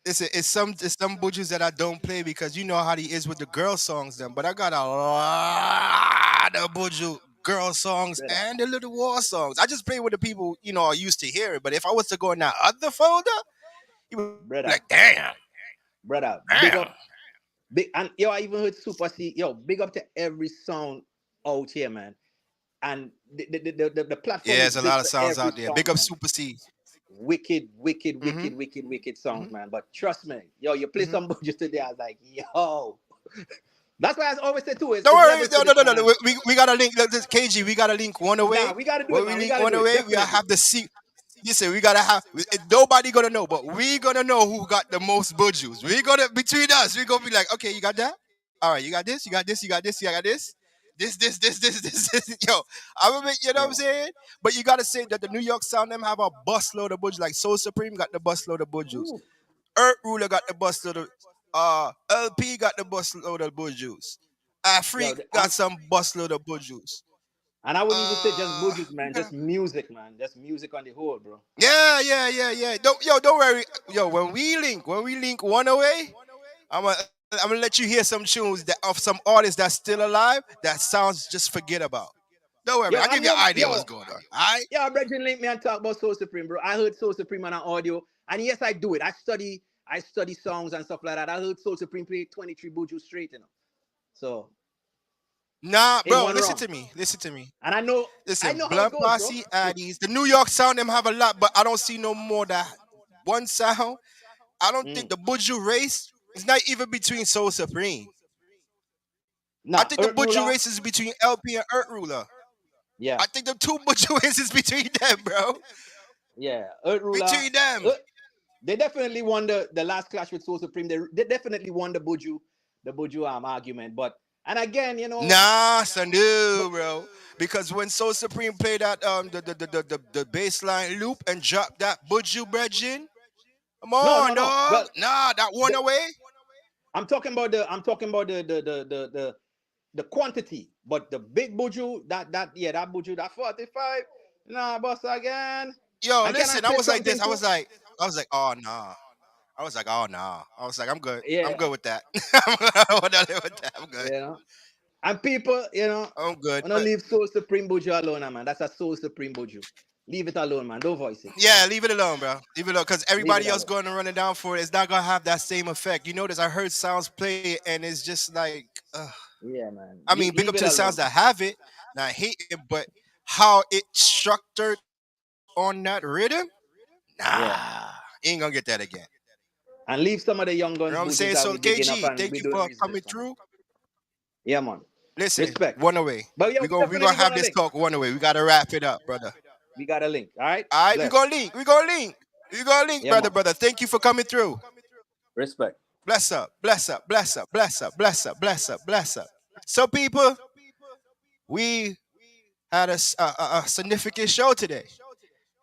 It's some butchers that I don't play because you know how he is with the girl songs them. But I got a lot of buju girl songs Brother, and the little war songs. I just play with the people are used to hearing. But if I was to go in that other folder, you would be brother, like, damn, brother, big damn. up. Big and yo, I even heard Super C. Yo, big up to every sound out here, man. And the platform Yeah, is there's a big lot of for sounds every out there. song, Big up man. Super C. Wicked, wicked, Mm-hmm. wicked, wicked, wicked songs, man. But trust me, yo, you play Mm-hmm. some just today. I was like, yo. That's why I always say too, Don't it's worry, levels to no, this, no, no, no. man. We got to link. Look, this KG, we got to link one Nah, away. we gotta do When it, we man. We link gotta one do it, away, we gotta definitely. have the see. Listen, we gotta have. Nobody gonna know, but we gonna know who got the most bujus. We gonna between us. We gonna be like, okay, you got that. All right, you got this. You got this. You got this. You got this. This. Yo, I'm a bit, you know what Yeah, I'm man. saying? But you gotta say that the New York Sound them have a busload of bujus. Like Soul Supreme got the busload of bujus. Ooh. Earth Ruler got the busload of. LP got the busload of bujus. Yo, Afrik got some busload of bujus. and I wouldn't even say just Uh, boogies, man. Just music, man. Just music on the whole, bro. yeah. Don't worry. Yo, when we link one away, I'm gonna let you hear some tunes that of some artists that's still alive that sounds just forget about. Don't worry, Yo, I'll I give you know, an idea what's yo, going on. Alright? yeah, Brethren link me and talk about Soul Supreme, bro. I heard Soul Supreme on an audio, and yes, I do it. I study songs and stuff like that. I heard Soul Supreme play 23 Buju straight, So Nah, in bro, one listen round, to me. Listen to me. and I Listen, know how it Blunt goes, bro. Posse, Addies, the New York sound them have a lot, but I don't see no more that one sound. I don't think Mm. the Buju race is not even between Soul Supreme. I Nah, think the Earth Buju Ruler, race is between LP and Earth Ruler. yeah, I think the two Buju races between them, bro. yeah, Earth Ruler. Between them. Uh, they definitely won the last clash with Soul Supreme. They definitely won the Buju argument. But and again, Nah, son, but no, bro. Because when Soul Supreme played that the bass line loop and dropped that Buju Bredgin, come no, on, no, no. dog. Well, Nah, that one the, away. I'm talking about the quantity, but the big buju, that buju, that 45, nah, boss again. Yo, And can I listen, I say was like this. something I too? was like, oh nah. I was like, oh nah. I was like, I'm good. I'm Yeah, good with that. I'm gonna live with that. I'm good. you know. And people, I'm good. wanna But leave Soul Supreme buju alone, man. That's a Soul Supreme buju. Leave it alone, man. Don't voice it. yeah, leave it alone, bro. Leave it alone, because Leave it everybody else alone. going to run it down for it. It's not gonna have that same effect. You notice I heard sounds play it, and it's just like, Yeah, man. I mean, Leave, big leave up it to the sounds alone, that man. have it. Not hate it, but how it structured on that rhythm, Yeah. ain't gonna get that again. And leave some of the young You know guns what I'm bujus saying? that So we digging up KG, and thank we you doing for research, coming man. through. Yeah, man. Listen, Respect. one away. But yeah, We we gonna we definitely gonna have gonna this link. talk one away. We gotta wrap it up, brother. We got a link. All right. All right, we Bless. gonna link. We gonna link. We gonna link, Yeah, brother, man. brother. Thank you for coming through. Respect. Bless up, bless up, bless up, bless up, bless up, bless up, bless up. So, people, we had a significant show today.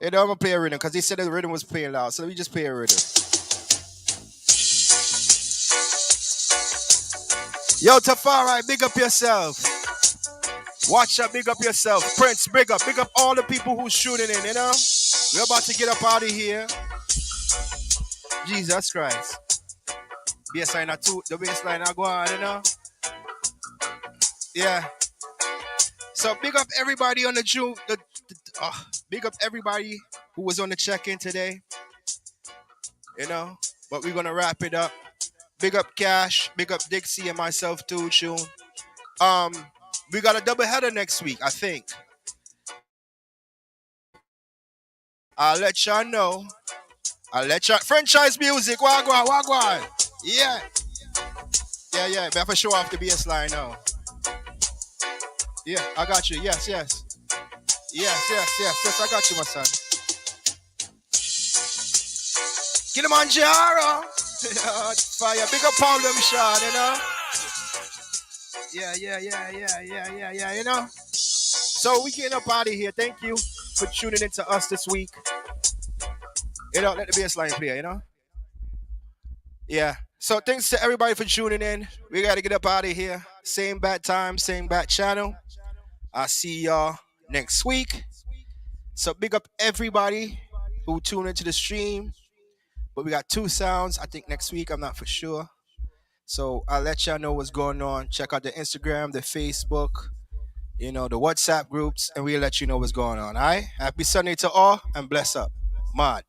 I'm gonna play a rhythm because he said the rhythm was playing loud. So let me just play a rhythm. Yo, Tafari, big up yourself. Watch out, big up yourself. Prince, big up all the people who's shooting in, We're about to get up out of here. Jesus Christ. Baseline at two, the baseline I go on, Yeah. So big up everybody on the June. Big up everybody who was on the check-in today. But we're gonna wrap it up. Big up Cash, big up Dixie and myself too, June. We got a double header next week, I think. I'll let y'all know. Franchise music, wagwan. Yeah. Yeah. We have to show off the bass line now. Yeah, I got you. Yes. Yes, I got you, my son. Kilimanjaro. Fire. Big up problem, Sean, you know? Yeah, you know? So we getting up out of here. Thank you for tuning in to us this week. You know, let the bass line play, you know? Yeah. So thanks to everybody for tuning in. We got to get up out of here. Same bad time, same bad channel. I'll see y'all next week. So big up everybody who tuned into the stream. But we got 2 sounds, I think, next week. I'm not for sure. So I'll let y'all know what's going on. Check out the Instagram, the Facebook, you know, the WhatsApp groups, and we'll let you know what's going on. All right? Happy Sunday to all, and bless up. Mod.